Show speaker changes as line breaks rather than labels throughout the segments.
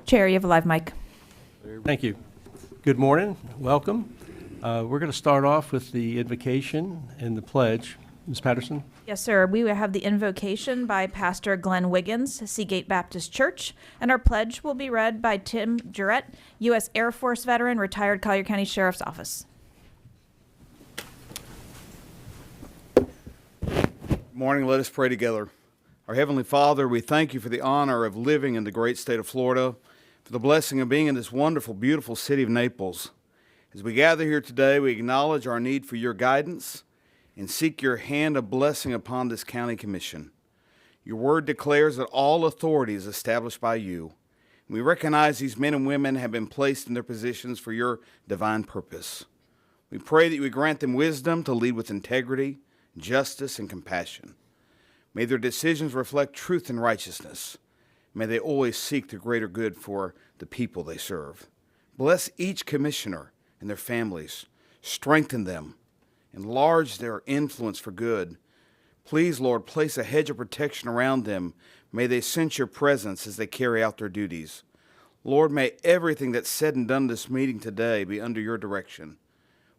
Chair, you have a live mic.
Thank you. Good morning. Welcome. We're going to start off with the invocation and the pledge. Ms. Patterson?
Yes, sir. We will have the invocation by Pastor Glenn Wiggins, Seagate Baptist Church, and our pledge will be read by Tim Jurett, U.S. Air Force veteran, retired Collier County Sheriff's Office.
Good morning. Let us pray together. Our Heavenly Father, we thank you for the honor of living in the great state of Florida, for the blessing of being in this wonderful, beautiful city of Naples. As we gather here today, we acknowledge our need for your guidance and seek your hand of blessing upon this county commission. Your word declares that all authority is established by you. We recognize these men and women have been placed in their positions for your divine purpose. We pray that you would grant them wisdom to lead with integrity, justice, and compassion. May their decisions reflect truth and righteousness. May they always seek the greater good for the people they serve. Bless each commissioner and their families. Strengthen them. Enlarge their influence for good. Please, Lord, place a hedge of protection around them. May they sense your presence as they carry out their duties. Lord, may everything that's said and done in this meeting today be under your direction.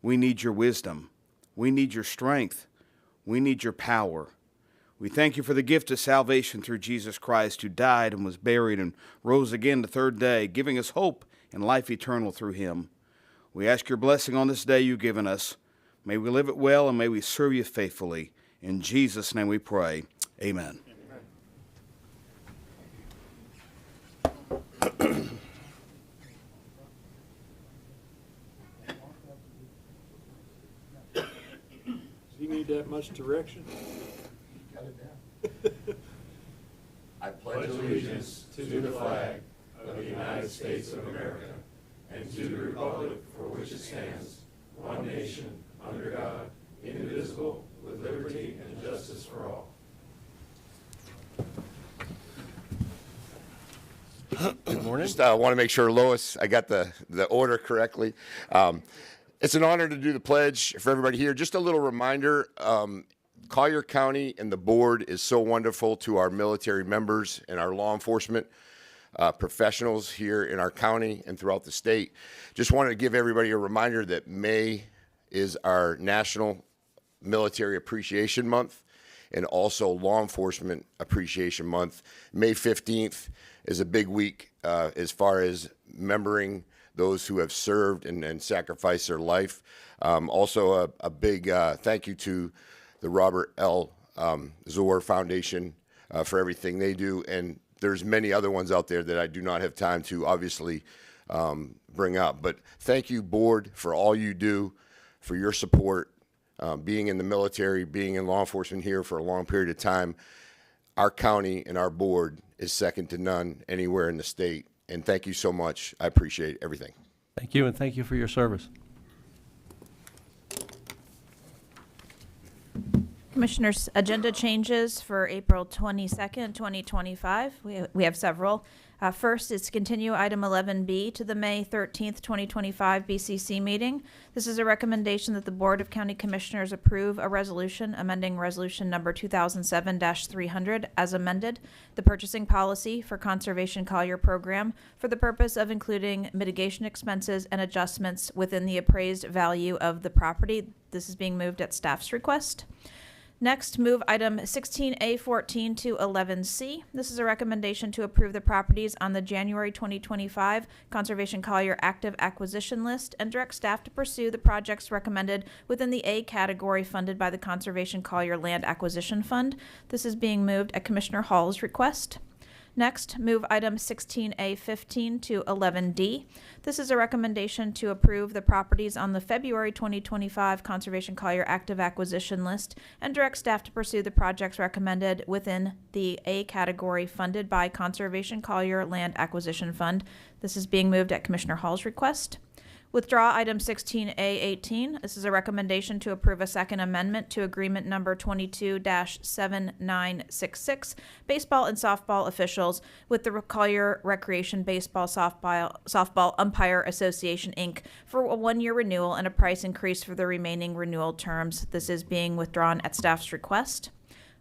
We need your wisdom. We need your strength. We need your power. We thank you for the gift of salvation through Jesus Christ, who died and was buried and rose again the third day, giving us hope and life eternal through him. We ask your blessing on this day you've given us. May we live it well and may we serve you faithfully. In Jesus' name we pray. Amen.
Do you need that much direction?
I pledge allegiance to the flag of the United States of America and to the republic for which it stands, one nation, under God, indivisible, with liberty and justice for all.
Good morning.
Just want to make sure, Lois, I got the order correctly. It's an honor to do the pledge for everybody here. Just a little reminder, Collier County and the board is so wonderful to our military members and our law enforcement professionals here in our county and throughout the state. Just wanted to give everybody a reminder that May is our National Military Appreciation Month and also Law Enforcement Appreciation Month. May 15th is a big week as far as remembering those who have served and sacrificed their life. Also a big thank you to the Robert L. Zohr Foundation for everything they do. And there's many other ones out there that I do not have time to obviously bring up. But thank you, board, for all you do, for your support, being in the military, being in law enforcement here for a long period of time. Our county and our board is second to none anywhere in the state. And thank you so much. I appreciate everything.
Thank you, and thank you for your service.
Commissioners, agenda changes for April 22nd, 2025. We have several. First is to continue item 11B to the May 13th, 2025 BCC meeting. This is a recommendation that the Board of County Commissioners approve a resolution amending resolution number 2007-300 as amended, the purchasing policy for Conservation Collier program for the purpose of including mitigation expenses and adjustments within the appraised value of the property. This is being moved at staff's request. Next, move item 16A14 to 11C. This is a recommendation to approve the properties on the January 2025 Conservation Collier active acquisition list and direct staff to pursue the projects recommended within the A category funded by the Conservation Collier Land Acquisition Fund. This is being moved at Commissioner Hall's request. Next, move item 16A15 to 11D. This is a recommendation to approve the properties on the February 2025 Conservation Collier active acquisition list and direct staff to pursue the projects recommended within the A category funded by Conservation Collier Land Acquisition Fund. This is being moved at Commissioner Hall's request. Withdraw item 16A18. This is a recommendation to approve a second amendment to agreement number 22-7966, baseball and softball officials with the Collier Recreation Baseball Softball Umpire Association, Inc. for a one-year renewal and a price increase for the remaining renewal terms. This is being withdrawn at staff's request.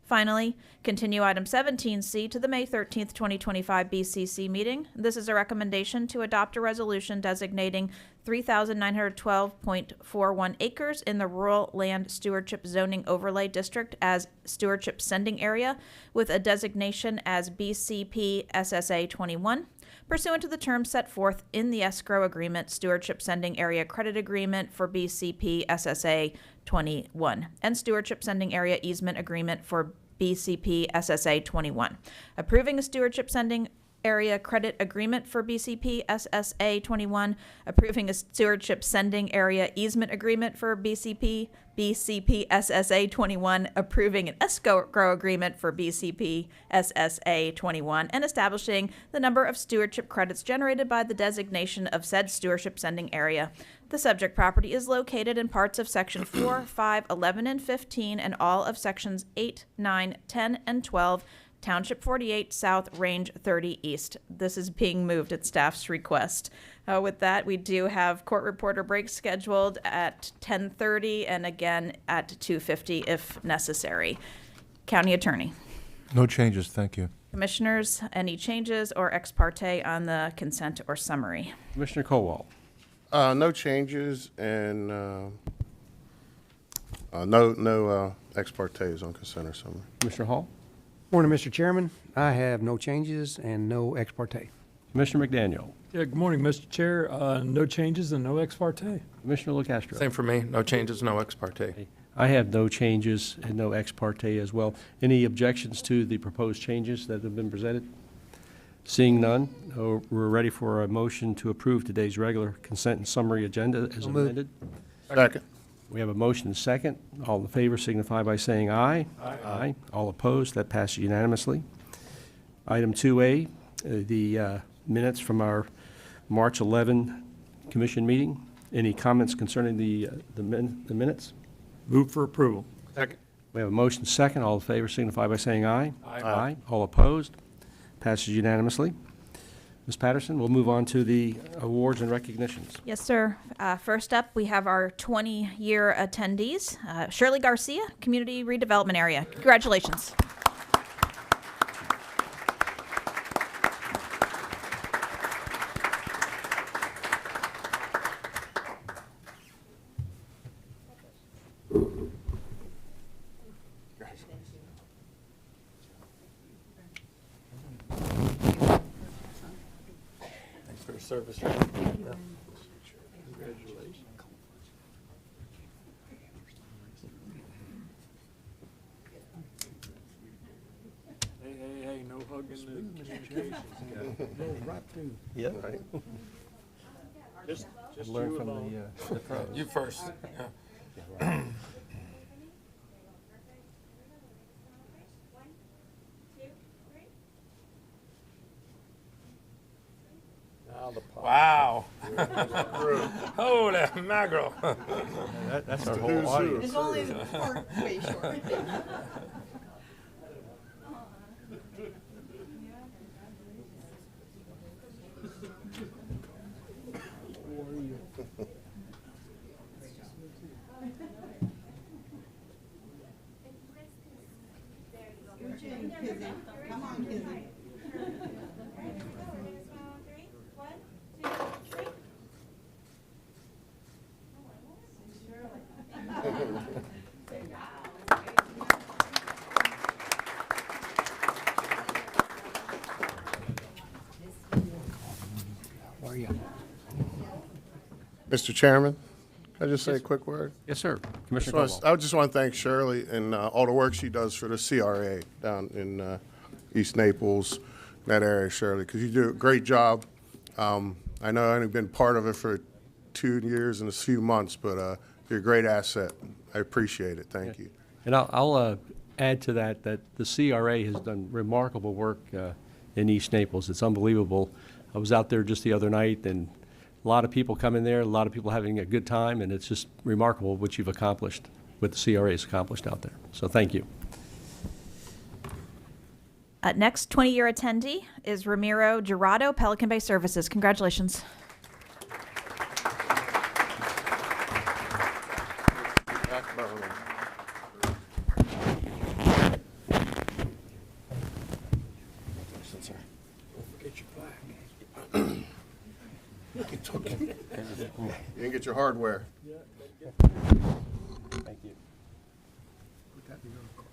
Finally, continue item 17C to the May 13th, 2025 BCC meeting. This is a recommendation to adopt a resolution designating 3,912.41 acres in the Rural Land Stewardship Zoning Overlay District as stewardship sending area with a designation as BCP SSA 21. Pursuant to the terms set forth in the escrow agreement, stewardship sending area credit agreement for BCP SSA 21, and stewardship sending area easement agreement for BCP SSA 21. Approving a stewardship sending area credit agreement for BCP SSA 21, approving a stewardship sending area easement agreement for BCP SSA 21, approving an escrow agreement for BCP SSA 21, and establishing the number of stewardship credits generated by the designation of said stewardship sending area. The subject property is located in parts of Section 4, 5, 11, and 15, and all of Sections 8, 9, 10, and 12, Township 48 South, Range 30 East. This is being moved at staff's request. With that, we do have court reporter break scheduled at 10:30 and again at 2:50 if necessary. County Attorney.
No changes, thank you.
Commissioners, any changes or ex parte on the consent or summary?
Commissioner Colwell.
No changes and no ex partes on consent or summary.
Commissioner Hall.
Morning, Mr. Chairman. I have no changes and no ex parte.
Commissioner McDaniel.
Yeah, good morning, Mr. Chair. No changes and no ex parte.
Commissioner LaCastro.
Same for me. No changes, no ex parte.
I have no changes and no ex parte as well. Any objections to the proposed changes that have been presented? Seeing none, we're ready for a motion to approve today's regular consent and summary agenda as amended.
Second.
We have a motion and a second. All in favor signify by saying aye. Aye. All opposed, that passes unanimously. Item 2A, the minutes from our March 11 commission meeting. Any comments concerning the minutes?
Move for approval.
Second.
We have a motion and a second. All in favor signify by saying aye.
Aye.
All opposed, passes unanimously. Ms. Patterson, we'll move on to the awards and recognitions.
Yes, sir. First up, we have our 20-year attendees. Shirley Garcia, Community Redevelopment Area. Congratulations.
Thanks for your service.
Congratulations. Hey, no hugging the communications.
Yeah.
Right.
Just
Learn
you
from
alone.
the pros.
You first. Yeah.
Now the pop.
Wow. Holy mackerel.
That's our whole audience.
It's only the part way short. Come on, Kizzy.
How are you?
Mr. Chairman, can I just say a quick word?
Yes, sir. Commissioner Colwell.
I just want to thank Shirley and all the work she does for the CRA down in East Naples, that area, Shirley, because you do a great job. I know I've only been part of it for 2 years and a few months, but you're a great asset. I appreciate it. Thank you.
And I'll add to that the CRA has done remarkable work in East Naples. It's unbelievable. I was out there just the other night, and a lot of people come in there, a lot of people having a good time, and it's just remarkable what you've accomplished, what the CRA has accomplished out there. So thank you.
Next 20-year attendee is Ramiro Gerardo, Pelican Bay Services. Congratulations.
Congratulations, sir.
Get your flag.
You didn't get your hardware.
Thank you.
Put that in your card.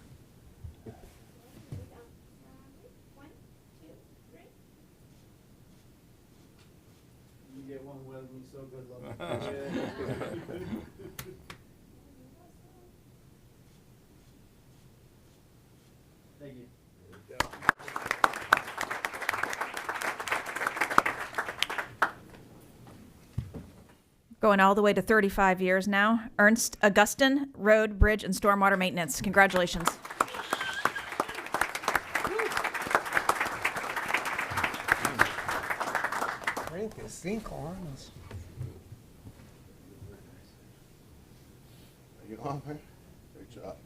You get one with me, so good luck. Thank you.
Going all the way to 35 years now, Ernst Augustin, Road, Bridge, and Stormwater Maintenance. Congratulations.
You on, man? Great job.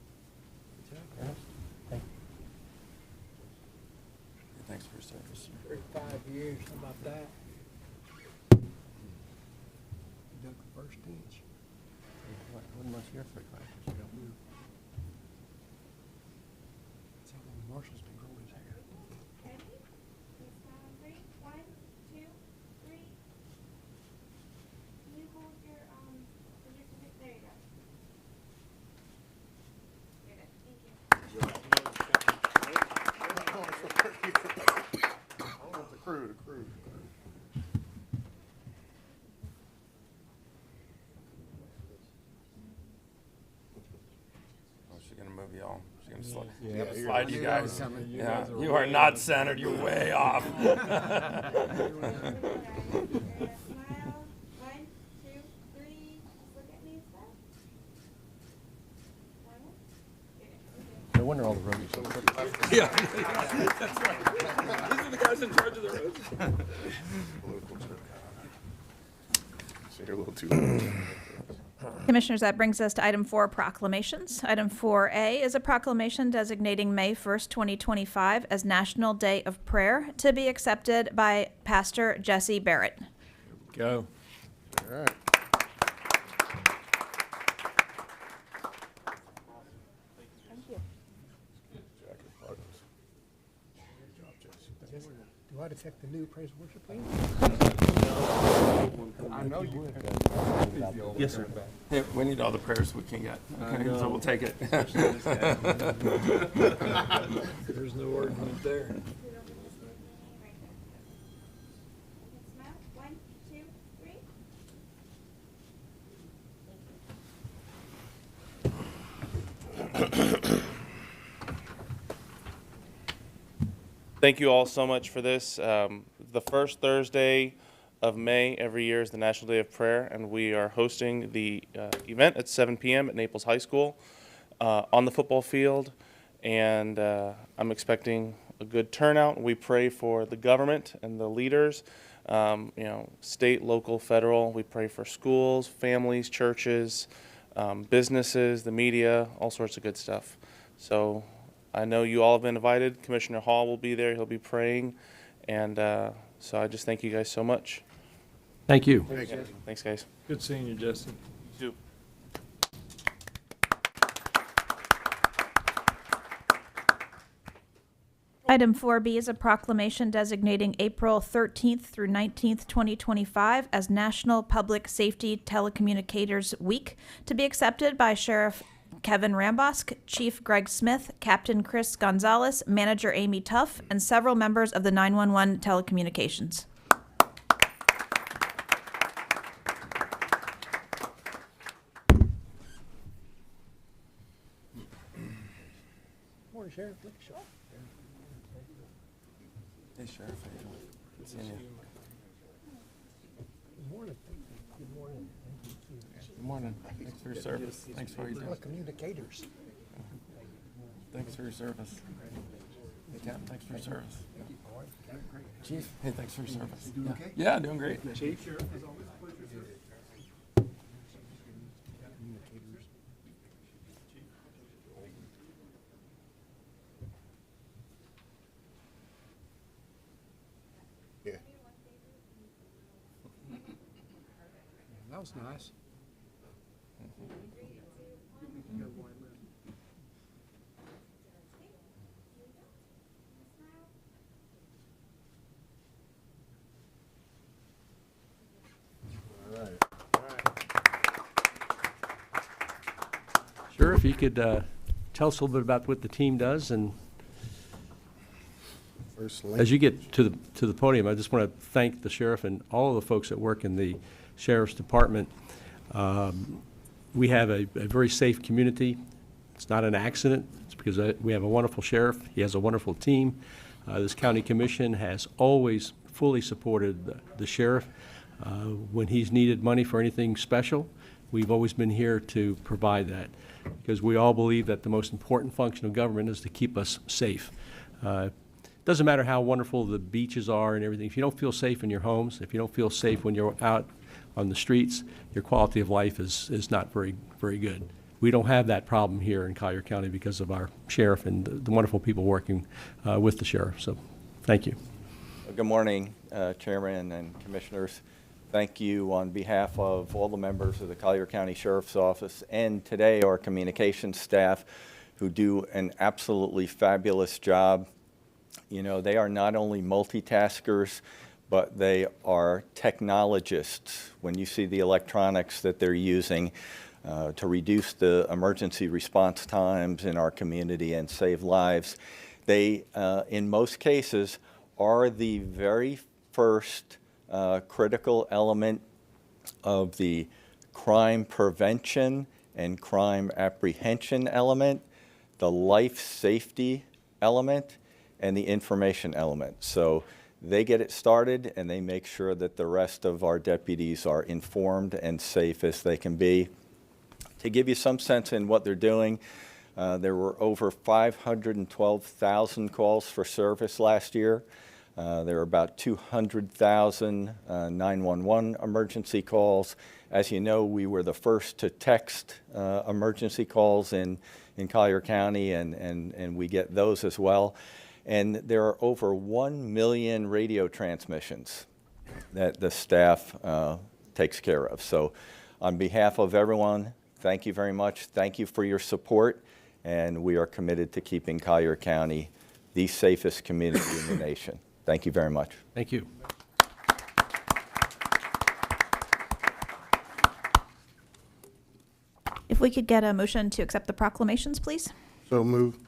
Thanks for your service, sir.
35 years, how about that? Dug the first inch.
Wasn't much here for 5 years ago.
That's how long Marshall's been growing his hair.
Ready? 1, 2, 3. Can you hold your certificate? There you go. You're good. Thank you.
The crew, the crew.
Oh, she's gonna move y'all. She's gonna slide,
Yeah, you're-
slide you guys.
coming.
Yeah, you are not centered. You're way off.
Smile. 1, 2, 3. Just look at me. Smile. One more. You're good. Thank you.
No wonder all the roadies.
Yeah, that's right. These are the guys in charge of the roads.
So you're a little too.
Commissioners, that brings us to item 4, proclamations. Item 4A is a proclamation designating May 1st, 2025 as National Day of Prayer to be accepted by Pastor Jesse Barrett.
Go.
All right. Jacket buttons. Good job, Jesse.
Do I detect the new praise and worship leader?
I know you would.
Yes, sir.
Hey, we need all the prayers we can get. Okay, so we'll take it.
There's no argument there.
Smile. 1, 2, 3.
Thank you all so much for this. The first Thursday of May every year is the National Day of Prayer, and we are hosting the event at 7 p.m. at Naples High School on the football field, and I'm expecting a good turnout. We pray for the government and the leaders, state, local, federal. We pray for schools, families, churches, businesses, the media, all sorts of good stuff. So I know you all have been invited. Commissioner Hall will be there. He'll be praying. And so I just thank you guys so much.
Thank you.
Thanks, guys.
Good seeing you, Jesse.
You too.
Item 4B is a proclamation designating April 13th through 19th, 2025 as National Public Safety Telecommunicators Week to be accepted by Sheriff Kevin Rambosk, Chief Greg Smith, Captain Chris Gonzalez, Manager Amy Tuff, and several members of the 911 telecommunications.
Morning, Sheriff.
Hey, Sheriff. How you doing? Good seeing you.
Good morning. Good morning.
Good morning. Thanks for your service. Thanks for what you do.
Telecommunicators.
Thanks for your service. Hey, Captain, thanks for your service. Chief, hey, thanks for your service. Yeah, doing great. Chief.
Yeah.
That was nice.
you could tell us a little bit about what the team does, and
First link.
as you get to the podium, I just want to thank the sheriff and all of the folks that work in the sheriff's department. We have a very safe community. It's not an accident. It's because we have a wonderful sheriff. He has a wonderful team. This county commission has always fully supported the sheriff when he's needed money for anything special. We've always been here to provide that because we all believe that the most important function of government is to keep us safe. Doesn't matter how wonderful the beaches are and everything. If you don't feel safe in your homes, if you don't feel safe when you're out on the streets, your quality of life is not very good. We don't have that problem here in Collier County because of our sheriff and the wonderful people working with the sheriff. So, thank you.
Good morning, Chairman and Commissioners. Thank you on behalf of all the members of the Collier County Sheriff's Office and today our communications staff who do an absolutely fabulous job. You know, they are not only multitaskers, but they are technologists. When you see the electronics that they're using to reduce the emergency response times in our community and save lives, they, in most cases, are the very first critical element of the crime prevention and crime apprehension element, the life safety element, and the information element. So they get it started and they make sure that the rest of our deputies are informed and safe as they can be. To give you some sense in what they're doing, there were over 512,000 calls for service last year. There were about 200,000 911 emergency calls. As you know, we were the first to text emergency calls in Collier County, and we get those as well. And there are over 1 million radio transmissions that the staff takes care of. So on behalf of everyone, thank you very much. Thank you for your support, and we are committed to keeping Collier County the safest community in the nation. Thank you very much.
Thank you.
If we could get a motion to accept the proclamations, please.
So moved.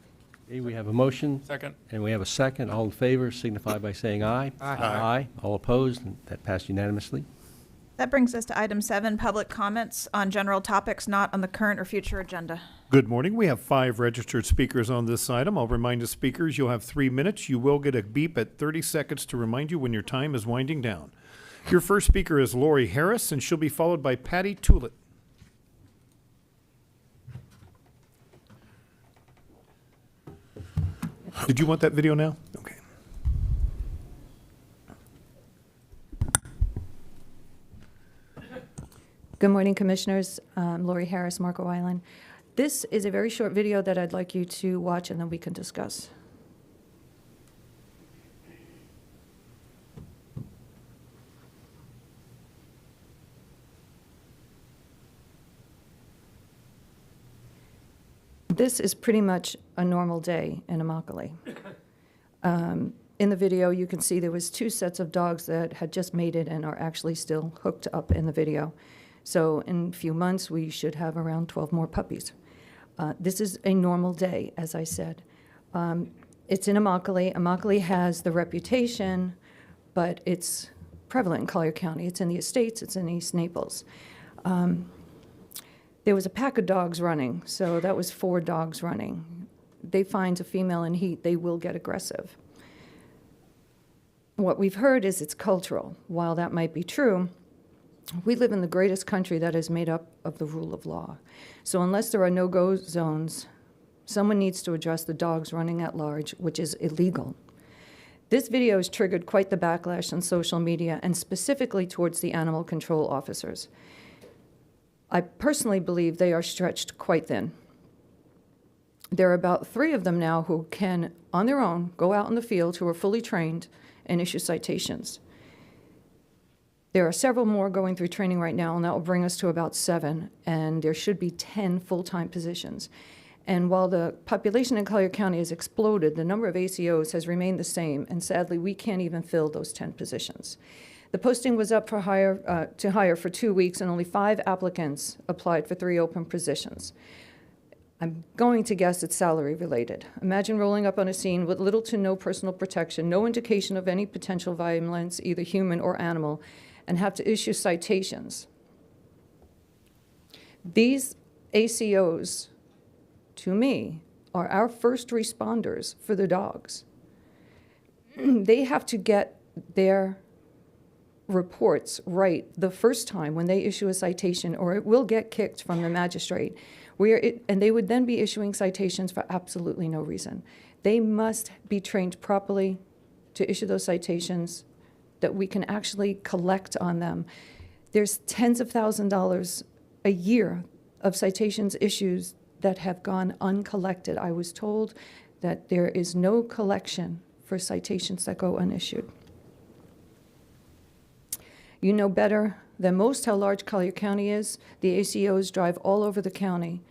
Okay, we have a motion.
Second.
And we have a second. All in favor signify by saying aye.
Aye.
Aye. All opposed, and that passed unanimously.
That brings us to item 7, public comments on general topics not on the current or future agenda.
Good morning. We have 5 registered speakers on this item. I'll remind the speakers you'll have 3 minutes. You will get a beep at 30 seconds to remind you when your time is winding down. Your first speaker is Lori Harris, and she'll be followed by Patty Tullett. Did you want that video now? Okay.
Good morning, Commissioners. Lori Harris, Marco Island. This is a very short video that I'd like you to watch, and then we can discuss. This is pretty much a normal day in Immokalee. In the video, you can see there was 2 sets of dogs that had just mated and are actually still hooked up in the video. So in a few months, we should have around 12 more puppies. This is a normal day, as I said. It's in Immokalee. Immokalee has the reputation, but it's prevalent in Collier County. It's in the Estates. It's in East Naples. There was a pack of dogs running, so that was 4 dogs running. They find a female in heat, they will get aggressive. What we've heard is it's cultural. While that might be true, we live in the greatest country that is made up of the rule of law. So unless there are no-go zones, someone needs to address the dogs running at large, which is illegal. This video has triggered quite the backlash on social media, and specifically towards the animal control officers. I personally believe they are stretched quite thin. There are about 3 of them now who can, on their own, go out in the field, who are fully trained, and issue citations. There are several more going through training right now, and that will bring us to about 7, and there should be 10 full-time positions. And while the population in Collier County has exploded, the number of ACOs has remained the same, and sadly, we can't even fill those 10 positions. The posting was up for to hire for 2 weeks, and only 5 applicants applied for 3 open positions. I'm going to guess it's salary related. Imagine rolling up on a scene with little to no personal protection, no indication of any potential violence, either human or animal, and have to issue citations. These ACOs, to me, are our first responders for the dogs. They have to get their reports right the first time when they issue a citation, or it will get kicked from the magistrate. And they would then be issuing citations for absolutely no reason. They must be trained properly to issue those citations, that we can actually collect on them. There's tens of thousands of dollars a year of citations issues that have gone uncollected. I was told that there is no collection for citations that go unissued. You know better than most how large Collier County is. The ACOs drive all over the county.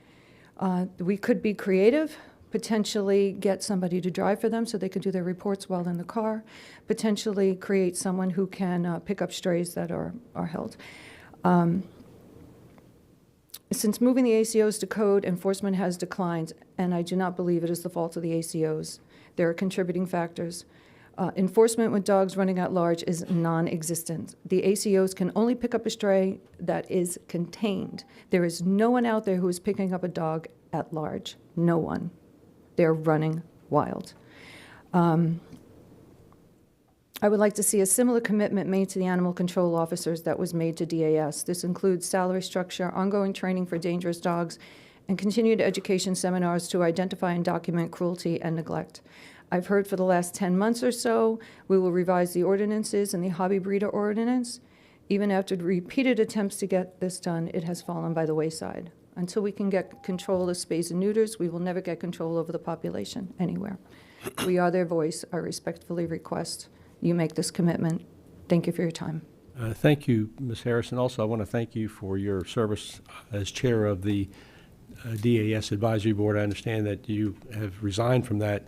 We could be creative, potentially get somebody to drive for them so they can do their reports while in the car, potentially create someone who can pick up strays that are held. Since moving the ACOs to code, enforcement has declined, and I do not believe it is the fault of the ACOs. There are contributing factors. Enforcement with dogs running at large is non-existent. The ACOs can only pick up a stray that is contained. There is no one out there who is picking up a dog at large. No one. They're running wild. I would like to see a similar commitment made to the animal control officers that was made to DAS. This includes salary structure, ongoing training for dangerous dogs, and continued education seminars to identify and document cruelty and neglect. I've heard for the last 10 months or so, we will revise the ordinances and the hobby breeder ordinance. Even after repeated attempts to get this done, it has fallen by the wayside. Until we can get control of spays and neuters, we will never get control over the population anywhere. We are their voice. I respectfully request you make this commitment. Thank you for your time.
Thank you, Ms. Harrison. Also, I want to thank you for your service as chair of the DAS Advisory Board. I understand that you have resigned from that.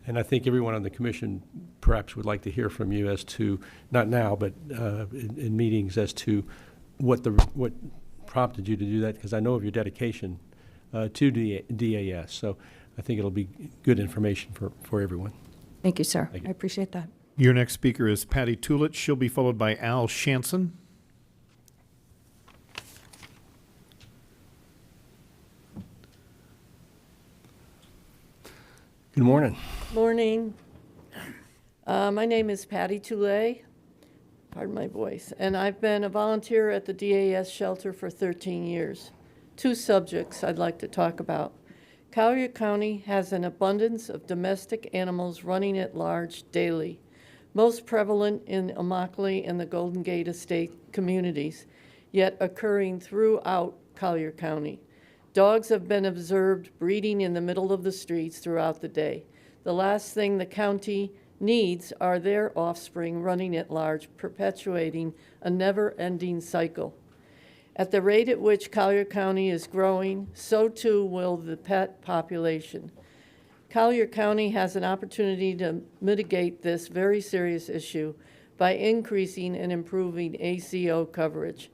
And I think everyone on the commission perhaps would like to hear from you as to, not now, but in meetings, as to what prompted you to do that, because I know of your dedication to DAS. So I think it'll be good information for everyone.
Thank you, sir.
Thank you.
I appreciate that.
Your next speaker is Patty Tulit. She'll be followed by Al Shanson.
Good morning.
Morning. My name is Patty Toulet, pardon my voice, and I've been a volunteer at the DAS shelter for 13 years. Two subjects I'd like to talk about. Collier County has an abundance of domestic animals running at large daily, most prevalent in Immokalee and the Golden Gate Estate communities, yet occurring throughout Collier County. Dogs have been observed breeding in the middle of the streets throughout the day. The last thing the county needs are their offspring running at large, perpetuating a never-ending cycle. At the rate at which Collier County is growing, so too will the pet population. Collier County has an opportunity to mitigate this very serious issue by increasing and improving ACO coverage.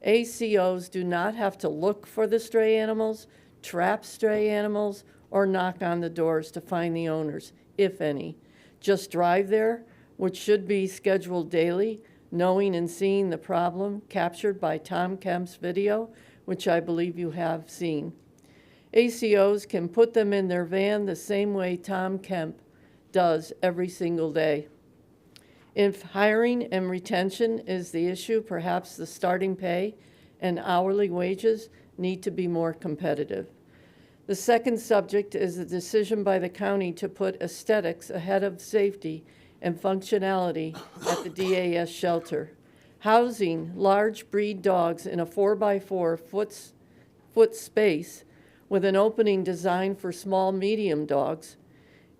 ACOs do not have to look for the stray animals, trap stray animals, or knock on the doors to find the owners, if any. Just drive there, which should be scheduled daily, knowing and seeing the problem captured by Tom Kemp's video, which I believe you have seen. ACOs can put them in their van the same way Tom Kemp does every single day. If hiring and retention is the issue, perhaps the starting pay and hourly wages need to be more competitive. The second subject is the decision by the county to put aesthetics ahead of safety and functionality at the DAS shelter. Housing large breed dogs in a 4x4 foot space with an opening designed for small medium dogs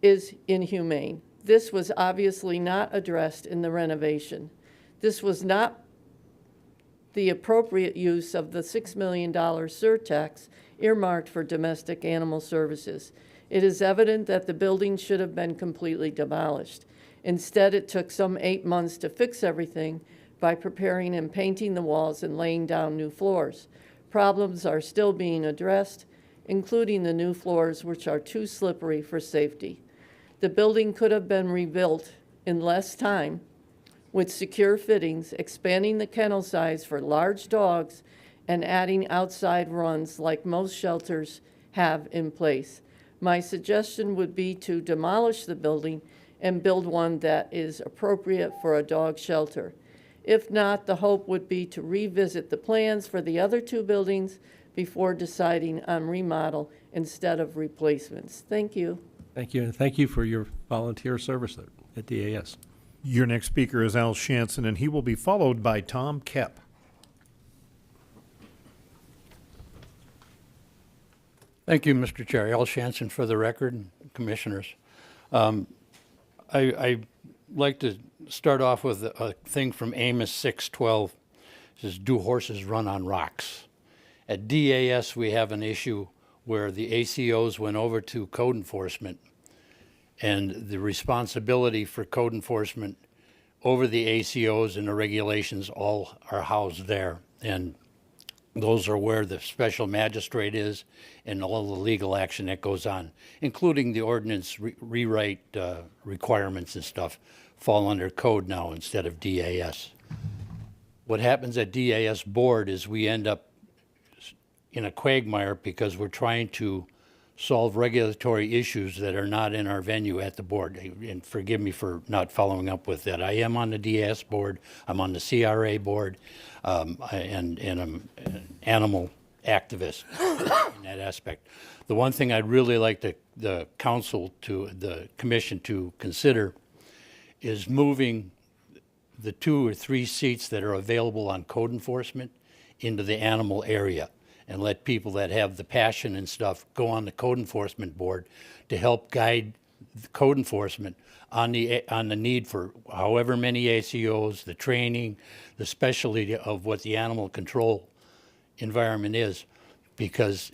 is inhumane. This was obviously not addressed in the renovation. This was not the appropriate use of the $6 million surtax earmarked for domestic animal services. It is evident that the building should have been completely demolished. Instead, it took some 8 months to fix everything by preparing and painting the walls and laying down new floors. Problems are still being addressed. including the new floors, which are too slippery for safety. The building could have been rebuilt in less time with secure fittings, expanding the kennel size for large dogs, and adding outside runs like most shelters have in place. My suggestion would be to demolish the building and build one that is appropriate for a dog shelter. If not, the hope would be to revisit the plans for the other two buildings before deciding on remodel instead of replacements. Thank you.
Thank you, and thank you for your volunteer service at DAS.
Your next speaker is Al Shanson, and he will be followed by Tom Kep.
Thank you, Mr. Chair. Al Shanson for the record, commissioners. I'd like to start off with a thing from Amos 6:12. It says, "Do horses run on rocks?" At DAS, we have an issue where the ACOs went over to code enforcement, and the responsibility for code enforcement over the ACOs and the regulations all are housed there. And those are where the special magistrate is and all the legal action that goes on, including the ordinance rewrite requirements and stuff fall under code now instead of DAS. What happens at DAS board is we end up in a quagmire because we're trying to solve regulatory issues that are not in our venue at the board. And forgive me for not following up with that. I am on the DAS board, I'm on the CRA board, and I'm an animal activist in that aspect. The one thing I'd really like the council the commission to consider is moving the 2 or 3 seats that are available on code enforcement into the animal area, and let people that have the passion and stuff go on the code enforcement board to help guide the code enforcement on the need for however many ACOs, the training, the specialty of what the animal control environment is. Because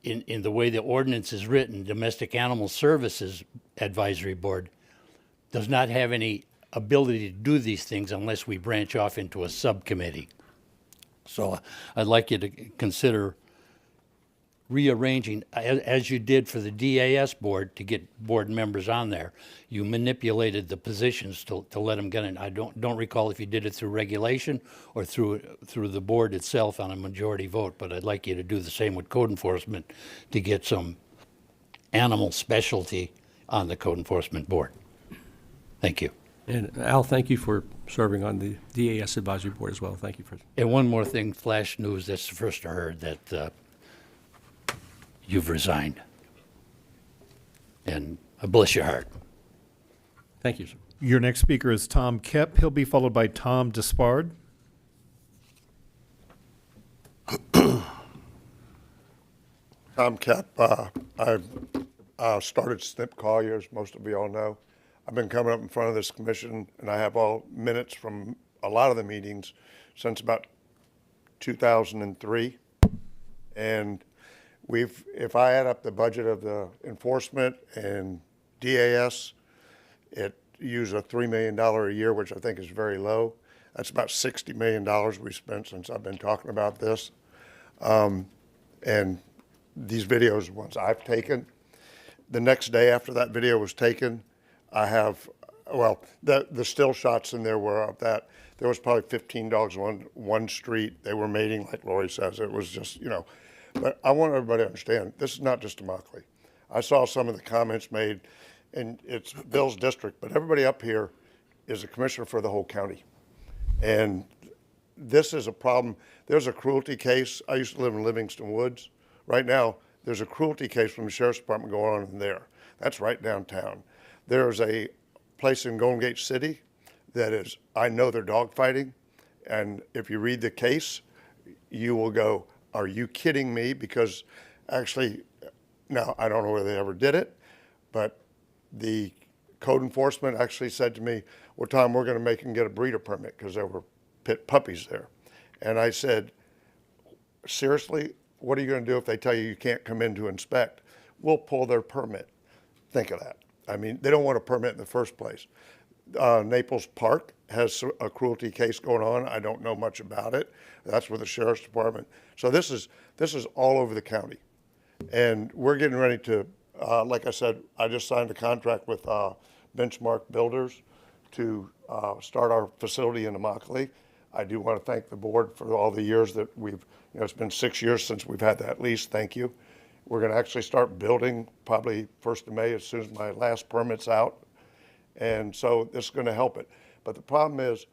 in the way the ordinance is written, Domestic Animal Services Advisory Board does not have any ability to do these things unless we branch off into a subcommittee. So I'd like you to consider rearranging, as you did for the DAS board, to get board members on there. You manipulated the positions to let them get in. I don't recall if you did it through regulation or through the board itself on a majority vote, but I'd like you to do the same with code enforcement to get some animal specialty on the code enforcement board. Thank you.
And Al, thank you for serving on the DAS advisory board as well. Thank you for.
And one more thing, flash news, that's the first I heard that you've resigned. And bless your heart.
Thank you, sir.
Your next speaker is Tom Kep. He'll be followed by Tom Despard.
Tom Kep, I started SNP Collier, as most of you all know. I've been coming up in front of this commission, and I have all minutes from a lot of the meetings since about 2003. And if I add up the budget of the enforcement and DAS, it uses a $3 million a year, which I think is very low. That's about $60 million we spent since I've been talking about this. And these videos, ones I've taken, the next day after that video was taken, I have, well, the still shots in there were of that. There was probably 15 dogs on one street. They were mating, like Lori says. It was just, but I want everybody to understand, this is not just Immokalee. I saw some of the comments made, and it's Bill's district, but everybody up here is a commissioner for the whole county. And this is a problem. There's a cruelty case. I used to live in Livingston Woods. Right now, there's a cruelty case from the sheriff's department going on in there. That's right downtown. There's a place in Golden Gate City that is, I know they're dog fighting, and if you read the case, you will go, are you kidding me? Because actually, now I don't know whether they ever did it, but the code enforcement actually said to me, well, Tom, we're going to make them get a breeder permit because there were pit puppies there. And I said, seriously, what are you going to do if they tell you can't come in to inspect? We'll pull their permit. Think of that. I mean, they don't want a permit in the first place. Naples Park has a cruelty case going on. I don't know much about it. That's with the sheriff's department. So this is all over the county. And we're getting ready to, like I said, I just signed a contract with Benchmark Builders to start our facility in Immokalee. I do want to thank the board for all the years that we've, it's been 6 years since we've had that lease. Thank you. We're going to actually start building probably 1st of May as soon as my last permit's out. And so this is going to help it. But the problem is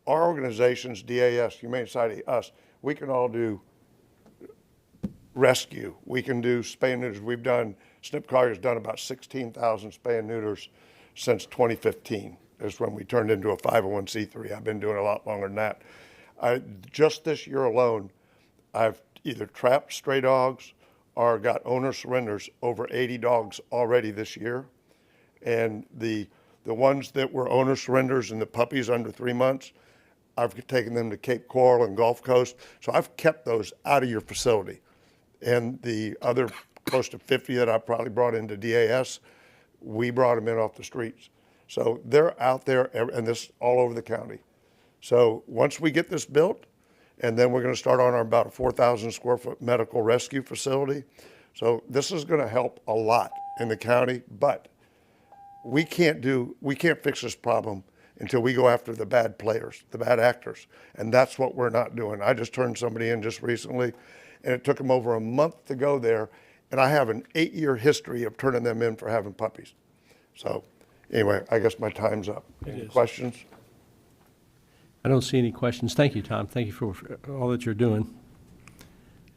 our organizations, DAS, Humane Society, us, we can all do rescue. We can do spay and neuters. We've done, Snip Collier's done about 16,000 spay and neuters since 2015 is when we turned into a 501c3. I've been doing a lot longer than that. Just this year alone, I've either trapped stray dogs or got owner surrenders over 80 dogs already this year. And the ones that were owner surrenders and the puppies under 3 months, I've taken them to Cape Coral and Gulf Coast. So I've kept those out of your facility. And the other close to 50 that I probably brought into DAS, we brought them in off the streets. So they're out there, and this all over the county. So once we get this built, and then we're going to start on our about a 4,000 square foot medical rescue facility. So this is going to help a lot in the county, but we can't fix this problem until we go after the bad players, the bad actors. And that's what we're not doing. I just turned somebody in just recently, and it took them over a month to go there. And I have an 8-year history of turning them in for having puppies. So anyway, I guess my time's up. Any questions?
I don't see any questions. Thank you, Tom. Thank you for all that you're doing.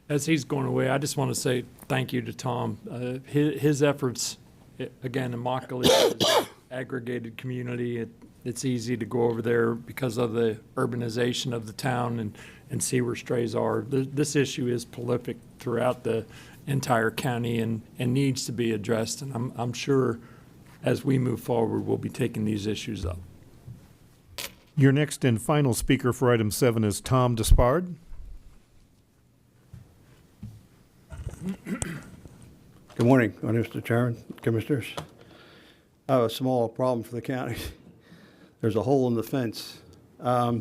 As he's going away, I just want to say thank you to Tom. His efforts, again, in Immokalee is an aggregated community. It's easy to go over there because of the urbanization of the town and see where strays are. This issue is prolific throughout the entire county and needs to be addressed. And I'm sure as we move forward, we'll be taking these issues up.
Your next and final speaker for item 7 is Tom Despard.
Good morning, Mr. Chairman, Commissioners. I have a small problem for the county. There's a hole in the fence. I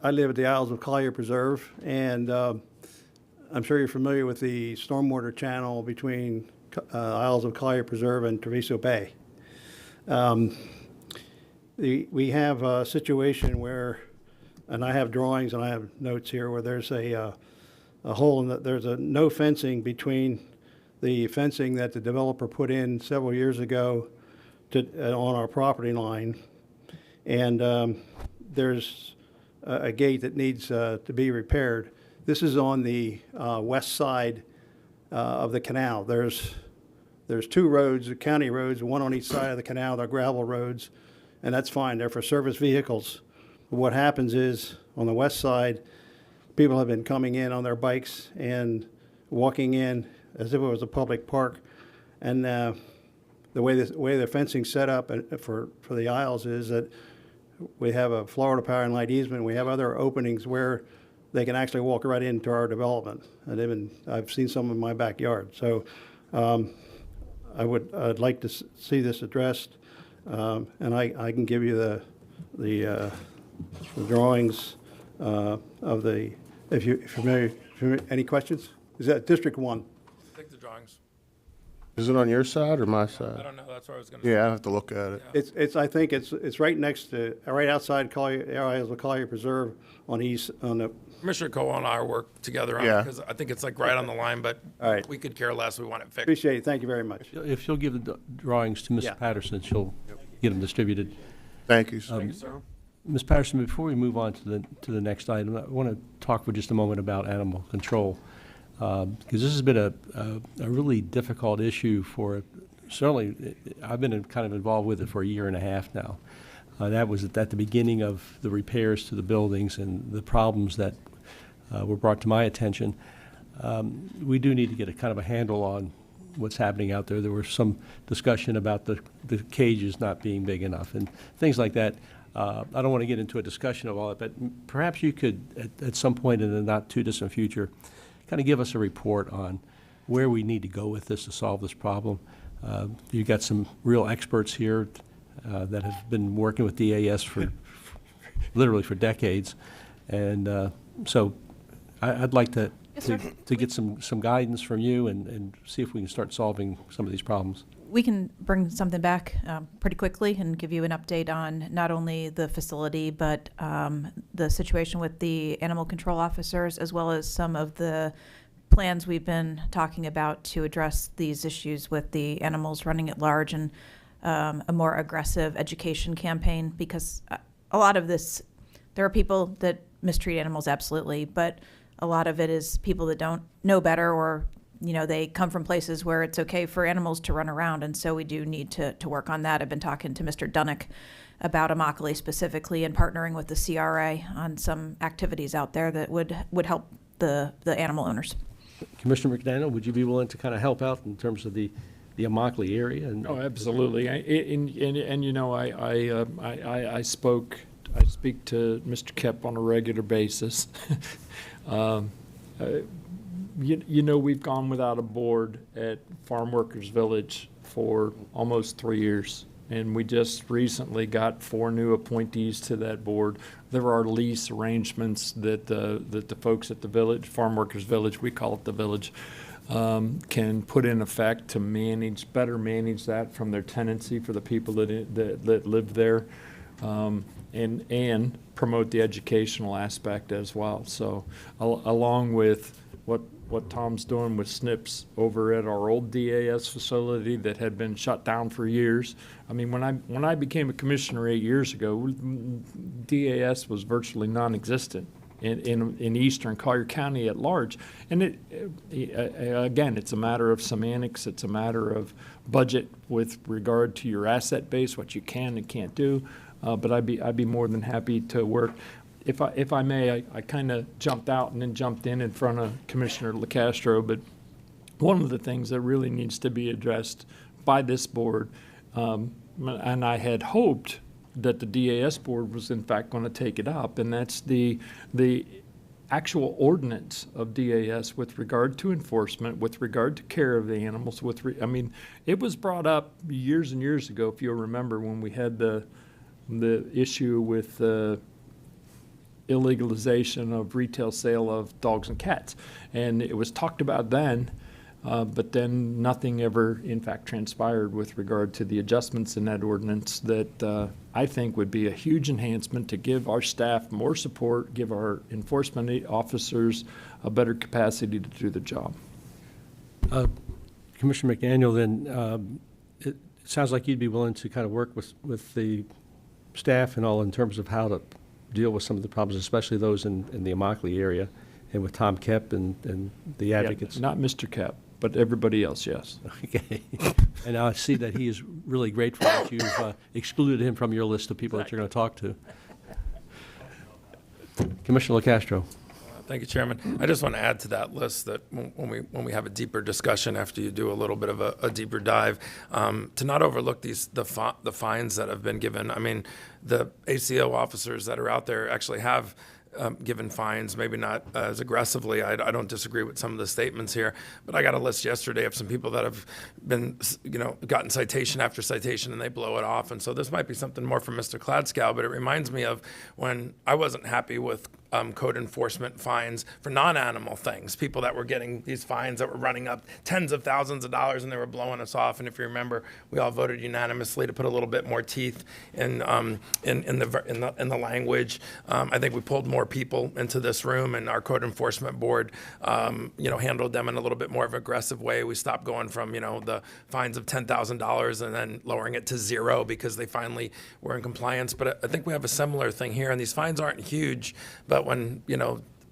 live at the Isles of Collier Preserve, and I'm sure you're familiar with the stormwater channel between Isles of Collier Preserve and Treviso Bay. We have a situation where, and I have drawings and I have notes here, where there's a hole in there's a no fencing between the fencing that the developer put in several years ago on our property line, and there's a gate that needs to be repaired. This is on the west side of the canal. There's 2 roads, county roads, one on each side of the canal. They're gravel roads, and that's fine. They're for service vehicles. But what happens is, on the west side, people have been coming in on their bikes and walking in as if it was a public park. And the way the fencing's set up for the Isles is that we have a Florida Power and Light easement. We have other openings where they can actually walk right into our development. And I've seen some in my backyard. So I'd like to see this addressed. And I can give you the drawings of the, if you're familiar, any questions? Is that District 1?
Take the drawings.
Is it on your side or my side?
I don't know, that's what I was gonna say.
Yeah, I have to look at it.
I think it's right next to, right outside Collier, Isles of Collier Preserve on the.
Commissioner Cole and I work together on it,
Yeah.
because I think it's like right on the line, but
All right.
we could care less, we want it fixed.
Appreciate it, thank you very much.
If you'll give the drawings to Ms.
Yeah.
Patterson, she'll get them distributed.
Thank you.
Thank you, sir.
Ms. Patterson, before we move on to the next item, I want to talk for just a moment about animal control, because this has been a really difficult issue for, certainly, I've been kind of involved with it for a year and a half now. That was at the beginning of the repairs to the buildings and the problems that were brought to my attention. We do need to get a kind of a handle on what's happening out there. There was some discussion about the cages not being big enough and things like that. I don't want to get into a discussion of all that, but perhaps you could, at some point in the not too distant future, kind of give us a report on where we need to go with this to solve this problem. You've got some real experts here that have been working with DAS for literally for decades, and so I'd like to to get some guidance from you and see if we can start solving some of these problems.
We can bring something back pretty quickly and give you an update on not only the facility, but the situation with the animal control officers, as well as some of the plans we've been talking about to address these issues with the animals running at large, and a more aggressive education campaign, because a lot of this, there are people that mistreat animals, absolutely, but a lot of it is people that don't know better, or they come from places where it's okay for animals to run around, and so we do need to work on that. I've been talking to Mr. Dunnick about Immokalee specifically, and partnering with the CRA on some activities out there that would help the animal owners.
Commissioner McDaniel, would you be willing to kind of help out in terms of the Immokalee area?
Oh, absolutely. I speak to Mr. Kep on a regular basis. We've gone without a board at Farm Workers Village for almost 3 years, and we just recently got 4 new appointees to that board. There are lease arrangements that the folks at the village, Farm Workers Village, we call it the village, can put in effect to better manage that from their tenancy for the people that live there, and promote the educational aspect as well. So along with what Tom's doing with SNPs over at our old DAS facility that had been shut down for years. I mean, when I became a commissioner 8 years ago, DAS was virtually non-existent in eastern Collier County at large. And again, it's a matter of semantics. It's a matter of budget with regard to your asset base, what you can and can't do. But I'd be more than happy to work. If I may, I kind of jumped out and then jumped in front of Commissioner LaCastro, but one of the things that really needs to be addressed by this board, and I had hoped that the DAS board was in fact going to take it up, and that's the actual ordinance of DAS with regard to enforcement, with regard to care of the animals. I mean, it was brought up years and years ago, if you'll remember, when we had the issue with illegalization of retail sale of dogs and cats. And it was talked about then, but then nothing ever, in fact, transpired with regard to the adjustments in that ordinance that I think would be a huge enhancement to give our staff more support, give our enforcement officers a better capacity to do the job.
Commissioner McDaniel, then it sounds like you'd be willing to kind of work with the staff and all in terms of how to deal with some of the problems, especially those in the Immokalee area, and with Tom Kep and the advocates.
Yeah, not Mr. Kep, but everybody else, yes.
Okay. And I see that he is really grateful that you've excluded him from your list of people that you're going to talk to. Commissioner LaCastro.
Thank you, Chairman. I just want to add to that list that when we have a deeper discussion after you do a little bit of a deeper dive, to not overlook the fines that have been given. I mean, the ACO officers that are out there actually have given fines, maybe not as aggressively. I don't disagree with some of the statements here, but I got a list yesterday of some people that have been, gotten citation after citation and they blow it off. And so this might be something more from Mr. Cladskow, but it reminds me of when I wasn't happy with code enforcement fines for non-animal things, people that were getting these fines that were running up tens of thousands of dollars and they were blowing us off. And if you remember, we all voted unanimously to put a little bit more teeth in the language. I think we pulled more people into this room, and our code enforcement board, handled them in a little bit more of an aggressive way. We stopped going from, the fines of $10,000 and then lowering it to zero because they finally were in compliance. But I think we have a similar thing here, and these fines aren't huge, but when,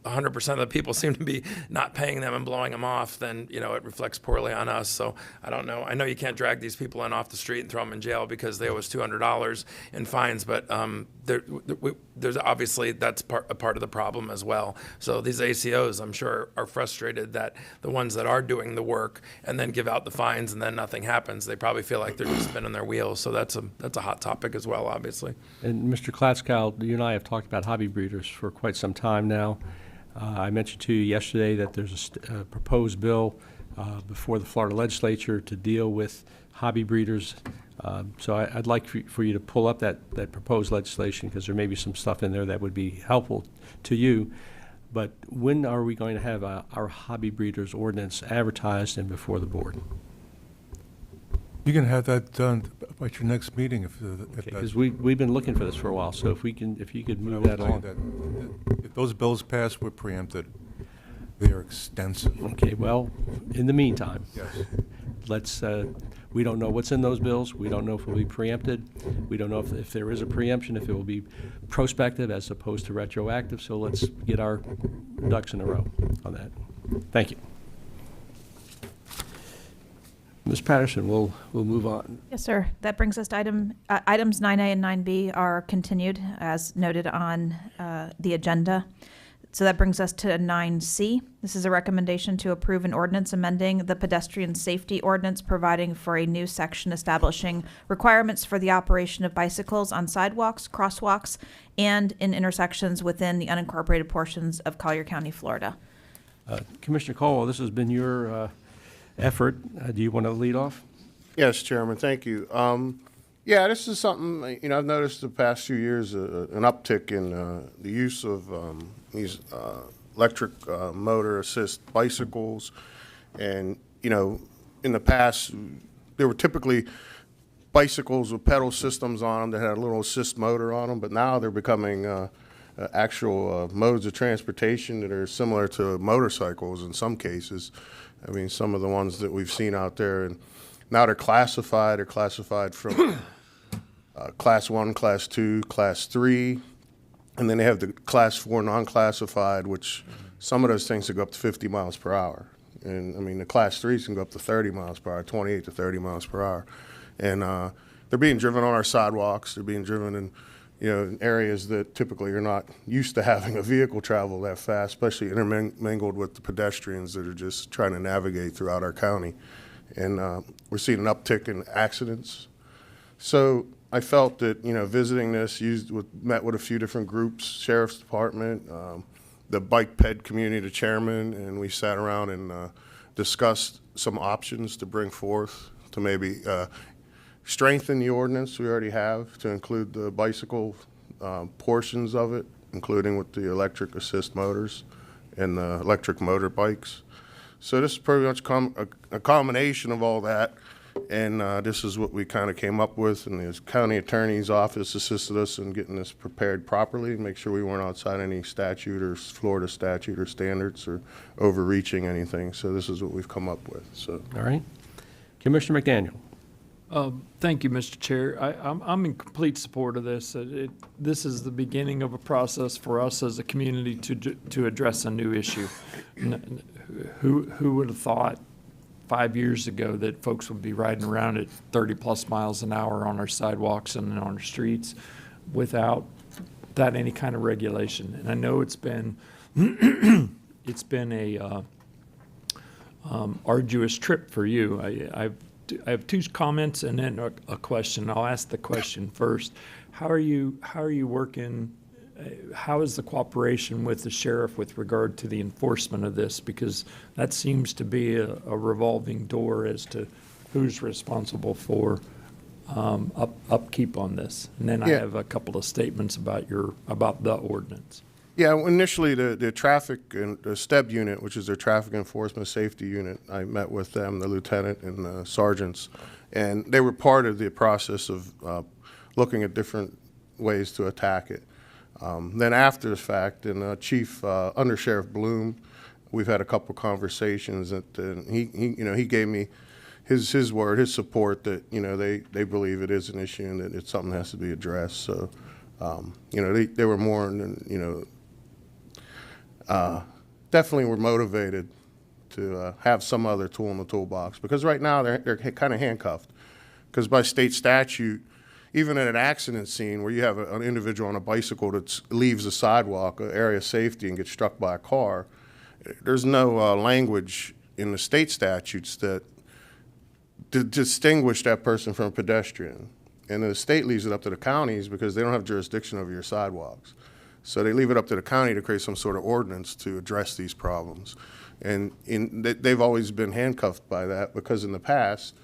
100% of the people seem to be not paying them and blowing them off, then, it reflects poorly on us. So I don't know. I know you can't drag these people in off the street and throw them in jail because they owe us $200 in fines, but there's obviously that's a part of the problem as well. So these ACOs, I'm sure, are frustrated that the ones that are doing the work and then give out the fines and then nothing happens, they probably feel like they're just spinning their wheels. So that's a hot topic as well, obviously.
And Mr. Klatskow, you and I have talked about hobby breeders for quite some time now. I mentioned to you yesterday that there's a proposed bill before the Florida legislature to deal with hobby breeders. So I'd like for you to pull up that proposed legislation, because there may be some stuff in there that would be helpful to you. But when are we going to have our hobby breeders ordinance advertised and before the board?
You can have that done at your next meeting if
Because we've been looking for this for a while, so if you could move that along.
If those bills pass, we're preempted. They are extensive.
Okay, well, in the meantime,
Yes.
let's, we don't know what's in those bills. We don't know if it will be preempted. We don't know if there is a preemption, if it will be prospective as opposed to retroactive. So let's get our ducks in a row on that. Thank you. Ms. Patterson, we'll move on.
Yes, sir. That brings us to items 9A and 9B are continued as noted on the agenda. So that brings us to 9C. This is a recommendation to approve an ordinance amending the pedestrian safety ordinance, providing for a new section establishing requirements for the operation of bicycles on sidewalks, crosswalks, and in intersections within the unincorporated portions of Collier County, Florida.
Commissioner Caldwell, this has been your effort. Do you want to lead off?
Yes, Chairman, thank you. Yeah, this is something, I've noticed the past few years an uptick in the use of these electric motor assist bicycles. And, in the past, there were typically bicycles with pedal systems on them that had a little assist motor on them, but now they're becoming actual modes of transportation that are similar to motorcycles in some cases. I mean, some of the ones that we've seen out there, and now they're classified. They're classified from Class 1, Class 2, Class 3, and then they have the Class 4 non-classified, which some of those things can go up to 50 miles per hour. And, I mean, the Class 3s can go up to 30 miles per hour, 28 to 30 miles per hour. And they're being driven on our sidewalks. They're being driven in, in areas that typically you're not used to having a vehicle travel that fast, especially intermingled with the pedestrians that are just trying to navigate throughout our county. And we're seeing an uptick in accidents. So I felt that, visiting this, met with a few different groups, Sheriff's Department, the bike ped community, the chairman, and we sat around and discussed some options to bring forth to maybe strengthen the ordinance we already have to include the bicycle portions of it, including with the electric assist motors and the electric motor bikes. So this is pretty much a combination of all that, and this is what we kind of came up with, and the county attorney's office assisted us in getting this prepared properly, make sure we weren't outside any statute or Florida statute or standards or overreaching anything. So this is what we've come up with. So.
All right. Commissioner McDaniel.
Thank you, Mr. Chair. I'm in complete support of this. This is the beginning of a process for us as a community to address a new issue. Who would have thought 5 years ago that folks would be riding around at 30+ miles an hour on our sidewalks and on our streets without any kind of regulation? And I know it's been a arduous trip for you. I have two comments and then a question. I'll ask the question first. How are you working? How is the cooperation with the sheriff with regard to the enforcement of this? Because that seems to be a revolving door as to who's responsible for upkeep on this. And then I have a couple of statements about the ordinance.
Yeah, initially the traffic and the STEB unit, which is their traffic enforcement safety unit, I met with them, the lieutenant and the sergeants, and they were part of the process of looking at different ways to attack it. Then after the fact, and Chief Under Sheriff Bloom, we've had a couple conversations that he gave me his word, his support that they believe it is an issue and that it's something that has to be addressed. So they were more than definitely were motivated to have some other tool in the toolbox, because right now they're kind of handcuffed, because by state statute, even at an accident scene where you have an individual on a bicycle that leaves the sidewalk, an area of safety, and gets struck by a car, there's no language in the state statutes that distinguish that person from a pedestrian. And the state leaves it up to the counties because they don't have jurisdiction over your sidewalks. So they leave it up to the county to create some sort of ordinance to address these problems. And they've always been handcuffed by that, because in the past,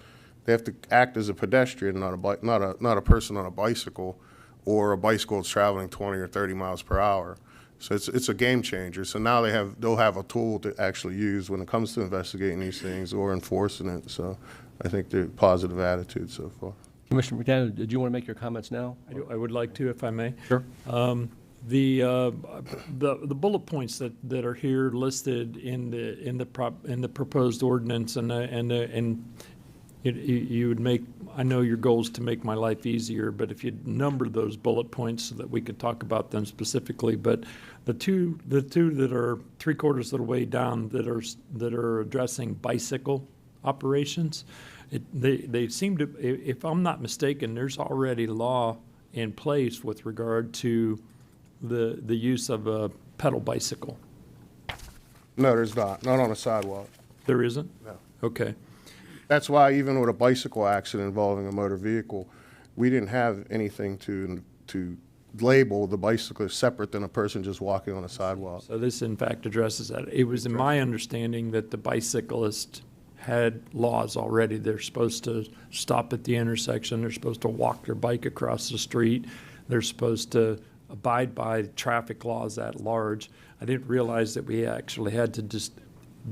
they have to act as a pedestrian, not a person on a bicycle, or a bicycle that's traveling 20 or 30 miles per hour. So it's a game changer. So now they'll have a tool to actually use when it comes to investigating these things or enforcing it. So I think they're positive attitude so far.
Commissioner McDaniel, did you want to make your comments now?
I would like to, if I may.
Sure.
The bullet points that are here listed in the proposed ordinance and you would make, I know your goal is to make my life easier, but if you'd number those bullet points so that we could talk about them specifically, but the two that are 3/4 of the way down that are addressing bicycle operations, they seem to, if I'm not mistaken, there's already law in place with regard to the use of a pedal bicycle.
No, there's not. Not on a sidewalk.
There isn't?
No.
Okay.
That's why even with a bicycle accident involving a motor vehicle, we didn't have anything to label the bicyclist separate than a person just walking on a sidewalk.
So this in fact addresses that. It was in my understanding that the bicyclist had laws already. They're supposed to stop at the intersection. They're supposed to walk their bike across the street. They're supposed to abide by traffic laws at large. I didn't realize that we actually had to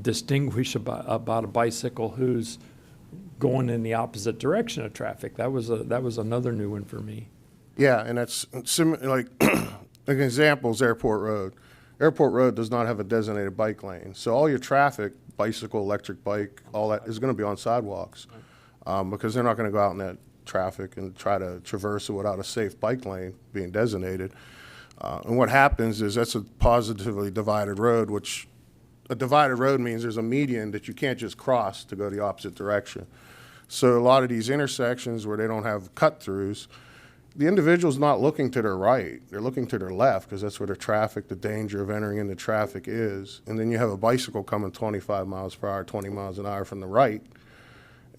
distinguish about a bicycle who's going in the opposite direction of traffic. That was another new one for me.
Yeah, and that's like an example is Airport Road. Airport Road does not have a designated bike lane, so all your traffic, bicycle, electric bike, all that is going to be on sidewalks because they're not going to go out in that traffic and try to traverse it without a safe bike lane being designated. And what happens is that's a positively divided road, which a divided road means there's a median that you can't just cross to go the opposite direction. So a lot of these intersections where they don't have cut-throughs, the individual's not looking to their right. They're looking to their left because that's where the traffic, the danger of entering into traffic is. And then you have a bicycle coming 25 miles per hour, 20 miles an hour from the right.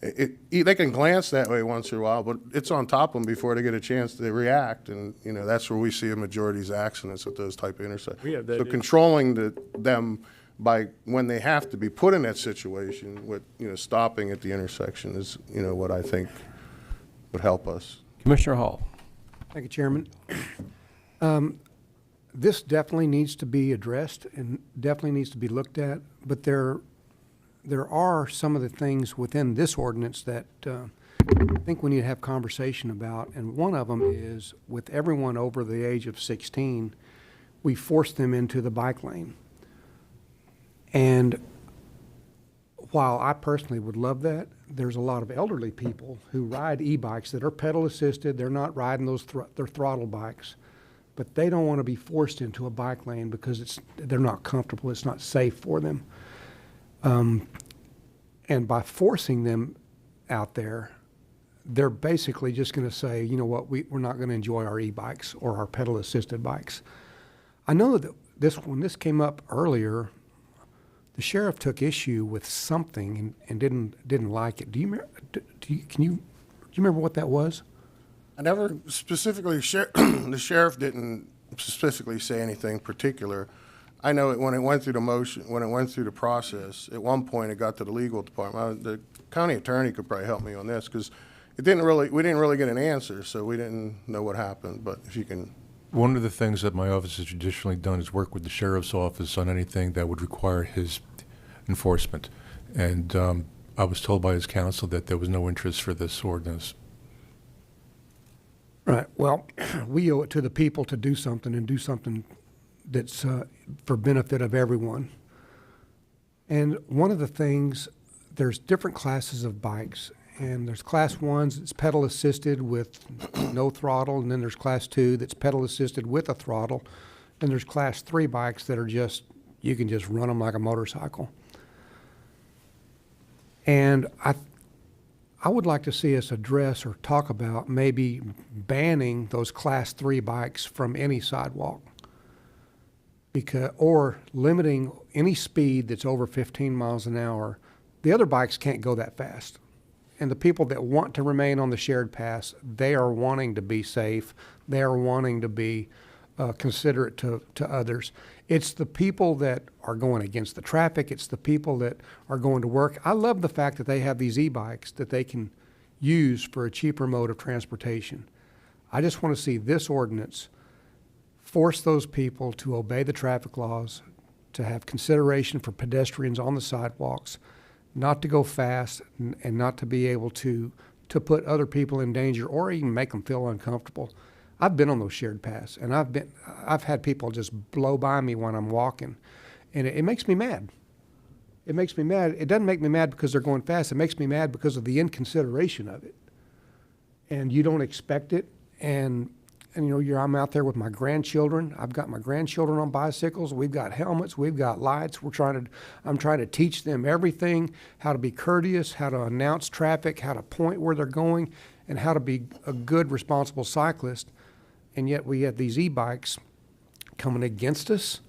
They can glance that way once in a while, but it's on top of them before they get a chance to react. And, that's where we see a majority of these accidents at those type of intersections. So controlling them by when they have to be put in that situation with, stopping at the intersection is, what I think would help us.
Commissioner Hall.
Thank you, Chairman. This definitely needs to be addressed and definitely needs to be looked at, but there are some of the things within this ordinance that I think we need to have conversation about, and one of them is with everyone over the age of 16, we force them into the bike lane. And while I personally would love that, there's a lot of elderly people who ride e-bikes that are pedal assisted. They're not riding those their throttle bikes, but they don't want to be forced into a bike lane because they're not comfortable. It's not safe for them. And by forcing them out there, they're basically just going to say, you know what, we're not going to enjoy our e-bikes or our pedal assisted bikes. I know that when this came up earlier, the sheriff took issue with something and didn't like it. Do you remember what that was?
I never specifically the sheriff didn't specifically say anything particular. I know when it went through the process, at one point it got to the legal department. The county attorney could probably help me on this because we didn't really get an answer, so we didn't know what happened. But if you can.
One of the things that my office has traditionally done is work with the sheriff's office on anything that would require his enforcement. And I was told by his counsel that there was no interest for this ordinance.
Right. Well, we owe it to the people to do something and do something that's for benefit of everyone. And one of the things, there's different classes of bikes. And there's class ones that's pedal assisted with no throttle, and then there's class 2 that's pedal assisted with a throttle, and there's class 3 bikes that are you can just run them like a motorcycle. And I would like to see us address or talk about maybe banning those class 3 bikes from any sidewalk, or limiting any speed that's over 15 miles an hour. The other bikes can't go that fast. And the people that want to remain on the shared paths, they are wanting to be safe. They are wanting to be considerate to others. It's the people that are going against the traffic. It's the people that are going to work. I love the fact that they have these e-bikes that they can use for a cheaper mode of transportation. I just want to see this ordinance force those people to obey the traffic laws, to have consideration for pedestrians on the sidewalks, not to go fast, and not to be able to put other people in danger or even make them feel uncomfortable. I've been on those shared paths, and I've had people just blow by me when I'm walking, and it makes me mad. It makes me mad. It doesn't make me mad because they're going fast. It makes me mad because of the inconsideration of it. And you don't expect it. And I'm out there with my grandchildren. I've got my grandchildren on bicycles. We've got helmets. We've got lights. I'm trying to teach them everything, how to be courteous, how to announce traffic, how to point where they're going, and how to be a good, responsible cyclist. And yet we have these e-bikes coming against us.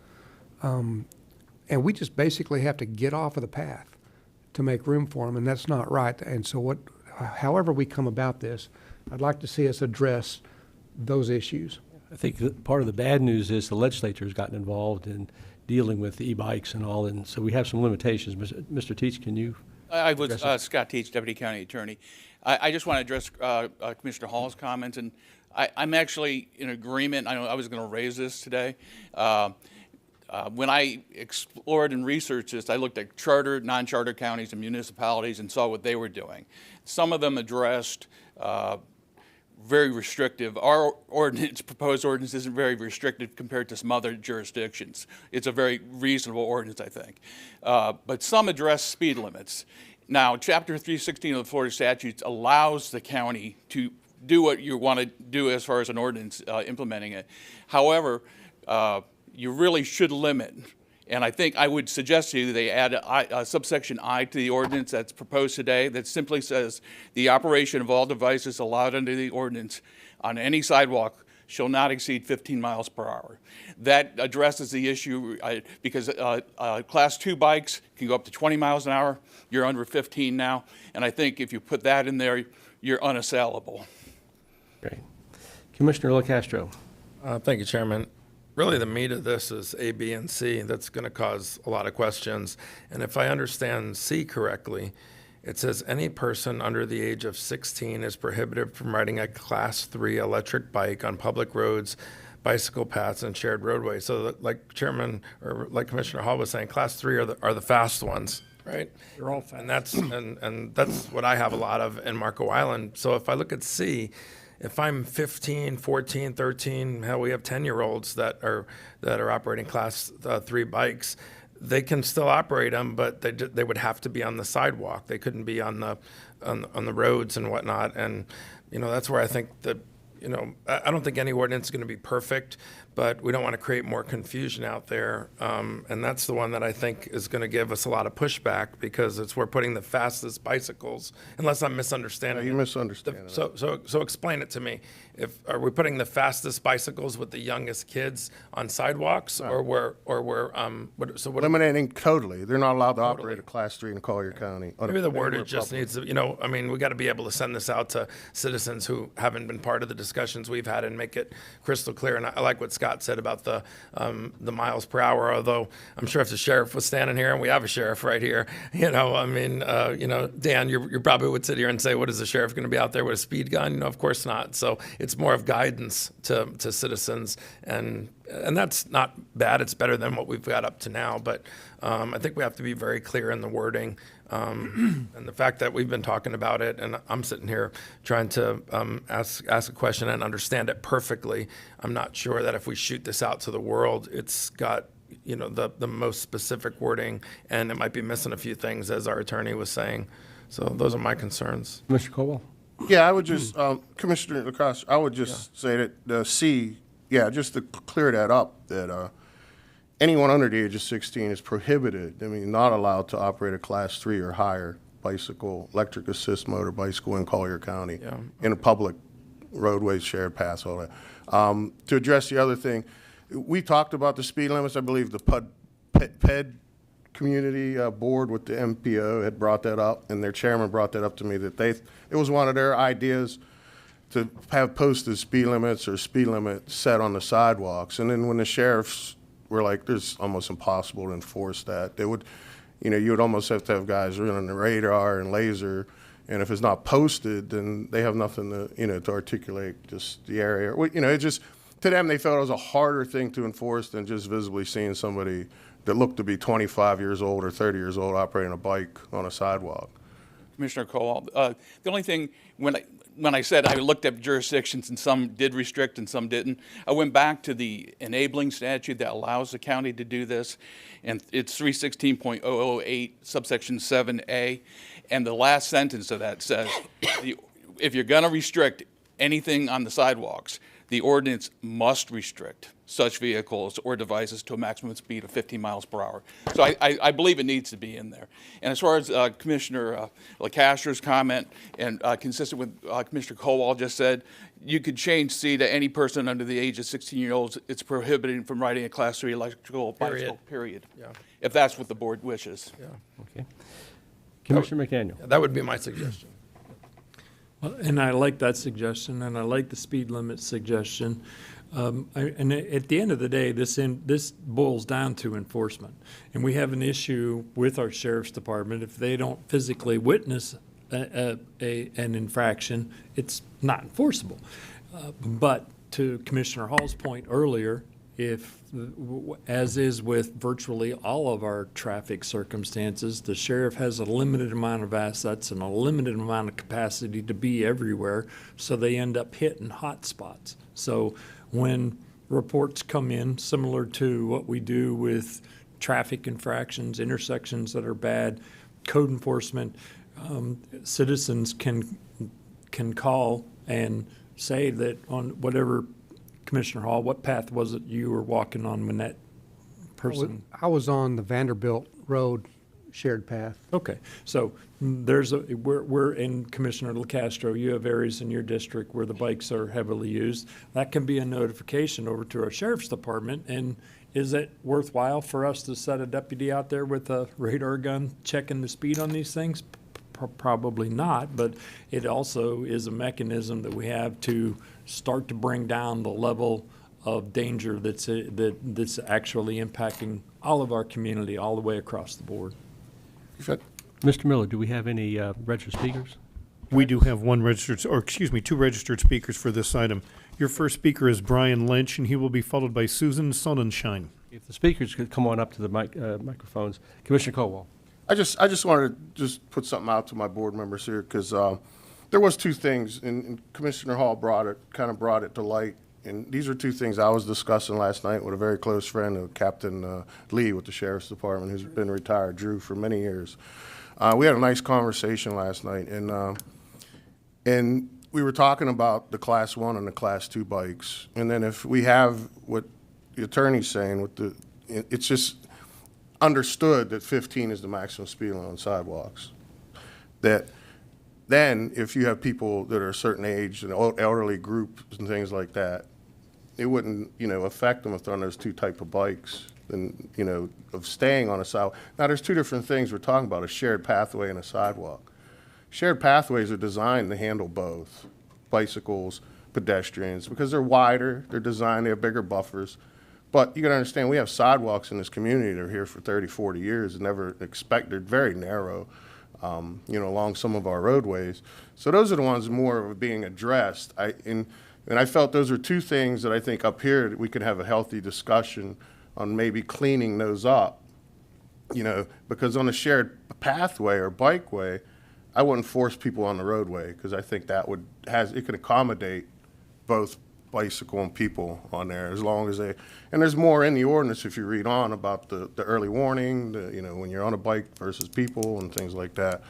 And we just basically have to get off of the path to make room for them, and that's not right. And so however we come about this, I'd like to see us address those issues.
I think that part of the bad news is the legislature has gotten involved in dealing with e-bikes and all, and so we have some limitations. Mr. Teach, can you?
I was Scott Teach, Deputy County Attorney. I just want to address Commissioner Hall's comments, and I'm actually in agreement. I know I was going to raise this today. When I explored and researched this, I looked at chartered, non-chartered counties and municipalities and saw what they were doing. Some of them addressed very restrictive. Our proposed ordinance isn't very restrictive compared to some other jurisdictions. It's a very reasonable ordinance, I think. But some address speed limits. Now, Chapter 316 of the Florida statutes allows the county to do what you want to do as far as an ordinance implementing it. However, you really should limit. And I think I would suggest to you that they add a subsection I to the ordinance that's proposed today that simply says the operation of all devices allowed under the ordinance on any sidewalk shall not exceed 15 miles per hour. That addresses the issue because Class 2 bikes can go up to 20 miles an hour. You're under 15 now. And I think if you put that in there, you're unassailable.
Great. Commissioner LaCastro.
Thank you, Chairman. Really, the meat of this is A, B, and C. That's going to cause a lot of questions. And if I understand C correctly, it says any person under the age of 16 is prohibited from riding a Class 3 electric bike on public roads, bicycle paths, and shared roadways. So, like Chairman or like Commissioner Hall was saying, Class 3 are the fast ones, right?
They're all fast.
And that's what I have a lot of in Marco Island. So if I look at C, if I'm 15, 14, 13, hell, we have 10-year-olds that are operating Class 3 bikes. They can still operate them, but they would have to be on the sidewalk. They couldn't be on the roads and whatnot. And that's where I think that I don't think any ordinance is going to be perfect, but we don't want to create more confusion out there. And that's the one that I think is going to give us a lot of pushback because we're putting the fastest bicycles, unless I'm misunderstanding.
You misunderstand.
So explain it to me. Are we putting the fastest bicycles with the youngest kids on sidewalks, or we're
eliminating totally? They're not allowed to operate a Class 3 in Collier County.
Maybe the wordage just needs to, we got to be able to send this out to citizens who haven't been part of the discussions we've had and make it crystal clear. And I like what Scott said about the miles per hour, although I'm sure if the sheriff was standing here, and we have a sheriff right here, Dan, you probably would sit here and say, what is the sheriff going to be out there with a speed gun? Of course not. So it's more of guidance to citizens, and that's not bad. It's better than what we've got up to now, but I think we have to be very clear in the wording. And the fact that we've been talking about it, and I'm sitting here trying to ask a question and understand it perfectly, I'm not sure that if we shoot this out to the world, it's got the most specific wording, and it might be missing a few things, as our attorney was saying. So those are my concerns.
Mr. Colwell.
Yeah, I would just, Commissioner LaCrosse, I would just say that the C, just to clear that up, that anyone under the age of 16 is prohibited, not allowed to operate a Class 3 or higher bicycle, electric assist motor bicycle in Collier County, in a public roadways, shared paths, all that. To address the other thing, we talked about the speed limits. I believe the PED community board with the MPO had brought that up, and their chairman brought that up to me, that it was one of their ideas to have posted speed limits or speed limit set on the sidewalks. And then when the sheriffs were like, there's almost impossible to enforce that. They would, you would almost have to have guys running the radar and laser, and if it's not posted, then they have nothing to, to articulate just the area. It just, to them, they felt it was a harder thing to enforce than just visibly seeing somebody that looked to be 25 years old or 30 years old operating a bike on a sidewalk.
Commissioner Cole, the only thing, when I said I looked at jurisdictions and some did restrict and some didn't, I went back to the enabling statute that allows the county to do this, and it's 316.008 subsection 7A, and the last sentence of that says, if you're going to restrict anything on the sidewalks, the ordinance must restrict such vehicles or devices to a maximum speed of 15 miles per hour. So I believe it needs to be in there. And as far as Commissioner LaCastro's comment, and consistent with Commissioner Colwell just said, you could change C to any person under the age of 16 years old. It's prohibited from riding a Class 3 electrical bicycle, period.
Yeah.
If that's what the board wishes.
Yeah.
Okay. Commissioner McDaniel.
That would be my suggestion.
Well, and I like that suggestion, and I like the speed limit suggestion. And at the end of the day, this boils down to enforcement. And we have an issue with our sheriff's department. If they don't physically witness an infraction, it's not enforceable. But to Commissioner Hall's point earlier, as is with virtually all of our traffic circumstances, the sheriff has a limited amount of assets and a limited amount of capacity to be everywhere, so they end up hitting hot spots. So when reports come in, similar to what we do with traffic infractions, intersections that are bad, code enforcement, citizens can call and say that on whatever, Commissioner Hall, what path was it you were walking on when that person?
I was on the Vanderbilt Road shared path.
Okay, so we're in, Commissioner LaCastro, you have areas in your district where the bikes are heavily used. That can be a notification over to our sheriff's department. And is it worthwhile for us to set a deputy out there with a radar gun checking the speed on these things? Probably not, but it also is a mechanism that we have to start to bring down the level of danger that's actually impacting all of our community all the way across the board.
Mr. Miller, do we have any registered speakers?
We do have two registered speakers for this item. Your first speaker is Brian Lynch, and he will be followed by Susan Sonnenschein.
If the speakers could come on up to the microphones. Commissioner Colwell.
I just wanted to just put something out to my board members here, because there was two things, and Commissioner Hall brought it to light. And these are two things I was discussing last night with a very close friend of Captain Lee with the Sheriff's Department, who's been retired, Drew, for many years. We had a nice conversation last night, and we were talking about the Class 1 and the Class 2 bikes. And then if we have what the attorney's saying, it's just understood that 15 is the maximum speed limit on sidewalks. That then if you have people that are a certain age, an elderly group and things like that, it wouldn't, affect them if they're on those two type of bikes and, of staying on a sidewalk. Now, there's two different things we're talking about, a shared pathway and a sidewalk. Shared pathways are designed to handle both bicycles, pedestrians, because they're wider, they're designed, they have bigger buffers. But you got to understand, we have sidewalks in this community that are here for 30, 40 years and never they're very narrow, along some of our roadways. So those are the ones more of being addressed. And I felt those are two things that I think up here that we could have a healthy discussion on maybe cleaning those up, because on a shared pathway or bikeway, I wouldn't force people on the roadway, because I think that it could accommodate both bicycle and people on there, as long as and there's more in the ordinance if you read on about the early warning, when you're on a bike versus people and things like that.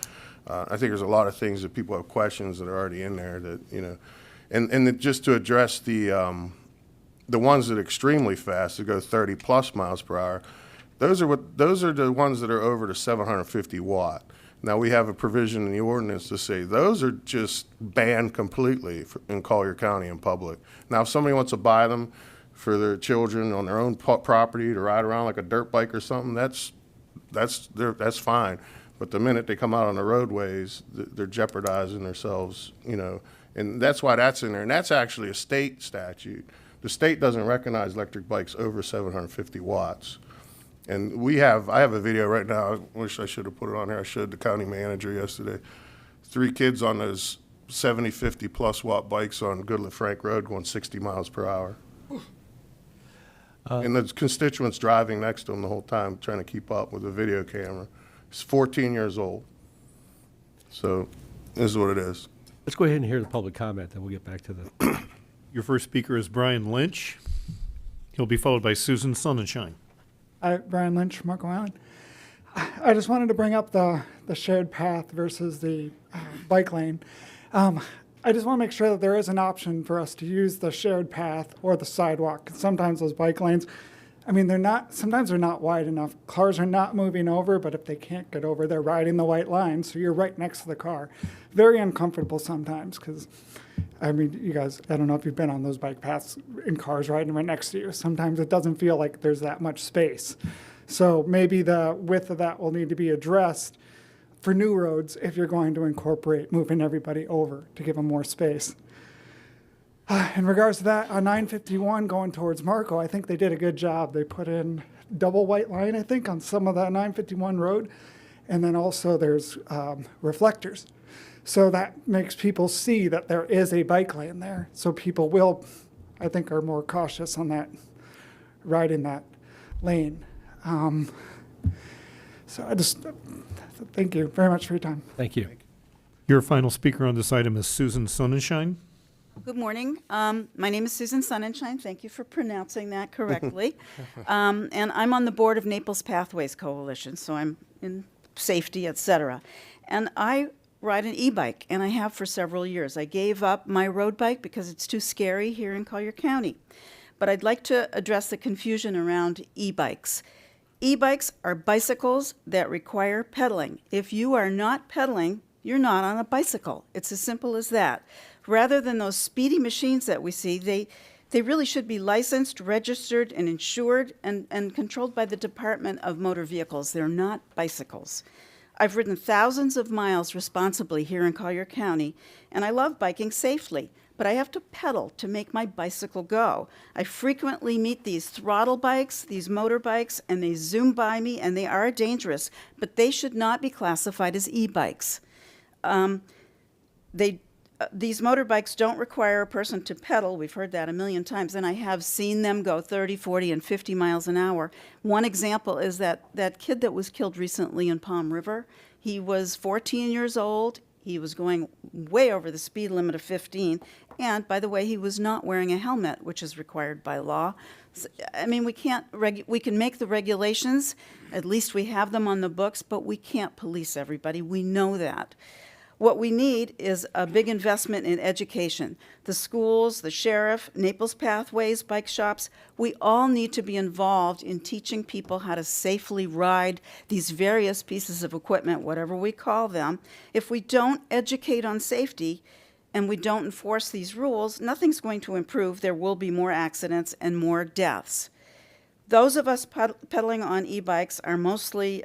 I think there's a lot of things that people have questions that are already in there that, and just to address the ones that are extremely fast, that go 30 plus miles per hour, those are the ones that are over the 750 watt. Now, we have a provision in the ordinance to say those are just banned completely in Collier County in public. Now, if somebody wants to buy them for their children on their own property to ride around like a dirt bike or something, that's fine. But the minute they come out on the roadways, they're jeopardizing themselves, and that's why that's in there. And that's actually a state statute. The state doesn't recognize electric bikes over 750 watts. And I have a video right now. I wish I should have put it on here. I showed the county manager yesterday. 3 kids on those 70, 50 plus watt bikes on Goodland Frank Road going 60 miles per hour. And the constituent's driving next to him the whole time, trying to keep up with the video camera. He's 14 years old. So this is what it is.
Let's go ahead and hear the public comment, then we'll get back to the.
Your first speaker is Brian Lynch. He'll be followed by Susan Sonnenschein.
Hi, Brian Lynch from Marco Island. I just wanted to bring up the shared path versus the bike lane. I just want to make sure that there is an option for us to use the shared path or the sidewalk. 'Cause sometimes those bike lanes, I mean, sometimes they're not wide enough. Cars are not moving over, but if they can't get over, they're riding the white line, so you're right next to the car. Very uncomfortable sometimes, because, I mean, you guys, I don't know if you've been on those bike paths in cars riding right next to you. Sometimes it doesn't feel like there's that much space. So maybe the width of that will need to be addressed for new roads if you're going to incorporate moving everybody over to give them more space. In regards to that, on 951 going towards Marco, I think they did a good job. They put in double white line, I think, on some of the 951 road. And then also there's reflectors. So that makes people see that there is a bike lane there. So people will, I think, are more cautious on that, riding that lane. So I just, thank you very much for your time.
Thank you.
Your final speaker on this item is Susan Sonnenschein.
Good morning. My name is Susan Sonnenschein. Thank you for pronouncing that correctly. And I'm on the board of Naples Pathways Coalition, so I'm in safety, et cetera. And I ride an e-bike, and I have for several years. I gave up my road bike because it's too scary here in Collier County. But I'd like to address the confusion around e-bikes. E-bikes are bicycles that require pedaling. If you are not pedaling, you're not on a bicycle. It's as simple as that. Rather than those speedy machines that we see, they really should be licensed, registered, and insured, and controlled by the Department of Motor Vehicles. They're not bicycles. I've ridden thousands of miles responsibly here in Collier County, and I love biking safely, but I have to pedal to make my bicycle go. I frequently meet these throttle bikes, these motorbikes, and they zoom by me, and they are dangerous, but they should not be classified as e-bikes. These motorbikes don't require a person to pedal. We've heard that a million times, and I have seen them go 30, 40, and 50 miles an hour. One example is that kid that was killed recently in Palm River. He was 14 years old. He was going way over the speed limit of 15, and by the way, he was not wearing a helmet, which is required by law. I mean, we can make the regulations, at least we have them on the books, but we can't police everybody. We know that. What we need is a big investment in education. The schools, the sheriff, Naples Pathways, bike shops, we all need to be involved in teaching people how to safely ride these various pieces of equipment, whatever we call them. If we don't educate on safety and we don't enforce these rules, nothing's going to improve. There will be more accidents and more deaths. Those of us pedaling on e-bikes are mostly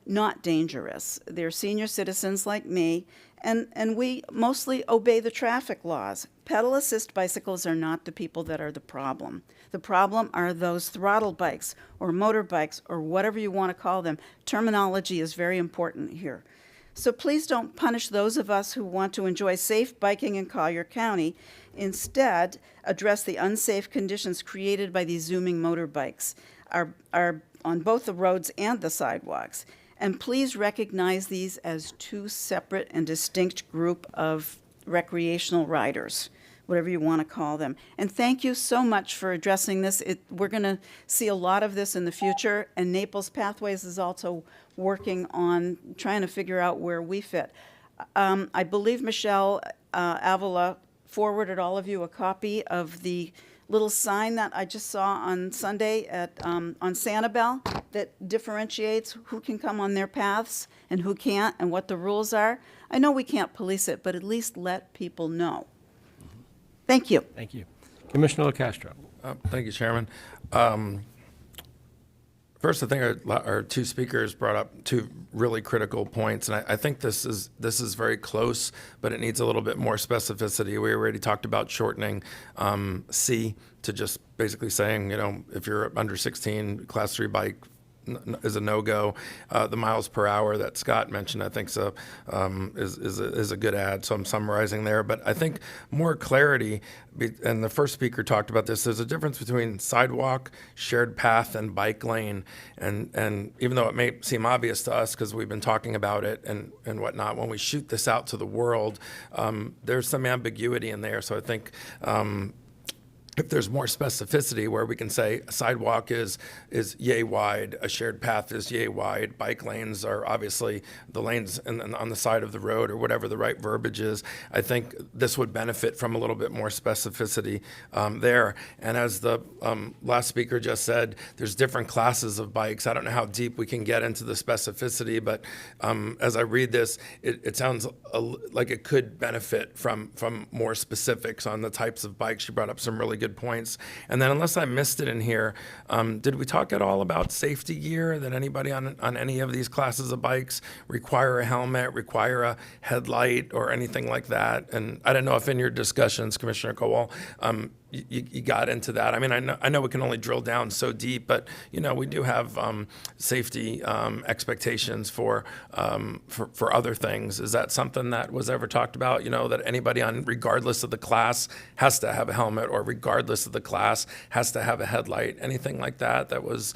not dangerous. They're senior citizens like me, and we mostly obey the traffic laws. Pedal assist bicycles are not the people that are the problem. The problem are those throttle bikes or motorbikes or whatever you want to call them. Terminology is very important here. So please don't punish those of us who want to enjoy safe biking in Collier County. Instead, address the unsafe conditions created by these zooming motorbikes are on both the roads and the sidewalks. And please recognize these as two separate and distinct group of recreational riders, whatever you want to call them. And thank you so much for addressing this. We're going to see a lot of this in the future, and Naples Pathways is also working on trying to figure out where we fit. I believe Michelle Avila forwarded all of you a copy of the little sign that I just saw on Sunday on Sanibel that differentiates who can come on their paths and who can't and what the rules are. I know we can't police it, but at least let people know. Thank you.
Thank you. Commissioner LaCastro.
Thank you, Chairman. First, I think our two speakers brought up two really critical points, and I think this is very close, but it needs a little bit more specificity. We already talked about shortening C to just basically saying, if you're under 16, class 3 bike, is a no-go. The miles per hour that Scott mentioned, I think, is a good add. So I'm summarizing there. But I think more clarity, and the first speaker talked about this, there's a difference between sidewalk, shared path, and bike lane. And even though it may seem obvious to us because we've been talking about it and whatnot, when we shoot this out to the world, there's some ambiguity in there. So I think if there's more specificity where we can say a sidewalk is yay wide, a shared path is yay wide, bike lanes are obviously the lanes on the side of the road or whatever the right verbiage is, I think this would benefit from a little bit more specificity there. And as the last speaker just said, there's different classes of bikes. I don't know how deep we can get into the specificity, but as I read this, it sounds like it could benefit from more specifics on the types of bikes. You brought up some really good points. And then unless I missed it in here, did we talk at all about safety gear, that anybody on any of these classes of bikes require a helmet, require a headlight or anything like that? And I don't know if in your discussions, Commissioner Kowal, you got into that. I mean, I know we can only drill down so deep, but we do have safety expectations for other things. Is that something that was ever talked about? That anybody regardless of the class has to have a helmet, or regardless of the class has to have a headlight, anything like that? That was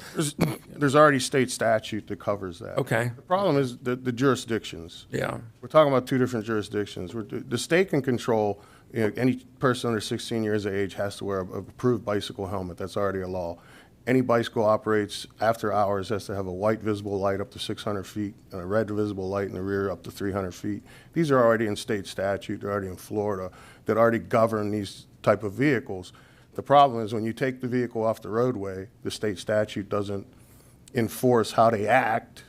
There's already state statute that covers that.
Okay.
The problem is the jurisdictions.
Yeah.
We're talking about two different jurisdictions. The state can control. Any person under 16 years of age has to wear a approved bicycle helmet. That's already a law. Any bicycle operates after hours has to have a white visible light up to 600 feet and a red visible light in the rear up to 300 feet. These are already in state statute. They're already in Florida that already govern these type of vehicles. The problem is when you take the vehicle off the roadway, the state statute doesn't enforce how they act.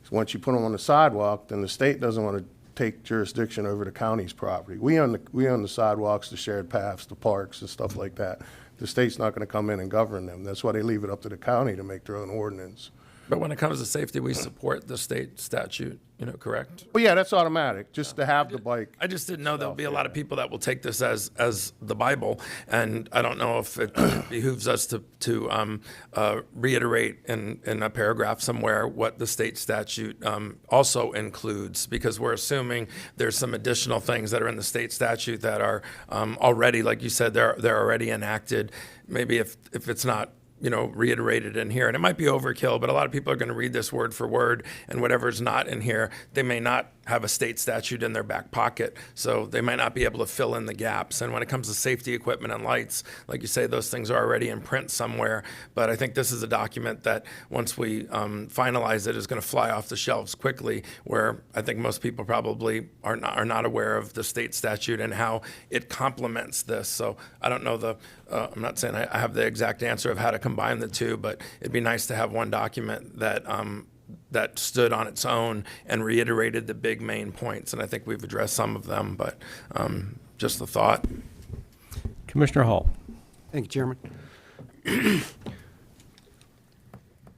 So once you put them on the sidewalk, then the state doesn't want to take jurisdiction over the county's property. We own the sidewalks, the shared paths, the parks, and stuff like that. The state's not going to come in and govern them. That's why they leave it up to the county to make their own ordinance.
But when it comes to safety, we support the state statute, correct?
Well, yeah, that's automatic, just to have the bike.
I just didn't know there'll be a lot of people that will take this as the Bible, and I don't know if it behooves us to reiterate in a paragraph somewhere what the state statute also includes, because we're assuming there's some additional things that are in the state statute that are already, like you said, they're already enacted. Maybe if it's not reiterated in here. And it might be overkill, but a lot of people are going to read this word for word, and whatever's not in here, they may not have a state statute in their back pocket, so they might not be able to fill in the gaps. And when it comes to safety equipment and lights, like you say, those things are already in print somewhere. But I think this is a document that once we finalize it is going to fly off the shelves quickly, where I think most people probably are not aware of the state statute and how it complements this. So I don't know I'm not saying I have the exact answer of how to combine the two, but it'd be nice to have one document that that stood on its own and reiterated the big main points. And I think we've addressed some of them, but just the thought.
Commissioner Hall.
Thank you, Chairman.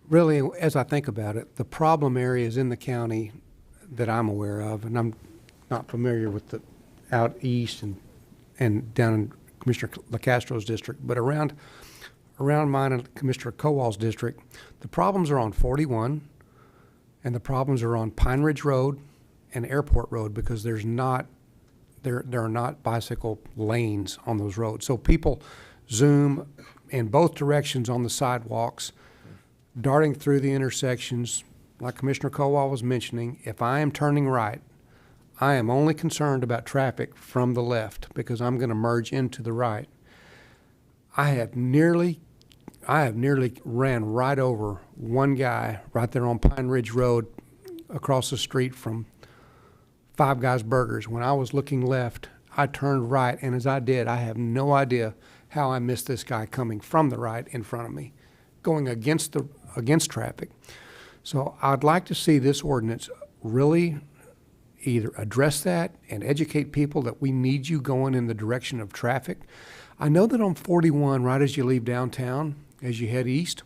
Really, as I think about it, the problem areas in the county that I'm aware of, and I'm not familiar with the out east and down in Commissioner LaCastro's district, but around mine and Commissioner Kowal's district, the problems are on 41, and the problems are on Pine Ridge Road and Airport Road, because there are not bicycle lanes on those roads. So people zoom in both directions on the sidewalks, darting through the intersections. Like Commissioner Kowal was mentioning, if I am turning right, I am only concerned about traffic from the left because I'm going to merge into the right. I have nearly ran right over one guy right there on Pine Ridge Road across the street from Five Guys Burgers. When I was looking left, I turned right, and as I did, I have no idea how I missed this guy coming from the right in front of me, going against traffic. So I'd like to see this ordinance really either address that and educate people that we need you going in the direction of traffic. I know that on 41, right as you leave downtown, as you head east,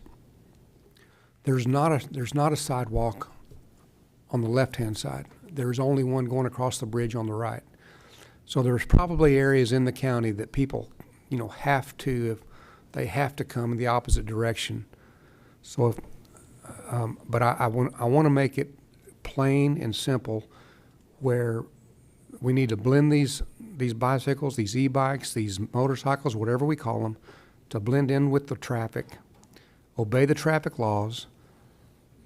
there's not a sidewalk on the left-hand side. There's only one going across the bridge on the right. So there's probably areas in the county that people, they have to come in the opposite direction. So But I want to make it plain and simple, where we need to blend these bicycles, these e-bikes, these motorcycles, whatever we call them, to blend in with the traffic, obey the traffic laws,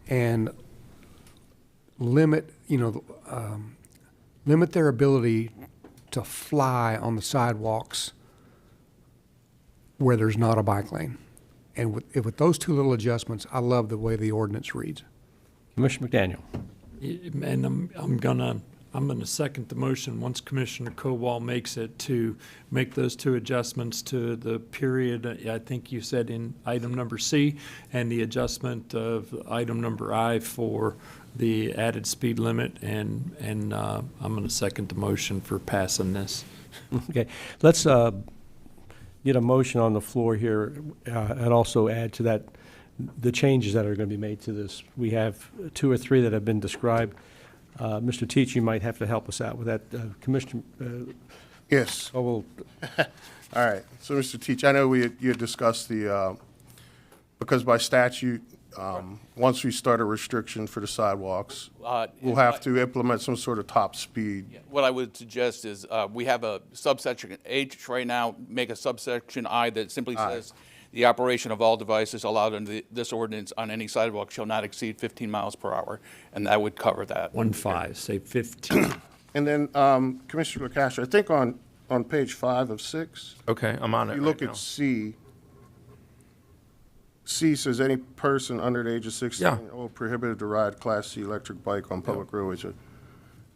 and limit their ability to fly on the sidewalks where there's not a bike lane. And with those two little adjustments, I love the way the ordinance reads.
Commissioner McDaniel.
And I'm gonna second the motion once Commissioner Kowal makes it, to make those two adjustments to the period, I think you said in item number C, and the adjustment of item number I for the added speed limit, and I'm gonna second the motion for passing this.
Okay, let's get a motion on the floor here, and also add to that the changes that are going to be made to this. We have 2 or 3 that have been described. Mr. Teach, you might have to help us out with that. Commissioner?
Yes.
Oh, well.
All right. So, Mr. Teach, I know you had discussed because by statute, once we start a restriction for the sidewalks, we'll have to implement some sort of top speed.
What I would suggest is, we have a subsection H right now, make a subsection I that simply says, the operation of all devices allowed under this ordinance on any sidewalk shall not exceed 15 miles per hour, and that would cover that.
1-5, say 15.
And then, Commissioner LaCastro, I think on page 5 of 6.
Okay, I'm on it
You look
right
at
now.
C. C says any person under the age of 16 or prohibited to ride Class C electric bike on public roadways.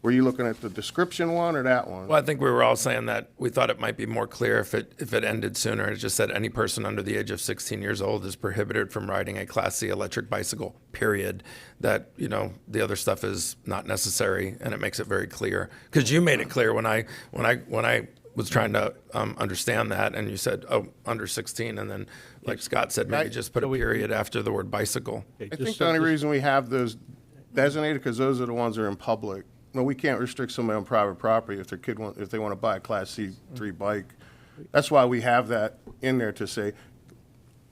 Were you looking at the description one or that one?
Well, I think we were all saying that we thought it might be more clear if it ended sooner. It just said any person under the age of 16 years old is prohibited from riding a Class C electric bicycle, period. That, the other stuff is not necessary, and it makes it very clear. Because you made it clear when I was trying to understand that, and you said, under 16, and then, like Scott said, maybe just put a period after the word bicycle.
I think the only reason we have those designated, because those are the ones that are in public. No, we can't restrict somebody on private property if if they want to buy a Class C3 bike. That's why we have that in there, to say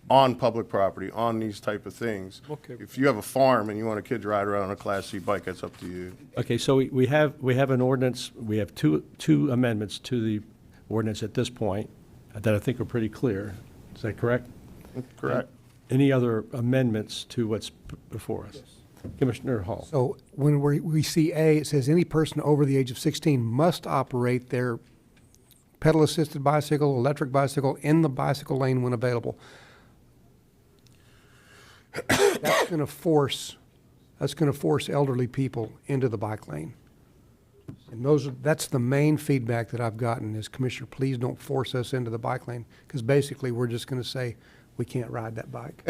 on public property, on these type of things.
Okay.
If you have a farm and you want a kid to ride around on a Class C bike, that's up to you.
Okay, so we have an ordinance, we have two amendments to the ordinance at this point that I think are pretty clear. Is that correct?
Correct.
Any other amendments to what's before us? Commissioner Hall.
So when we see A, it says any person over the age of 16 must operate their pedal-assisted bicycle, electric bicycle in the bicycle lane when available. That's going to force elderly people into the bike lane. And that's the main feedback that I've gotten is, Commissioner, please don't force us into the bike lane, because basically we're just going to say we can't ride that bike.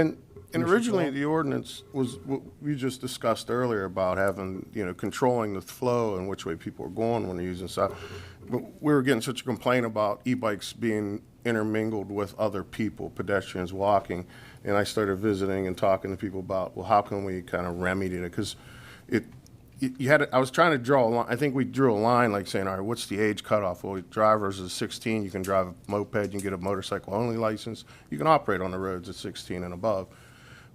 And originally, the ordinance was what we just discussed earlier about having, controlling the flow and which way people are going when they're using side. But we were getting such a complaint about e-bikes being intermingled with other people, pedestrians walking. And I started visiting and talking to people about, well, how can we kind of remedy it? Because I was trying to draw a line. I think we drew a line like saying, all right, what's the age cutoff? Well, drivers is 16. You can drive a moped. You can get a motorcycle-only license. You can operate on the roads at 16 and above.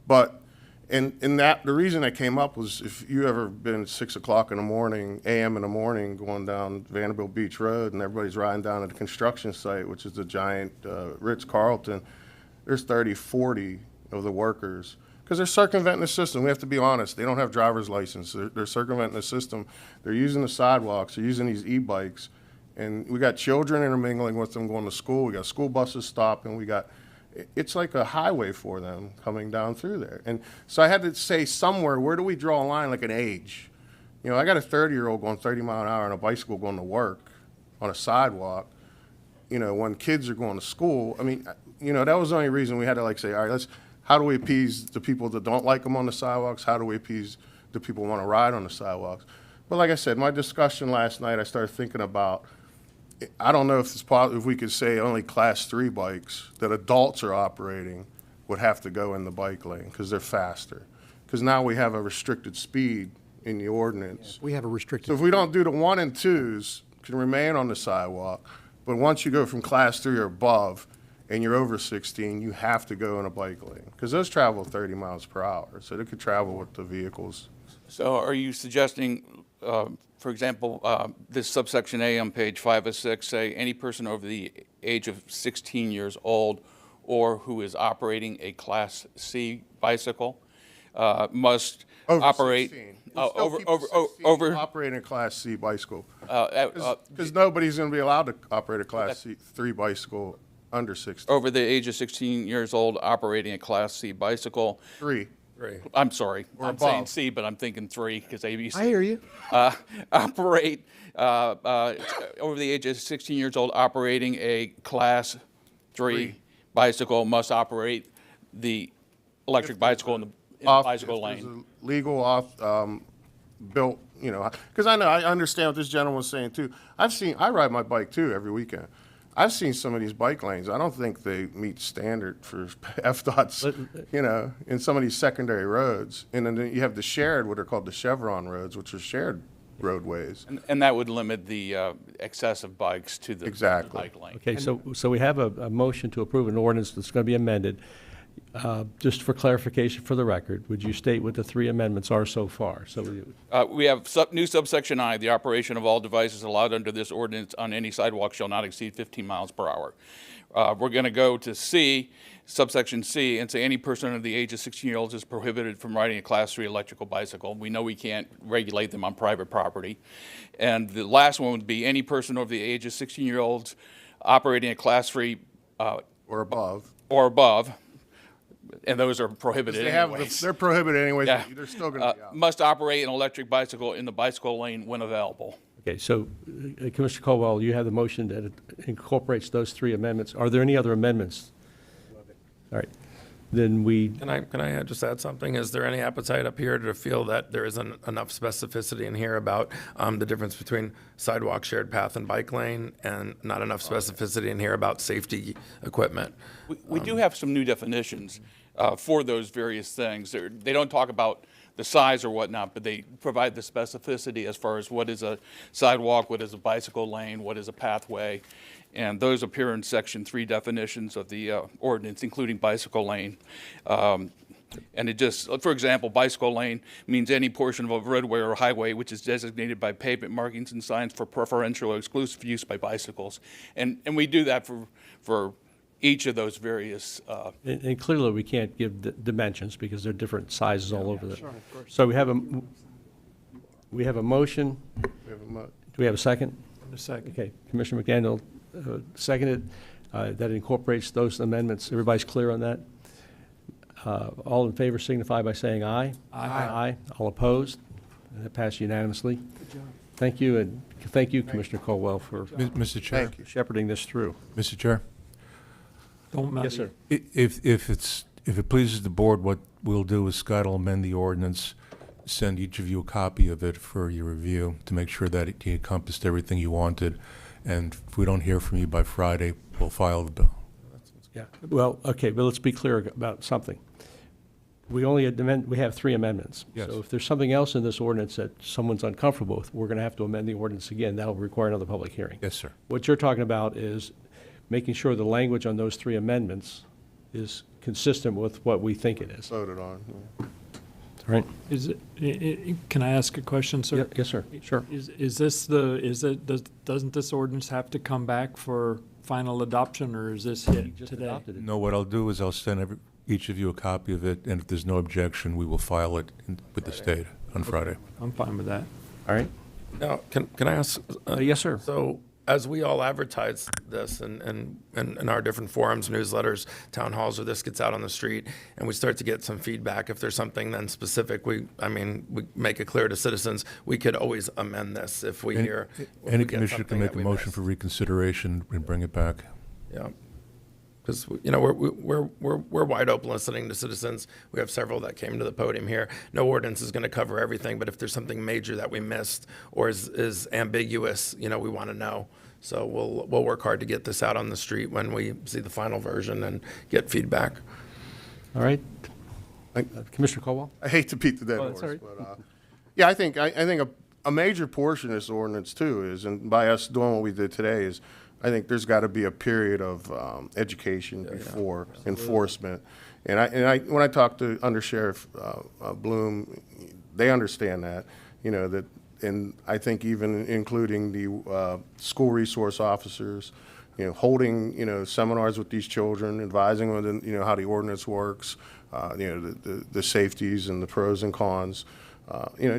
But the reason that came up was, if you ever been at 6 o'clock in the morning, a.m. in the morning, going down Vanderbilt Beach Road, and everybody's riding down to the construction site, which is the giant Ritz-Carlton, there's 30, 40 of the workers. Because they're circumventing the system. We have to be honest. They don't have driver's license. They're circumventing the system. They're using the sidewalks. They're using these e-bikes. And we got children intermingling with them going to school. We got school buses stopping. It's like a highway for them coming down through there. And so I had to say somewhere, where do we draw a line, like an age? I got a 30-year-old going 30 miles an hour on a bicycle going to work on a sidewalk. When kids are going to school, that was the only reason we had to say, all right, how do we appease the people that don't like them on the sidewalks? How do we appease the people who want to ride on the sidewalks? But like I said, my discussion last night, I started thinking about, I don't know if we could say only Class 3 bikes that adults are operating would have to go in the bike lane because they're faster. Because now we have a restricted speed in the ordinance.
We have a restricted.
So if we don't do the 1 and 2s, can remain on the sidewalk. But once you go from Class 3 or above, and you're over 16, you have to go in a bike lane, because those travel 30 miles per hour, so they could travel with the vehicles.
So are you suggesting, for example, this subsection A on page 5 of 6, say any person over the age of 16 years old or who is operating a Class C bicycle must
Over
operate
16. We'll still keep the 16 operating a Class C bicycle. Because nobody's going to be allowed to operate a Class C3 bicycle under 16.
over the age of 16 years old operating a Class C bicycle.
3.
I'm sorry,
Or
I'm saying
above.
C, but I'm thinking 3 because ABC.
I hear you.
Operate over the age of 16 years old operating a Class 3 bicycle must operate the electric bicycle in the bicycle
If there's
lane.
a legal built, because I understand what this gentleman was saying too. I ride my bike too every weekend. I've seen some of these bike lanes. I don't think they meet standard for FDOT's, in some of these secondary roads. And then you have the shared, what are called the Chevron roads, which are shared roadways.
And that would limit the excessive bikes to the bike lane.
Okay, so we have a motion to approve an ordinance that's going to be amended. Just for clarification for the record, would you state what the 3 amendments are so far?
We have new subsection I, the operation of all devices allowed under this ordinance on any sidewalk shall not exceed 15 miles per hour. We're going to go to C, subsection C, and say any person under the age of 16 years old is prohibited from riding a Class 3 electrical bicycle. We know we can't regulate them on private property. And the last one would be any person over the age of 16 years old operating a Class 3
or above.
And those are prohibited anyways.
They're prohibited anyways,
Yeah.
but they're still going to be out.
Must operate an electric bicycle in the bicycle lane when available.
Okay, so Commissioner Colwell, you have the motion that incorporates those 3 amendments. Are there any other amendments? All right, then
Can I just add something? Is there any appetite up here to feel that there isn't enough specificity in here about the difference between sidewalk, shared path, and bike lane, and not enough specificity in here about safety equipment?
We do have some new definitions for those various things. They don't talk about the size or whatnot, but they provide the specificity as far as what is a sidewalk, what is a bicycle lane, what is a pathway. And those appear in Section 3 definitions of the ordinance, including bicycle lane. And it just, for example, bicycle lane means any portion of a roadway or highway which is designated by pavement markings and signs for preferential or exclusive use by bicycles. And we do that for each of those various.
And clearly, we can't give dimensions because they're different sizes all over So we have a motion. Do we have a second?
A second.
Okay, Commissioner McDaniel seconded. That incorporates those amendments. Everybody's clear on that? All in favor signify by saying aye. Aye. All opposed? That passed unanimously.
Good job.
Thank you, and thank you, Commissioner Colwell, for
Mr. Chair.
shepherding this through.
Mr. Chair.
Yes, sir.
If it pleases the board, what we'll do is Scott will amend the ordinance, send each of you a copy of it for your review to make sure that it encompassed everything you wanted. And if we don't hear from you by Friday, we'll file the bill.
Yeah, well, okay, but let's be clear about something. We have 3 amendments.
Yes.
So if there's something else in this ordinance that someone's uncomfortable with, we're going to have to amend the ordinance again. That'll require another public hearing.
Yes, sir.
What you're talking about is making sure the language on those 3 amendments is consistent with what we think it is.
Voted on.
All right?
Can I ask a question, sir?
Yes, sir. Sure.
Doesn't this ordinance have to come back for final adoption, or is this hit today?
No, what I'll do is I'll send each of you a copy of it, and if there's no objection, we will file it with the state on Friday.
I'm fine with that.
All right.
Now, can I ask?
Yes, sir.
So as we all advertise this in our different forums, newsletters, town halls, or this gets out on the street, and we start to get some feedback, if there's something then specific, we make it clear to citizens, we could always amend this if we hear.
Any commissioner can make a motion for reconsideration and bring it back.
Yeah. Because, we're wide open listening to citizens. We have several that came to the podium here. No ordinance is going to cover everything, but if there's something major that we missed or is ambiguous, we want to know. So we'll work hard to get this out on the street when we see the final version and get feedback.
All right. Commissioner Colwell?
I hate to beat the dead horse,
right.
but yeah, I think a major portion of this ordinance too is, and by us doing what we did today, is I think there's got to be a period of education before enforcement. And when I talk to Under Sheriff Bloom, they understand that, that, and I think even including the school resource officers, holding, seminars with these children, advising them, how the ordinance works, the safeties and the pros and cons,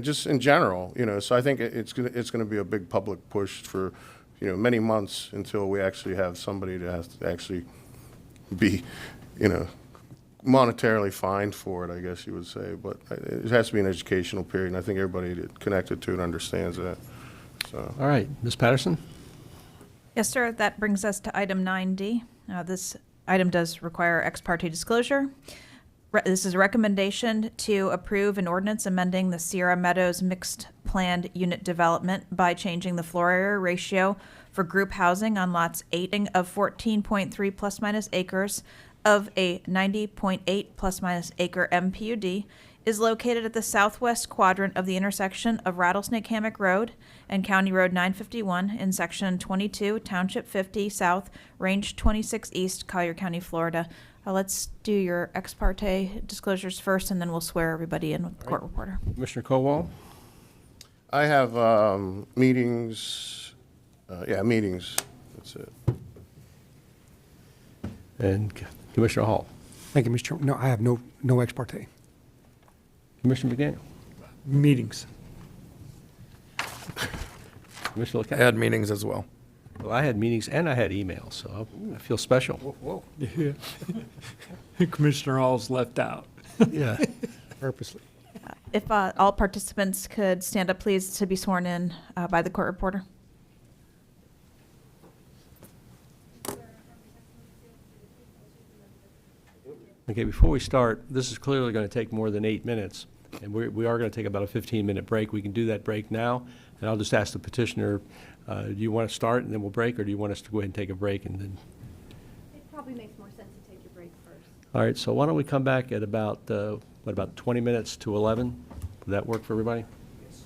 just in general, so I think it's gonna be a big public push for, many months until we actually have somebody that has to actually be, monetarily fined for it, I guess you would say. But it has to be an educational period, and I think everybody that connected to it understands that. So.
All right, Ms. Patterson?
Yes, sir. That brings us to item 9D. This item does require ex parte disclosure. This is a recommendation to approve an ordinance amending the Sierra Meadows Mixed Planned Unit Development by changing the floor area ratio for group housing on lots 8 of 14.3 plus minus acres of a 90.8 plus minus acre MPUD is located at the southwest quadrant of the intersection of Rattlesnake Hammock Road and County Road 951 in Section 22, Township 50 South, Range 26 East, Collier County, Florida. Let's do your ex parte disclosures first, and then we'll swear everybody in with the court reporter.
Commissioner Kowal?
I have meetings, meetings, that's it.
And Commissioner Hall?
Thank you, Mr. Chairman. No, I have no ex parte.
Commissioner McDaniel?
Meetings.
Commissioner
I
LeCount?
had meetings as well.
Well, I had meetings and I had emails, so I feel special.
Whoa. Yeah. Commissioner Hall's left out.
Yeah.
Purposely.
If all participants could stand up, please, to be sworn in by the court reporter.
Okay, before we start, this is clearly going to take more than 8 minutes, and we are going to take about a 15-minute break. We can do that break now, and I'll just ask the petitioner, do you want to start and then we'll break, or do you want us to go ahead and take a break and then?
It probably makes more sense to take your break first.
All right, so why don't we come back at about, about 20 minutes to 11? Would that work for everybody? Yes.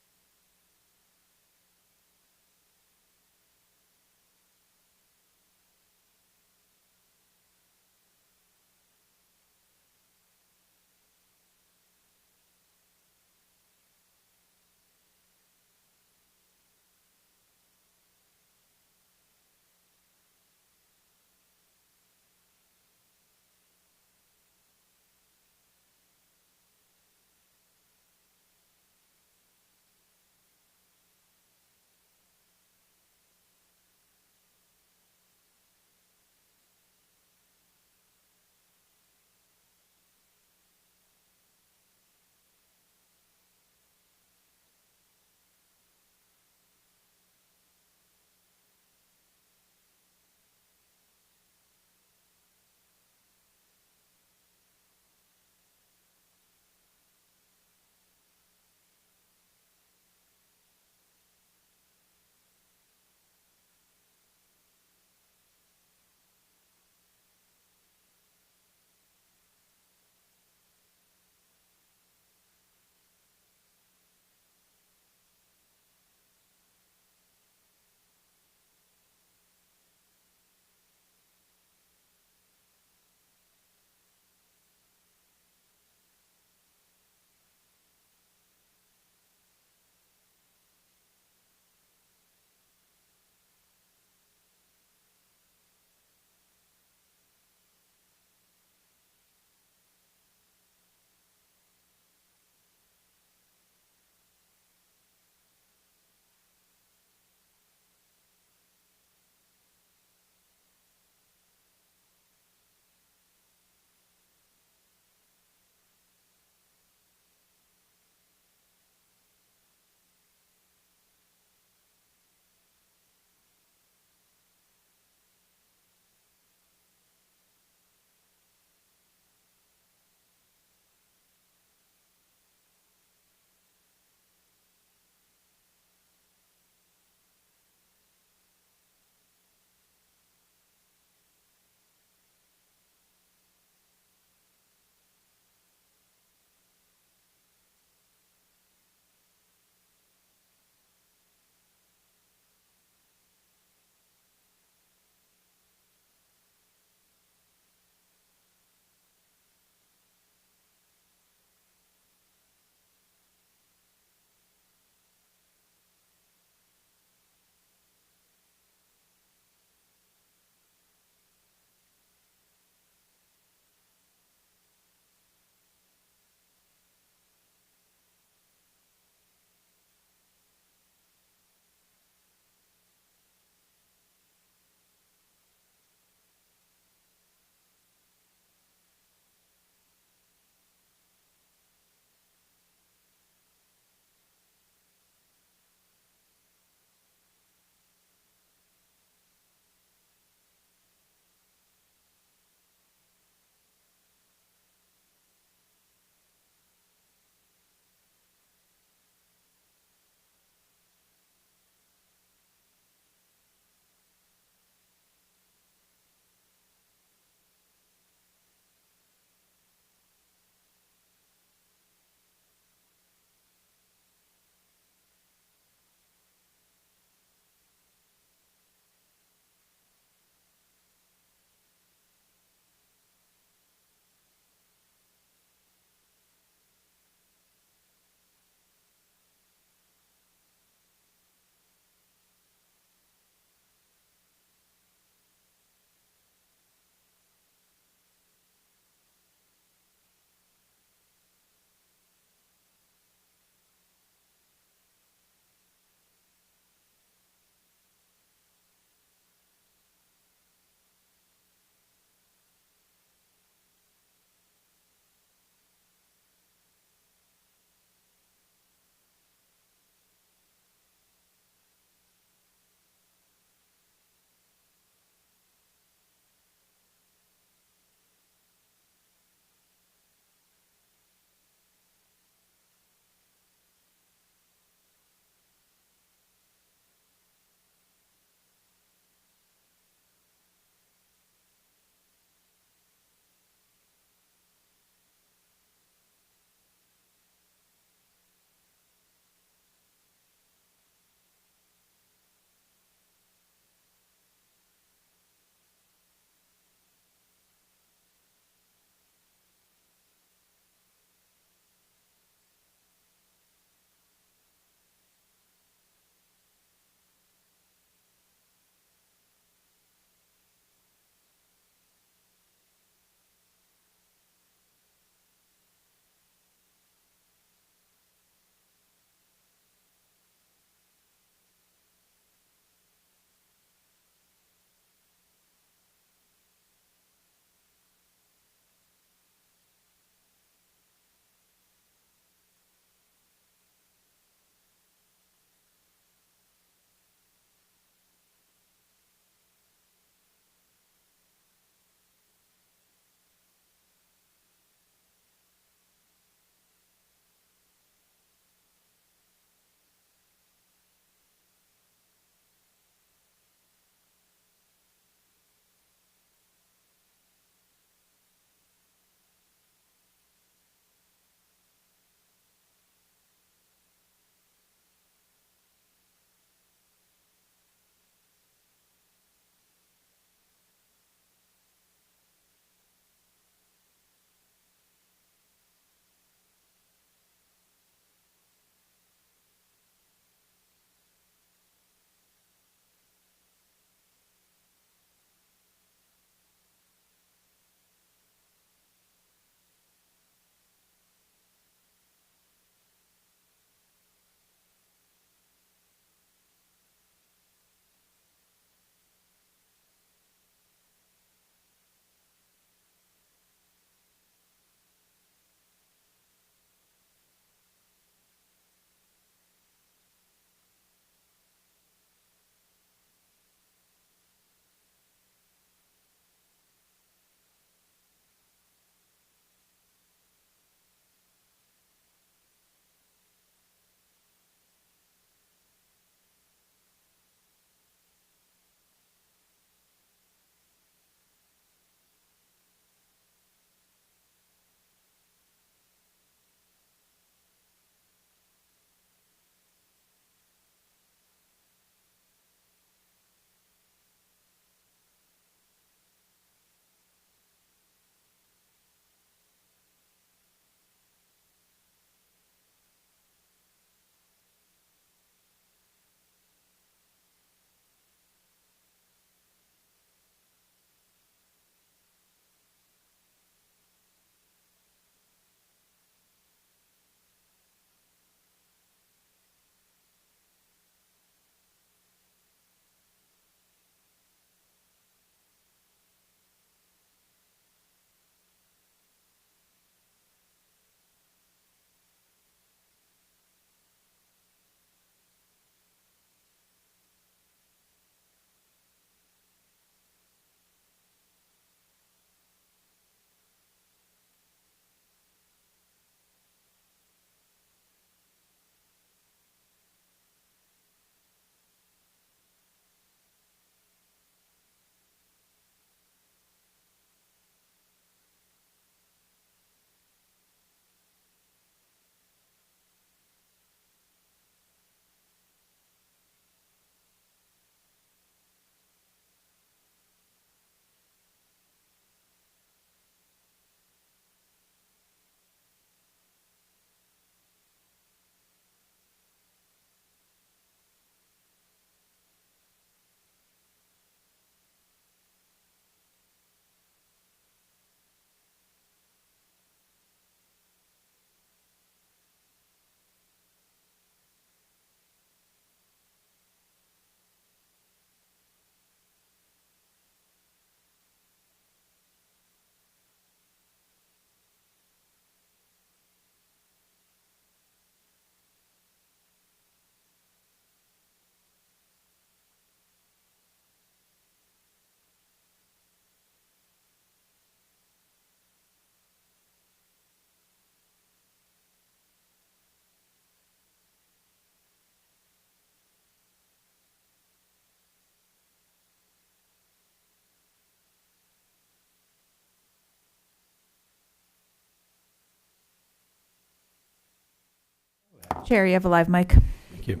Chair, you have a live mic.
Thank you.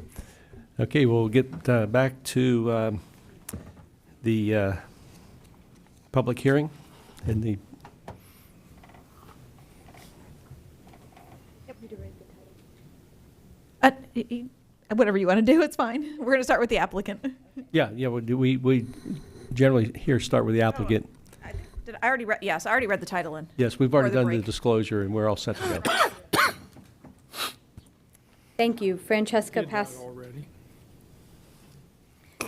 Okay, we'll get back to the public hearing and the
Whatever you want to do, it's fine. We're going to start with the applicant.
yeah. We generally here start with the applicant.
Did I already read? Yes, I already read the title in.
Yes, we've already
Before the
done the
break.
disclosure, and we're all set to go.
Thank you. Francesca Pass.
Already.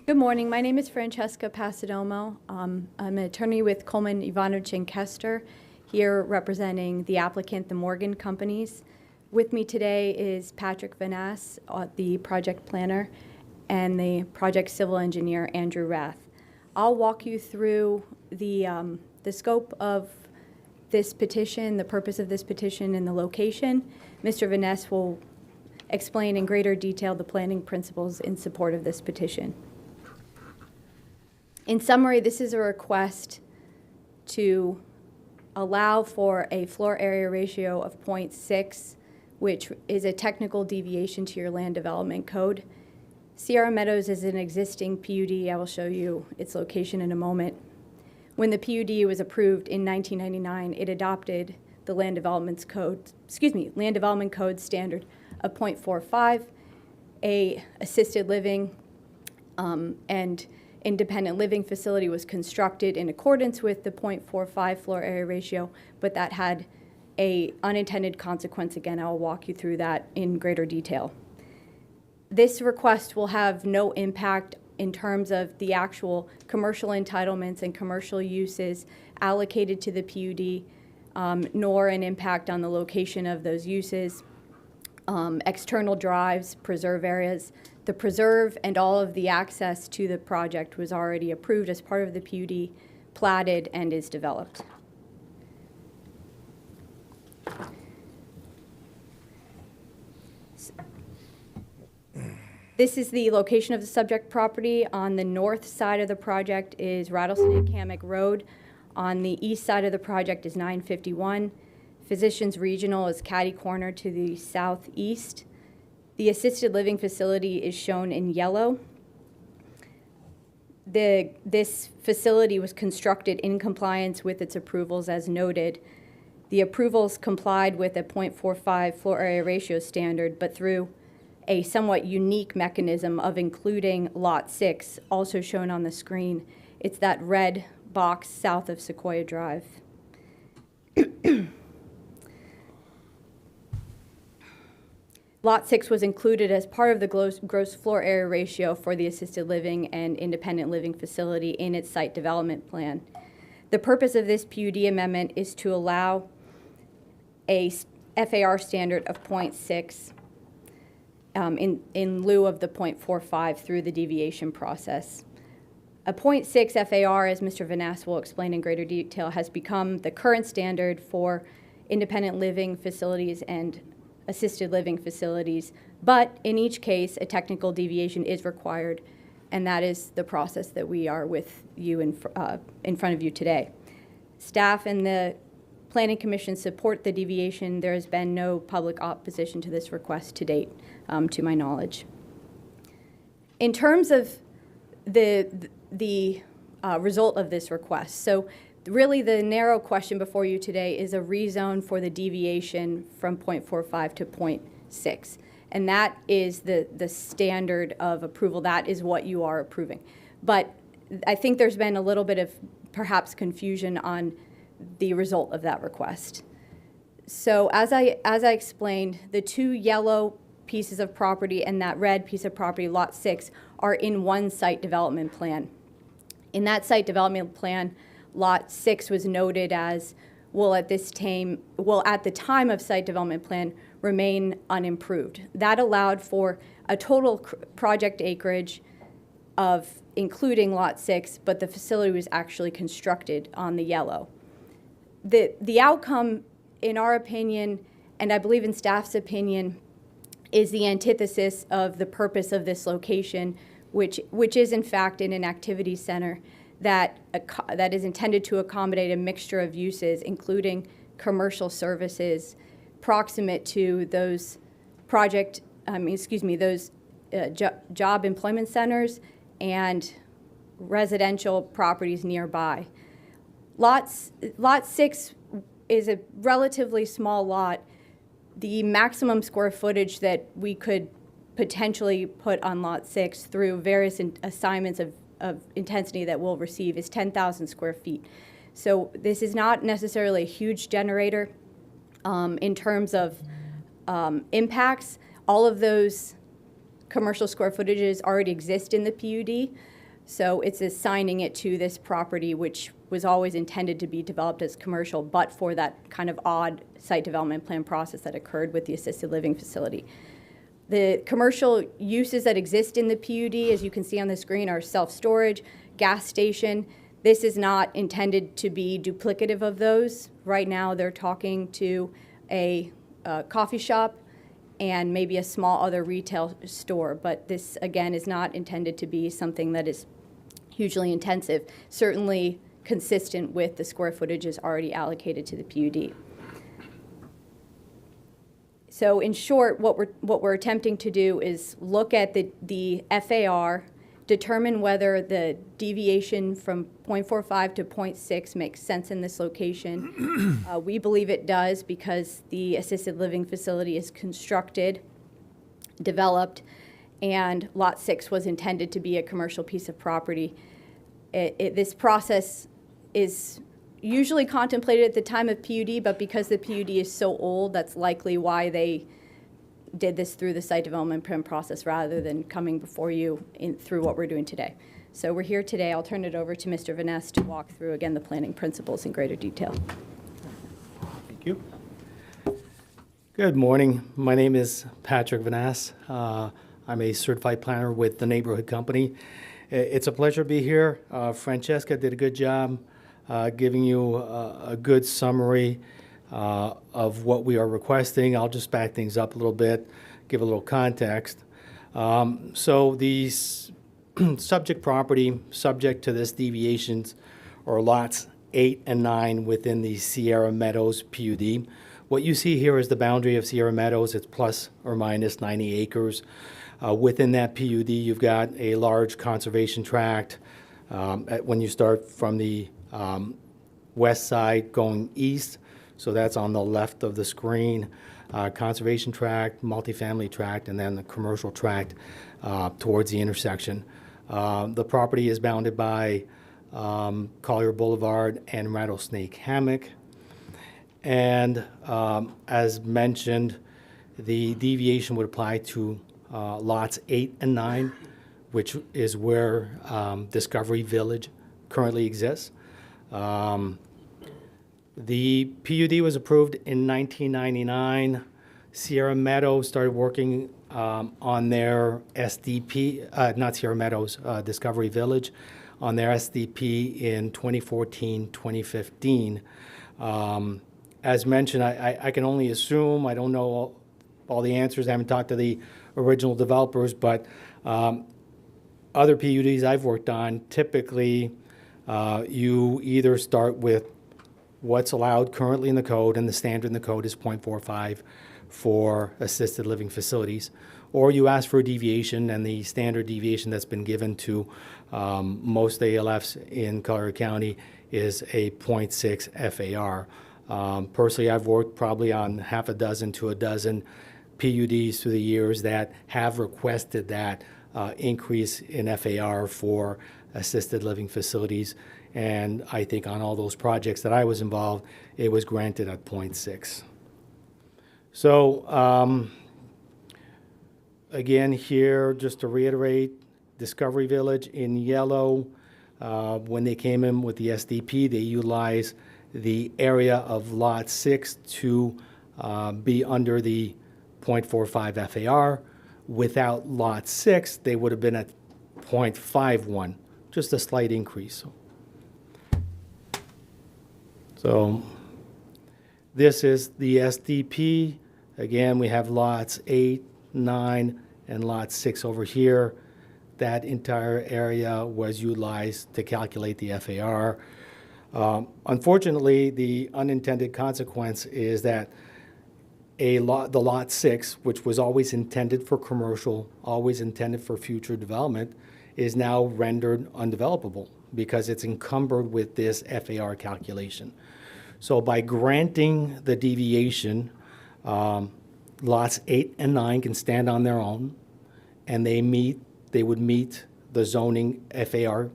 Good morning. My name is Francesca Passidomo. I'm an attorney with Coleman, Ivanovich, and Kester, here representing the applicant, the Morgan Companies. With me today is Patrick Vanass, the project planner, and the project civil engineer, Andrew Rath. I'll walk you through the scope of this petition, the purpose of this petition, and the location. Mr. Vanass will explain in greater detail the planning principles in support of this petition. In summary, this is a request to allow for a floor area ratio of 0.6, which is a technical deviation to your land development code. Sierra Meadows is an existing PUD. I will show you its location in a moment. When the PUD was approved in 1999, it adopted the land development code standard of 0.45. A assisted living and independent living facility was constructed in accordance with the 0.45 floor area ratio, but that had a unintended consequence. Again, I'll walk you through that in greater detail. This request will have no impact in terms of the actual commercial entitlements and commercial uses allocated to the PUD, nor an impact on the location of those uses. External drives, preserve areas. The preserve and all of the access to the project was already approved as part of the PUD, platted, and is developed. This is the location of the subject property. On the north side of the project is Rattlesnake Hammock Road. On the east side of the project is 951. Physicians Regional is catty corner to the southeast. The assisted living facility is shown in yellow. This facility was constructed in compliance with its approvals as noted. The approvals complied with a 0.45 floor area ratio standard, but through a somewhat unique mechanism of including Lot 6, also shown on the screen. It's that red box south of Sequoia Drive. Lot 6 was included as part of the gross floor area ratio for the assisted living and independent living facility in its site development plan. The purpose of this PUD amendment is to allow a FAR standard of 0.6 in lieu of the 0.45 through the deviation process. A 0.6 FAR, as Mr. Vanass will explain in greater detail, has become the current standard for independent living facilities and assisted living facilities, but in each case, a technical deviation is required, and that is the process that we are with you in front of you today. Staff and the Planning Commission support the deviation. There has been no public opposition to this request to date, to my knowledge. In terms of the result of this request, so really the narrow question before you today is a rezone for the deviation from 0.45 to 0.6. And that is the standard of approval. That is what you are approving. But I think there's been a little bit of perhaps confusion on the result of that request. So as I explained, the two yellow pieces of property and that red piece of property, Lot 6, are in one site development plan. In that site development plan, Lot 6 was noted as will at the time of site development plan remain unimproved. That allowed for a total project acreage of including Lot 6, but the facility was actually constructed on the yellow. The outcome, in our opinion, and I believe in staff's opinion, is the antithesis of the purpose of this location, which is in fact in an activity center that is intended to accommodate a mixture of uses, including commercial services, proximate to those project those job employment centers and residential properties nearby. Lot 6 is a relatively small lot. The maximum square footage that we could potentially put on Lot 6 through various assignments of intensity that we'll receive is 10,000 square feet. So this is not necessarily a huge generator in terms of impacts. All of those commercial square footages already exist in the PUD, so it's assigning it to this property, which was always intended to be developed as commercial, but for that kind of odd site development plan process that occurred with the assisted living facility. The commercial uses that exist in the PUD, as you can see on the screen, are self-storage, gas station. This is not intended to be duplicative of those. Right now, they're talking to a coffee shop and maybe a small other retail store, but this, again, is not intended to be something that is hugely intensive, certainly consistent with the square footages already allocated to the PUD. So in short, what we're attempting to do is look at the FAR, determine whether the deviation from 0.45 to 0.6 makes sense in this location. We believe it does because the assisted living facility is constructed, developed, and Lot 6 was intended to be a commercial piece of property. This process is usually contemplated at the time of PUD, but because the PUD is so old, that's likely why they did this through the site development plan process rather than coming before you through what we're doing today. So we're here today. I'll turn it over to Mr. Vaness to walk through, again, the planning principles in greater detail.
Thank you. Good morning. My name is Patrick Vaness. I'm a certified planner with the Neighborhood Company. It's a pleasure to be here. Francesca did a good job giving you a good summary of what we are requesting. I'll just back things up a little bit, give a little context. So the subject property subject to this deviations are lots 8 and 9 within the Sierra Meadows PUD. What you see here is the boundary of Sierra Meadows. It's plus or minus 90 acres. Within that PUD, you've got a large conservation tract. When you start from the west side going east, so that's on the left of the screen, conservation tract, multifamily tract, and then the commercial tract towards the intersection. The property is bounded by Collier Boulevard and Rattlesnake Hammock. And as mentioned, the deviation would apply to lots 8 and 9, which is where Discovery Village currently exists. The PUD was approved in 1999. Sierra Meadows started working on their SDP, not Sierra Meadows, Discovery Village, on their SDP in 2014, 2015. As mentioned, I can only assume, I don't know all the answers, I haven't talked to the original developers, but other PUDs I've worked on, typically you either start with what's allowed currently in the code, and the standard in the code is 0.45 for assisted living facilities, or you ask for a deviation, and the standard deviation that's been given to most ALFs in Collier County is a 0.6 FAR. Personally, I've worked probably on half a dozen to a dozen PUDs through the years that have requested that increase in FAR for assisted living facilities. And I think on all those projects that I was involved, it was granted at 0.6. So again here, just to reiterate, Discovery Village in yellow, when they came in with the SDP, they utilized the area of Lot 6 to be under the 0.45 FAR. Without Lot 6, they would have been at 0.51, just a slight increase. So this is the SDP. Again, we have lots 8, 9, and lot 6 over here. That entire area was utilized to calculate the FAR. Unfortunately, the unintended consequence is that the lot 6, which was always intended for commercial, always intended for future development, is now rendered undevelopable because it's encumbered with this FAR calculation. So by granting the deviation, lots 8 and 9 can stand on their own, and they would meet the zoning FAR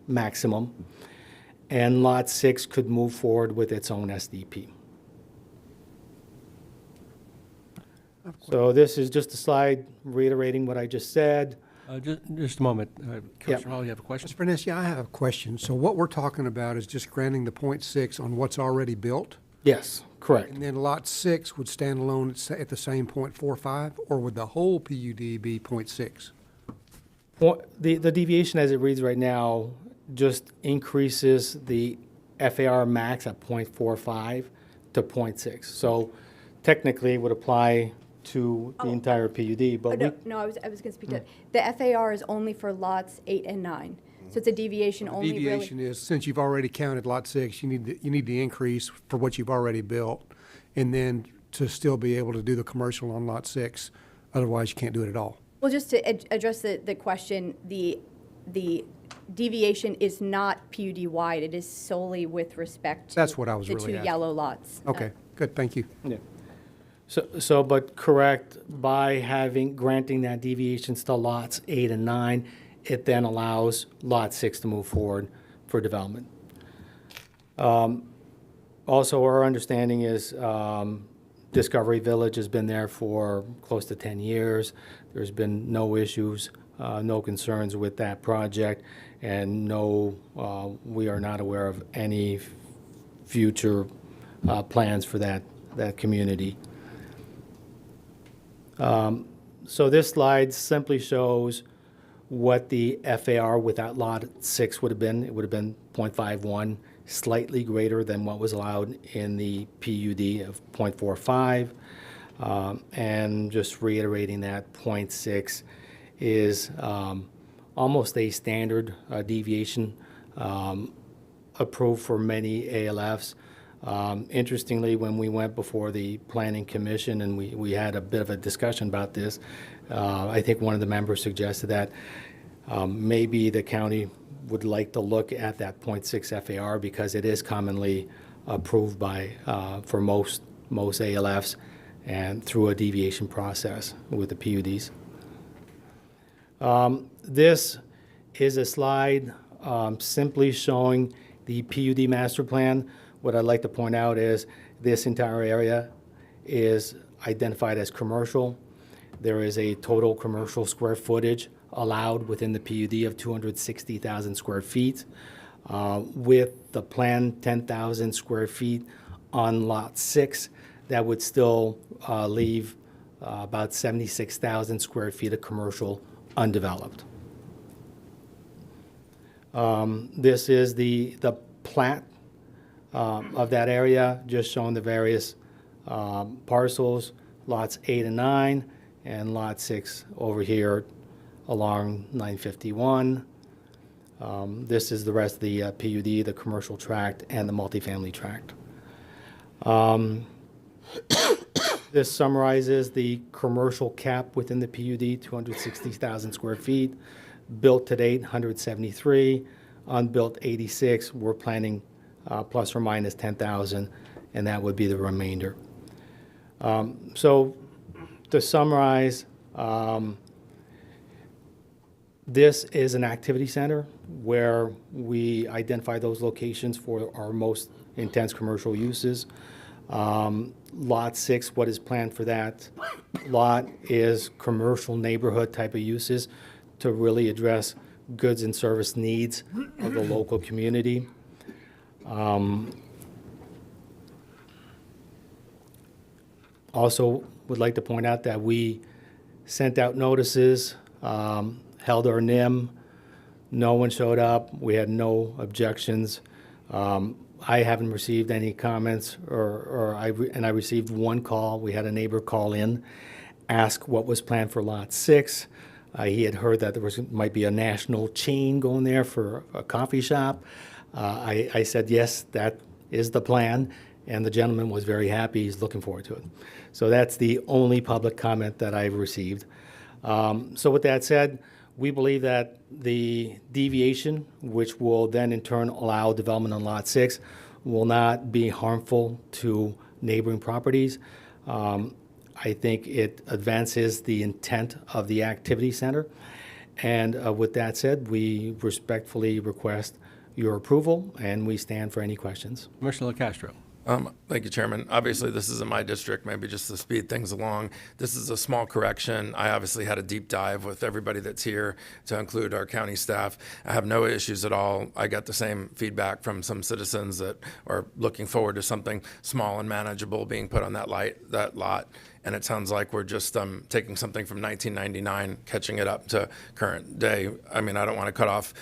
maximum, and lot 6 could move forward with its own SDP. So this is just a slide reiterating what I just said.
Just a moment. Commissioner Hall, you have a question?
Mr. Furness, yeah, I have a question. So what we're talking about is just granting the .6 on what's already built?
Yes, correct.
And then lot 6 would stand alone at the same .45, or would the whole PUD be .6?
Well, the deviation as it reads right now just increases the FAR max at .45 to .6. So technically it would apply to the entire PUD, but
No, I was going to speak to it. The FAR is only for lots 8 and 9. So it's a deviation only really.
Deviation is, since you've already counted lot 6, you need the increase for what you've already built, and then to still be able to do the commercial on lot 6. Otherwise, you can't do it at all.
Well, just to address the question, the deviation is not PUD wide. It is solely with respect to
That's what I was
the
really
two
asking.
yellow lots.
Okay, good, thank you.
yeah. So, but correct, by granting that deviations to lots 8 and 9, it then allows lot 6 to move forward for development. Also, our understanding is Discovery Village has been there for close to 10 years. There's been no issues, no concerns with that project, and we are not aware of any future plans for that community. So this slide simply shows what the FAR without lot 6 would have been. It would have been .51, slightly greater than what was allowed in the PUD of .45. And just reiterating that .6 is almost a standard deviation approved for many ALFs. Interestingly, when we went before the Planning Commission and we had a bit of a discussion about this, I think one of the members suggested that maybe the county would like to look at that .6 FAR because it is commonly approved for most ALFs and through a deviation process with the PUDs. This is a slide simply showing the PUD master plan. What I'd like to point out is this entire area is identified as commercial. There is a total commercial square footage allowed within the PUD of 260,000 square feet. With the planned 10,000 square feet on lot 6, that would still leave about 76,000 square feet of commercial undeveloped. This is the plat of that area, just showing the various parcels, lots 8 and 9, and lot 6 over here along 951. This is the rest of the PUD, the commercial tract, and the multifamily tract. This summarizes the commercial cap within the PUD, 260,000 square feet. Built to date, 173. Unbuilt, 86. We're planning plus or minus 10,000, and that would be the remainder. So to summarize, this is an activity center where we identify those locations for our most intense commercial uses. Lot 6, what is planned for that lot is commercial neighborhood type of uses to really address goods and service needs of the local community. Also would like to point out that we sent out notices, held our NIM. No one showed up. We had no objections. I haven't received any comments, and I received one call. We had a neighbor call in, ask what was planned for Lot 6. He had heard that there might be a national chain going there for a coffee shop. I said, yes, that is the plan, and the gentleman was very happy. He's looking forward to it. So that's the only public comment that I've received. So with that said, we believe that the deviation, which will then in turn allow development on Lot 6, will not be harmful to neighboring properties. I think it advances the intent of the activity center. And with that said, we respectfully request your approval, and we stand for any questions.
Commissioner LaCastro.
Thank you, Chairman. Obviously, this isn't my district, maybe just to speed things along. This is a small correction. I obviously had a deep dive with everybody that's here, to include our county staff. I have no issues at all. I got the same feedback from some citizens that are looking forward to something small and manageable being put on that lot. And it sounds like we're just taking something from 1999, catching it up to current day. I mean, I don't want to cut off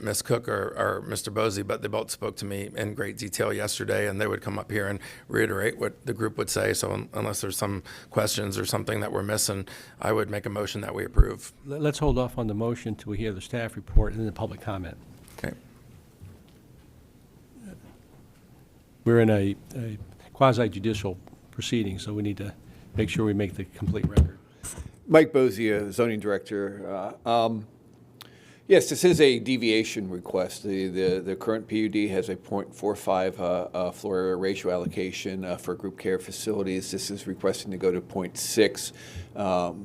Ms. Cook or Mr. Bosey, but they both spoke to me in great detail yesterday, and they would come up here and reiterate what the group would say. So unless there's some questions or something that we're missing, I would make a motion that we approve.
Let's hold off on the motion till we hear the staff report and then the public comment.
Okay.
We're in a quasi-judicial proceeding, so we need to make sure we make the complete record.
Mike Bozia, zoning director. Yes, this is a deviation request. The current PUD has a 0.45 floor area ratio allocation for group care facilities. This is requesting to go to 0.6.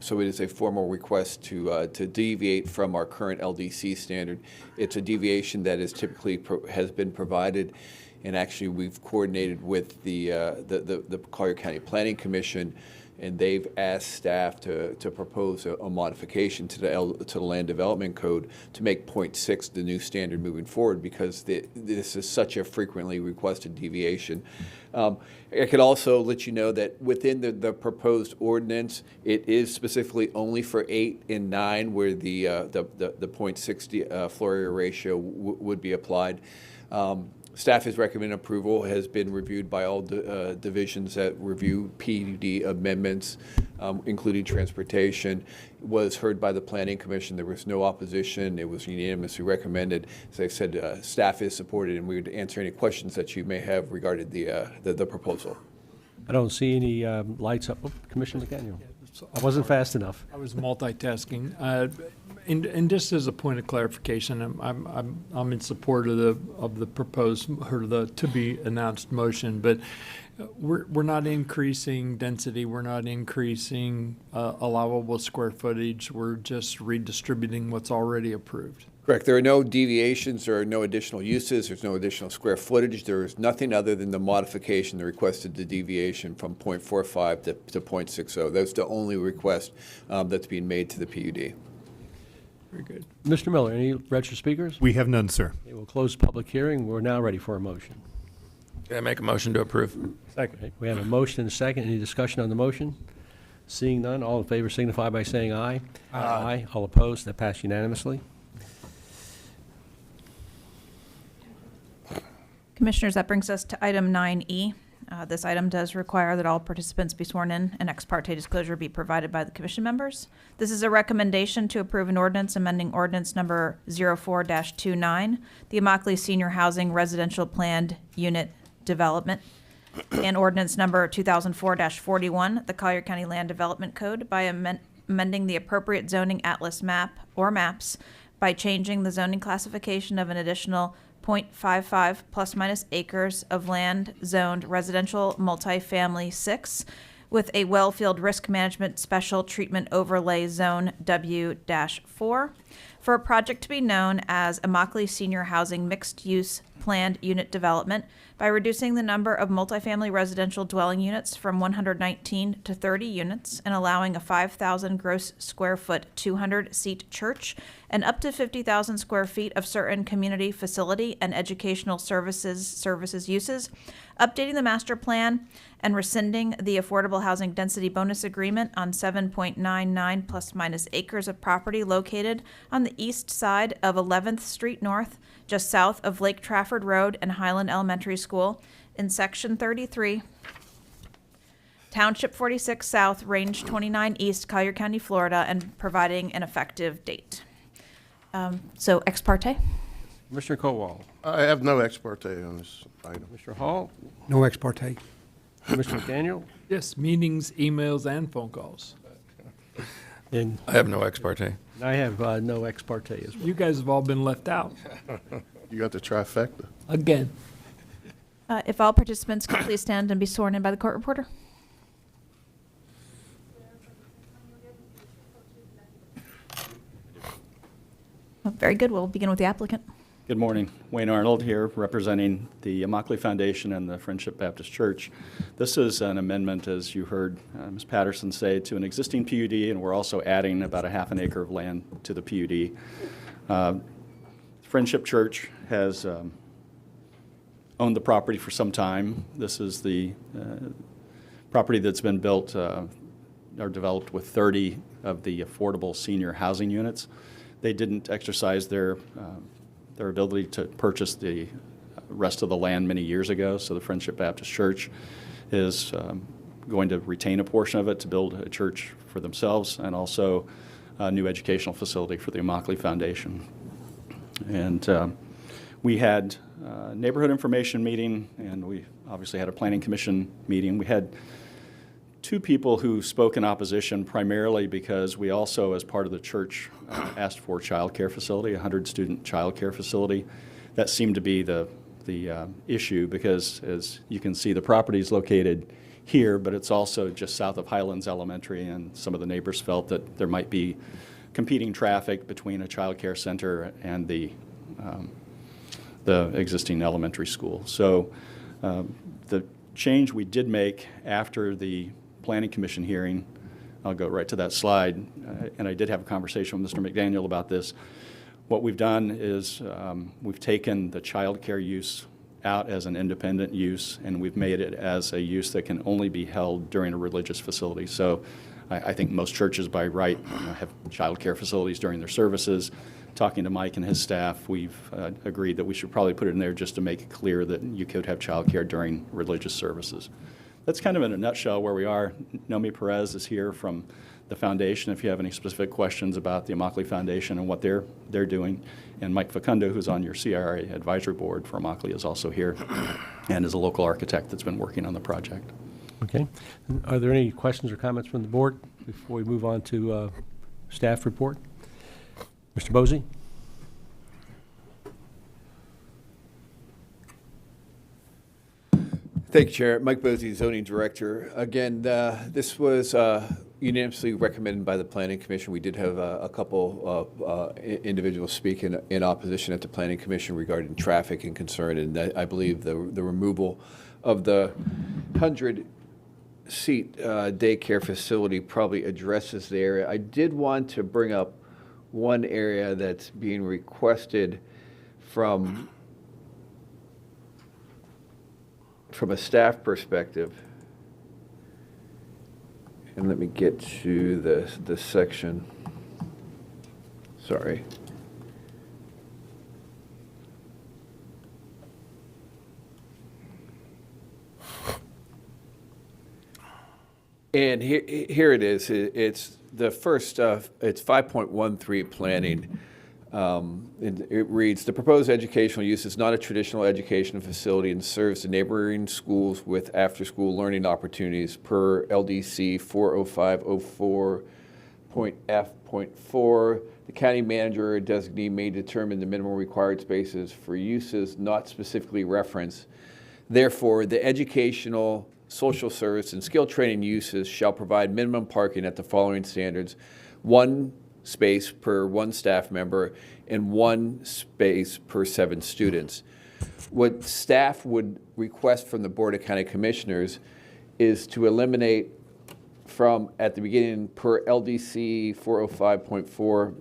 So it is a formal request to deviate from our current LDC standard. It's a deviation that is typically has been provided, and actually we've coordinated with the Collier County Planning Commission, and they've asked staff to propose a modification to the Land Development Code to make 0.6 the new standard moving forward, because this is such a frequently requested deviation. I could also let you know that within the proposed ordinance, it is specifically only for 8 and 9 where the 0.60 floor area ratio would be applied. Staff has recommended approval, has been reviewed by all divisions that review PUD amendments, including transportation, was heard by the Planning Commission. There was no opposition. It was unanimously recommended. As I said, staff is supported, and we would answer any questions that you may have regarding the proposal.
I don't see any lights up. Oh, Commissioner McDaniel. I wasn't fast enough.
I was multitasking. And just as a point of clarification, I'm in support of the proposed or the to be announced motion, but we're not increasing density. We're not increasing allowable square footage. We're just redistributing what's already approved.
Correct. There are no deviations. There are no additional uses. There's no additional square footage. There is nothing other than the modification, the requested deviation from 0.45 to 0.60. That's the only request that's being made to the PUD.
Very good.
Mr. Miller, any registered speakers?
We have none, sir.
Okay, we'll close public hearing. We're now ready for a motion.
Can I make a motion to approve?
Second. Okay, we have a motion and a second. Any discussion on the motion? Seeing none, all in favor signify by saying aye. Aye. All opposed, that passed unanimously.
Commissioners, that brings us to item 9E. This item does require that all participants be sworn in and ex parte disclosure be provided by the commission members. This is a recommendation to approve an ordinance amending ordinance number 04-29, the Immokalee Senior Housing Residential Planned Unit Development, and ordinance number 2004-41, the Collier County Land Development Code, by amending the appropriate zoning atlas map or maps by changing the zoning classification of an additional 0.55 plus minus acres of land zoned residential multifamily 6 with a wellfield risk management special treatment overlay zone W-4 for a project to be known as Immokalee Senior Housing Mixed Use Planned Unit Development by reducing the number of multifamily residential dwelling units from 119 to 30 units and allowing a 5,000 gross square foot 200-seat church and up to 50,000 square feet of certain community facility and educational services uses, updating the master plan and rescinding the affordable housing density bonus agreement on 7.99 plus minus acres of property located on the east side of 11th Street North, just south of Lake Trafford Road and Highland Elementary School in Section 33, Township 46 South, Range 29 East, Collier County, Florida, and providing an effective date. So ex parte?
Commissioner Cowell.
I have no expertise on this item.
Mr. Hall.
No ex parte.
Commissioner McDaniel.
Yes, meetings, emails, and phone calls.
And
I have no ex parte.
I have no ex parte as well.
You guys have all been left out.
You got the trifecta.
Again.
If all participants could please stand and be sworn in by the court reporter. Oh, very good. We'll begin with the applicant.
Good morning. Wayne Arnold here, representing the Immokalee Foundation and the Friendship Baptist Church. This is an amendment, as you heard Ms. Patterson say, to an existing PUD, and we're also adding about a half an acre of land to the PUD. Friendship Church has owned the property for some time. This is the property that's been built or developed with 30 of the affordable senior housing units. They didn't exercise their ability to purchase the rest of the land many years ago, so the Friendship Baptist Church is going to retain a portion of it to build a church for themselves and also a new educational facility for the Immokalee Foundation. And we had a neighborhood information meeting, and we obviously had a planning commission meeting. We had two people who spoke in opposition, primarily because we also, as part of the church, asked for a child care facility, a 100-student child care facility. That seemed to be the issue because, as you can see, the property is located here, but it's also just south of Highlands Elementary, and some of the neighbors felt that there might be competing traffic between a child care center and the existing elementary school. So the change we did make after the Planning Commission hearing, I'll go right to that slide, and I did have a conversation with Mr. McDaniel about this. What we've done is we've taken the child care use out as an independent use, and we've made it as a use that can only be held during a religious facility. So I think most churches by right have child care facilities during their services. Talking to Mike and his staff, we've agreed that we should probably put it in there just to make it clear that you could have child care during religious services. That's kind of in a nutshell where we are. Nomi Perez is here from the foundation if you have any specific questions about the Immokalee Foundation and what they're doing. And Mike Facundo, who's on your CRA advisory board for Immokalee, is also here and is a local architect that's been working on the project.
Okay. Are there any questions or comments from the board before we move on to staff report? Mr. Bosey?
Thank you, Chair. Mike Bosey, Zoning Director. Again, this was unanimously recommended by the Planning Commission. We did have a couple of individuals speak in opposition at the Planning Commission regarding traffic and concern, and I believe the removal of the 100-seat daycare facility probably addresses the area. I did want to bring up one area that's being requested from a staff perspective, and let me get to the section. Sorry. And here it is. It's the first stuff. It's 5.13 planning. It reads, the proposed educational use is not a traditional education facility and serves the neighboring schools with after-school learning opportunities per LDC 40504.f.4. The county manager or designee may determine the minimum required spaces for uses not specifically referenced. Therefore, the educational, social service, and skill training uses shall provide minimum parking at the following standards: 1 space per 1 staff member and 1 space per 7 students. What staff would request from the Board of County Commissioners is to eliminate from, at the beginning, per LDC 405.4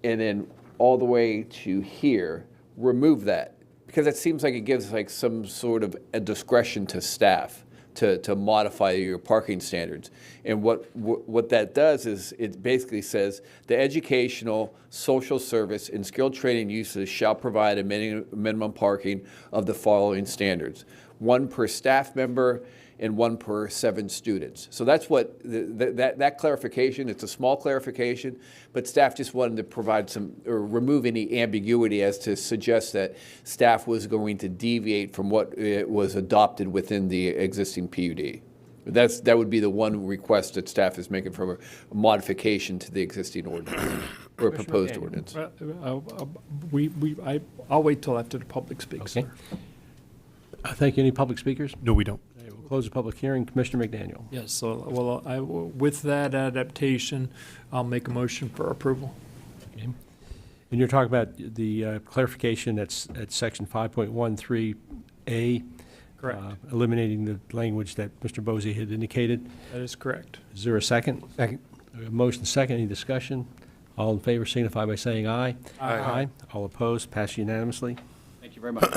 and then all the way to here, remove that, because it seems like it gives like some sort of a discretion to staff to modify your parking standards. And what that does is it basically says the educational, social service, and skilled training uses shall provide a minimum parking of the following standards: 1 per staff member and 1 per 7 students. So that's what, that clarification, it's a small clarification, but staff just wanted to provide some, or remove any ambiguity as to suggest that staff was going to deviate from what was adopted within the existing PUD. That would be the one request that staff is making from a modification to the existing ordinance, or proposed ordinance.
I'll wait till after the public speaks,
Okay.
sir.
Thank you. Any public speakers?
No, we don't.
Okay, we'll close the public hearing. Commissioner McDaniel.
Yes, so, well, with that adaptation, I'll make a motion for approval.
Okay. And you're talking about the clarification that's at section 5.13A.
Correct.
Eliminating the language that Mr. Bosey had indicated.
That is correct.
Is there a second?
Second.
A motion second. Any discussion? All in favor signify by saying aye.
Aye.
All opposed? Passed unanimously.
Thank you very much.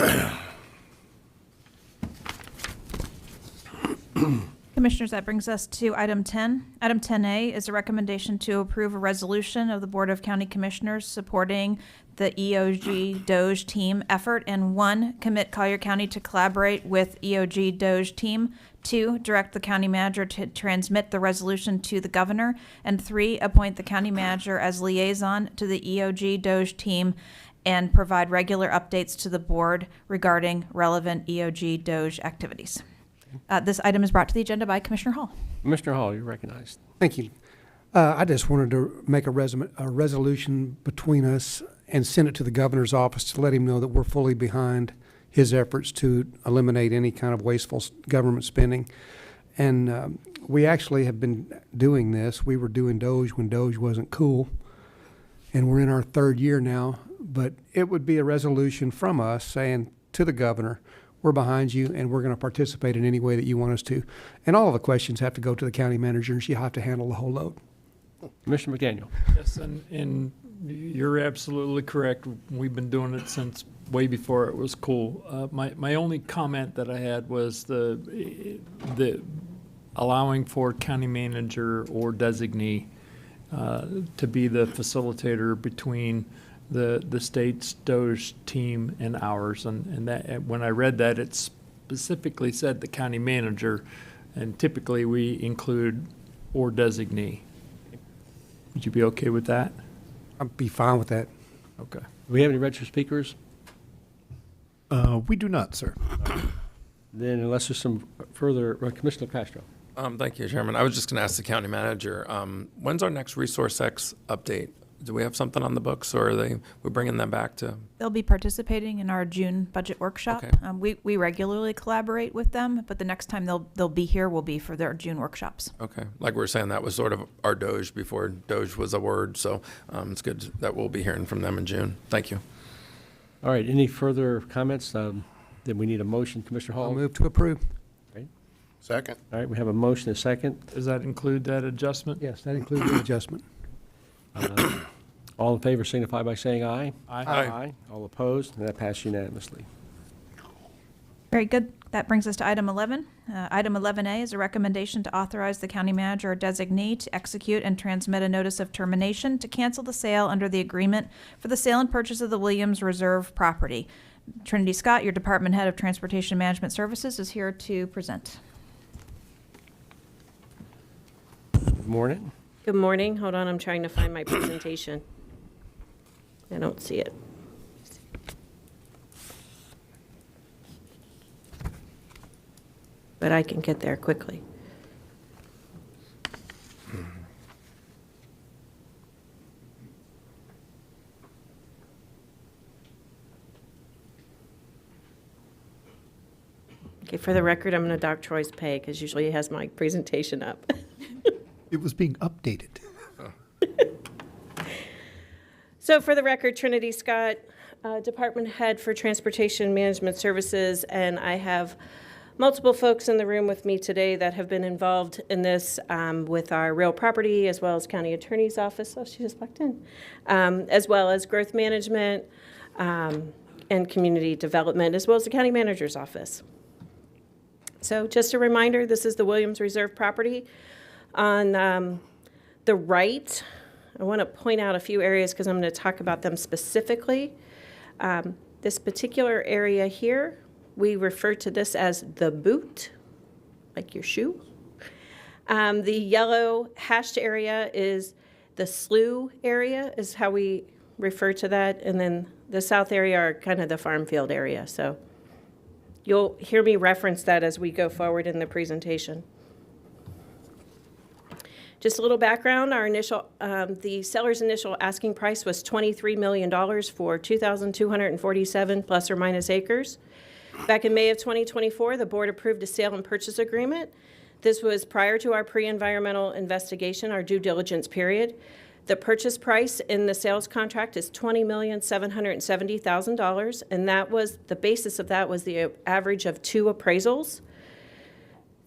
Commissioners, that brings us to item 10. Item 10A is a recommendation to approve a resolution of the Board of County Commissioners supporting the EOG Doge team effort, and 1, commit Collier County to collaborate with EOG Doge team. 2, direct the county manager to transmit the resolution to the governor. And 3, appoint the county manager as liaison to the EOG Doge team and provide regular updates to the board regarding relevant EOG Doge activities. This item is brought to the agenda by Commissioner Hall.
Commissioner Hall, you're recognized.
Thank you. I just wanted to make a resolution between us and send it to the governor's office to let him know that we're fully behind his efforts to eliminate any kind of wasteful government spending. And we actually have been doing this. We were doing Doge when Doge wasn't cool, and we're in our 3rd year now. But it would be a resolution from us saying to the governor, we're behind you, and we're going to participate in any way that you want us to. And all of the questions have to go to the county manager, and she'll have to handle the whole load.
Commissioner McDaniel.
Yes, and you're absolutely correct. We've been doing it since way before it was cool. My only comment that I had was the allowing for county manager or designee to be the facilitator between the state's Doge team and ours. And that, when I read that, it specifically said the county manager, and typically we include or designee. Would you be okay with that?
I'd be fine with that.
Okay.
Do we have any registered speakers?
We do not, sir.
Then unless there's some further, Commissioner Castro.
Thank you, Chairman. I was just going to ask the county manager, when's our next Resource X update? Do we have something on the books, or we're bringing them back to?
They'll be participating in our June budget workshop.
Okay.
We regularly collaborate with them, but the next time they'll be here will be for their June workshops.
Okay, like we were saying, that was sort of our Doge before Doge was a word, so it's good that we'll be hearing from them in June. Thank you.
All right, any further comments? Then we need a motion, Commissioner Hall.
I'll move to approve.
Right.
Second.
All right, we have a motion, a second.
Does that include that adjustment?
Yes, that includes the adjustment.
All in favor signify by saying aye.
Aye.
Aye. All opposed? And that passed unanimously.
Very good. That brings us to item 11. Item 11A is a recommendation to authorize the county manager or designee to execute and transmit a notice of termination to cancel the sale under the agreement for the sale and purchase of the Williams Reserve property. Trinity Scott, your Department Head of Transportation Management Services, is here to present.
Good morning.
Good morning. Hold on, I'm trying to find my presentation. I don't see it. But I can get there quickly. Okay, for the record, I'm going to dock Troy's pay because usually he has my presentation up.
It was being updated.
So for the record, Trinity Scott, Department Head for Transportation Management Services, and I have multiple folks in the room with me today that have been involved in this with our real property as well as County Attorney's Office. Oh, she just walked in. As well as growth management and community development, as well as the County Manager's Office. So just a reminder, this is the Williams Reserve property. On the right, I want to point out a few areas because I'm going to talk about them specifically. This particular area here, we refer to this as the boot, like your shoe. The yellow hashed area is the slough area, is how we refer to that. And then the south area are kind of the farm field area. So you'll hear me reference that as we go forward in the presentation. Just a little background, the seller's initial asking price was $23 million for 2,247 plus or minus acres. Back in May of 2024, the board approved a sale and purchase agreement. This was prior to our pre-environmental investigation, our due diligence period. The purchase price in the sales contract is $20,770,000, and that was, the basis of that was the average of 2 appraisals.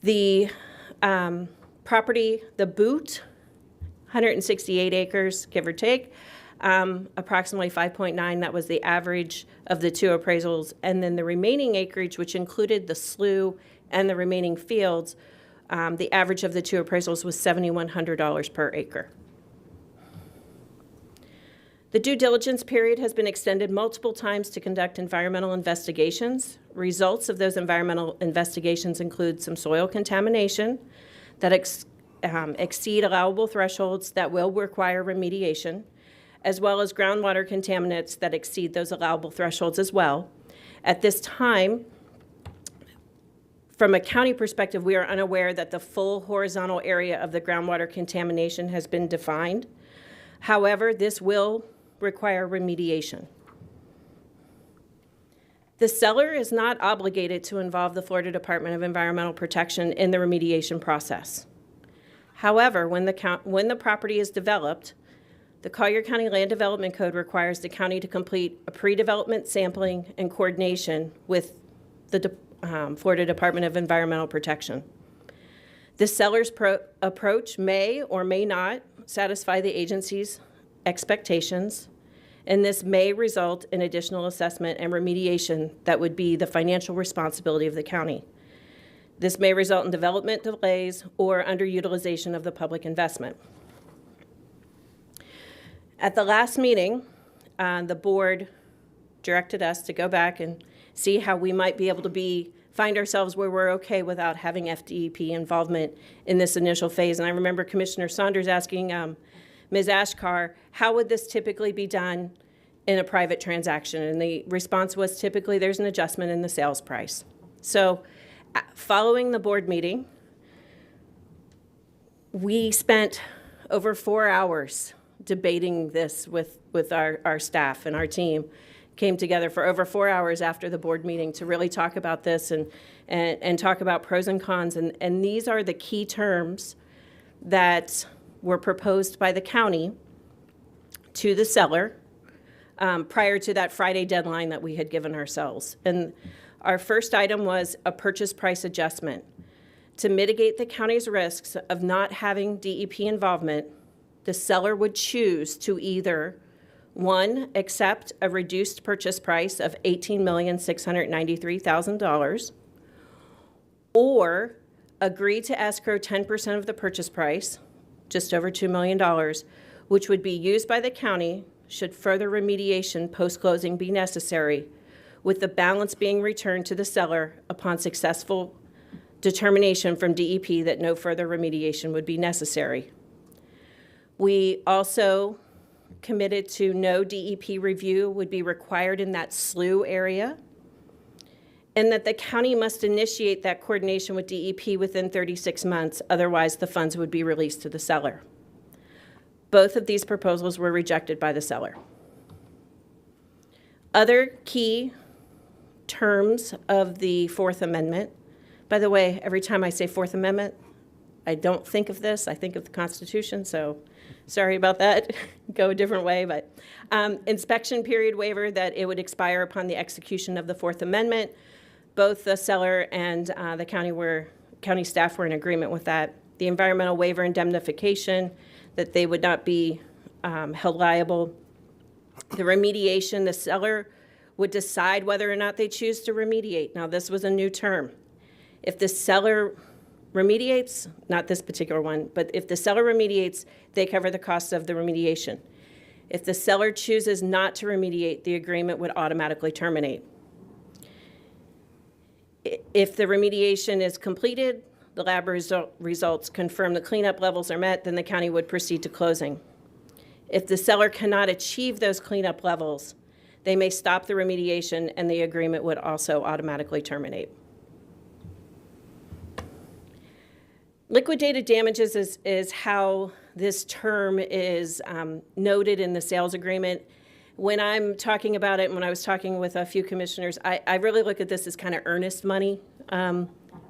The property, the boot, 168 acres, give or take, approximately 5.9, that was the average of the 2 appraisals. And then the remaining acreage, which included the slough and the remaining fields, the average of the 2 appraisals was $7,100 per acre. The due diligence period has been extended multiple times to conduct environmental investigations. Results of those environmental investigations include some soil contamination that exceed allowable thresholds that will require remediation, as well as groundwater contaminants that exceed those allowable thresholds as well. At this time, from a county perspective, we are unaware that the full horizontal area of the groundwater contamination has been defined. However, this will require remediation. The seller is not obligated to involve the Florida Department of Environmental Protection in the remediation process. However, when the property is developed, the Collier County Land Development Code requires the county to complete a pre-development sampling and coordination with the Florida Department of Environmental Protection. The seller's approach may or may not satisfy the agency's expectations, and this may result in additional assessment and remediation that would be the financial responsibility of the county. This may result in development delays or underutilization of the public investment. At the last meeting, the board directed us to go back and see how we might be able to find ourselves where we're okay without having FDEP involvement in this initial phase. And I remember Commissioner Saunders asking Ms. Ashkar, how would this typically be done in a private transaction? And the response was typically there's an adjustment in the sales price. So following the board meeting, we spent over 4 hours debating this with our staff, and our team came together for over 4 hours after the board meeting to really talk about this and talk about pros and cons. And these are the key terms that were proposed by the county to the seller prior to that Friday deadline that we had given ourselves. And our first item was a purchase price adjustment. To mitigate the county's risks of not having DEP involvement, the seller would choose to either, 1, accept a reduced purchase price of $18,693,000, or agree to escrow 10% of the purchase price, just over $2 million, which would be used by the county should further remediation post-closing be necessary, with the balance being returned to the seller upon successful determination from DEP that no further remediation would be necessary. We also committed to no DEP review would be required in that slough area, and that the county must initiate that coordination with DEP within 36 months, otherwise the funds would be released to the seller. Both of these proposals were rejected by the seller. Other key terms of the Fourth Amendment, by the way, every time I say Fourth Amendment, I don't think of this, I think of the Constitution, so sorry about that, go a different way, but inspection period waiver, that it would expire upon the execution of the Fourth Amendment. Both the seller and the county staff were in agreement with that. The environmental waiver indemnification, that they would not be held liable. The remediation, the seller would decide whether or not they choose to remediate. Now, this was a new term. If the seller remediates, not this particular one, but if the seller remediates, they cover the costs of the remediation. If the seller chooses not to remediate, the agreement would automatically terminate. If the remediation is completed, the lab results confirm the cleanup levels are met, then the county would proceed to closing. If the seller cannot achieve those cleanup levels, they may stop the remediation and the agreement would also automatically terminate. Liquidated damages is how this term is noted in the sales agreement. When I'm talking about it, and when I was talking with a few commissioners, I really look at this as kind of earnest money,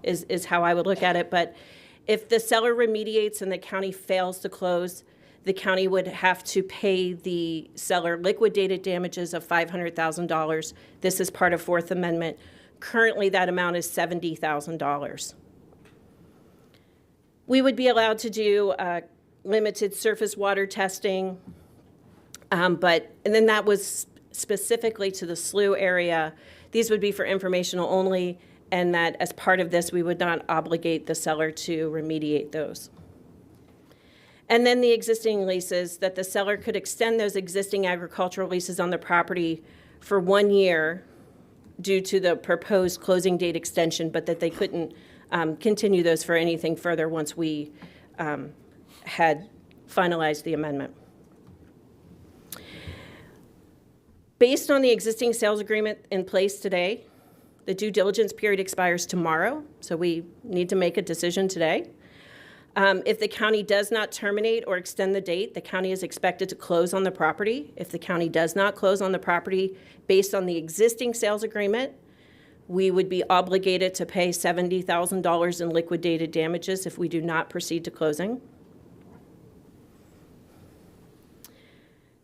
is how I would look at it. But if the seller remediates and the county fails to close, the county would have to pay the seller liquidated damages of $500,000. This is part of Fourth Amendment. Currently, that amount is $70,000. We would be allowed to do limited surface water testing, and then that was specifically to the slough area. These would be for informational only, and that as part of this, we would not obligate the seller to remediate those. And then the existing leases, that the seller could extend those existing agricultural leases on the property for 1 year due to the proposed closing date extension, but that they couldn't continue those for anything further once we had finalized the amendment. Based on the existing sales agreement in place today, the due diligence period expires tomorrow, so we need to make a decision today. If the county does not terminate or extend the date, the county is expected to close on the property. If the county does not close on the property based on the existing sales agreement, we would be obligated to pay $70,000 in liquidated damages if we do not proceed to closing.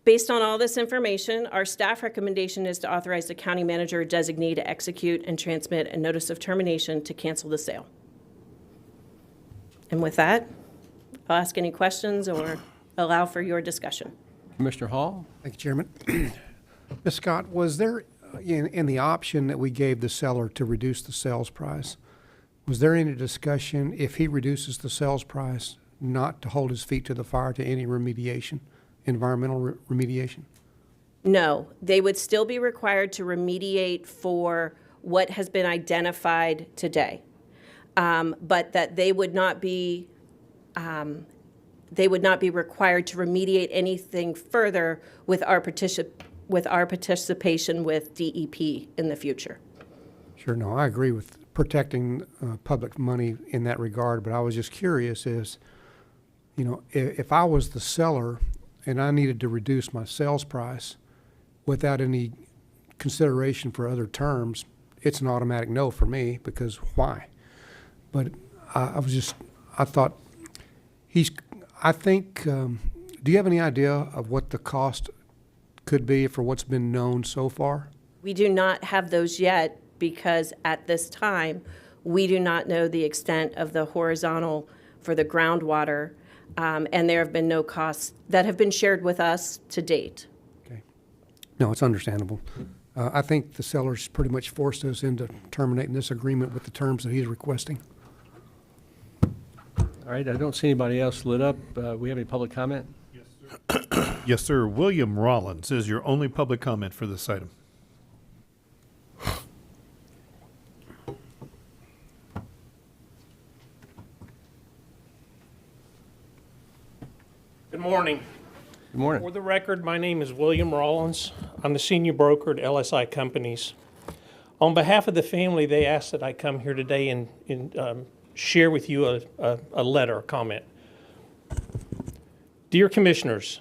Based on all this information, our staff recommendation is to authorize the county manager or designee to execute and transmit a notice of termination to cancel the sale. And with that, I'll ask any questions or allow for your discussion.
Commissioner Hall?
Thank you, Chairman. Ms. Scott, was there, in the option that we gave the seller to reduce the sales price, was there any discussion, if he reduces the sales price, not to hold his feet to the fire to any remediation, environmental remediation?
No, they would still be required to remediate for what has been identified today. But that they would not be required to remediate anything further with our participation with DEP in the future.
Sure, no, I agree with protecting public money in that regard, but I was just curious if I was the seller and I needed to reduce my sales price without any consideration for other terms, it's an automatic no for me, because why? But I think, do you have any idea of what the cost could be for what's been known so far?
We do not have those yet because at this time, we do not know the extent of the horizontal for the groundwater, and there have been no costs that have been shared with us to date.
Okay. No, it's understandable. I think the seller's pretty much forced us into terminating this agreement with the terms that he's requesting.
All right, I don't see anybody else lit up. We have any public comment?
Yes, sir. William Rollins is your only public comment for this item.
Good morning.
Good morning.
For the record, my name is William Rollins. I'm the senior broker at LSI Companies. On behalf of the family, they asked that I come here today and share with you a letter, a comment. Dear Commissioners,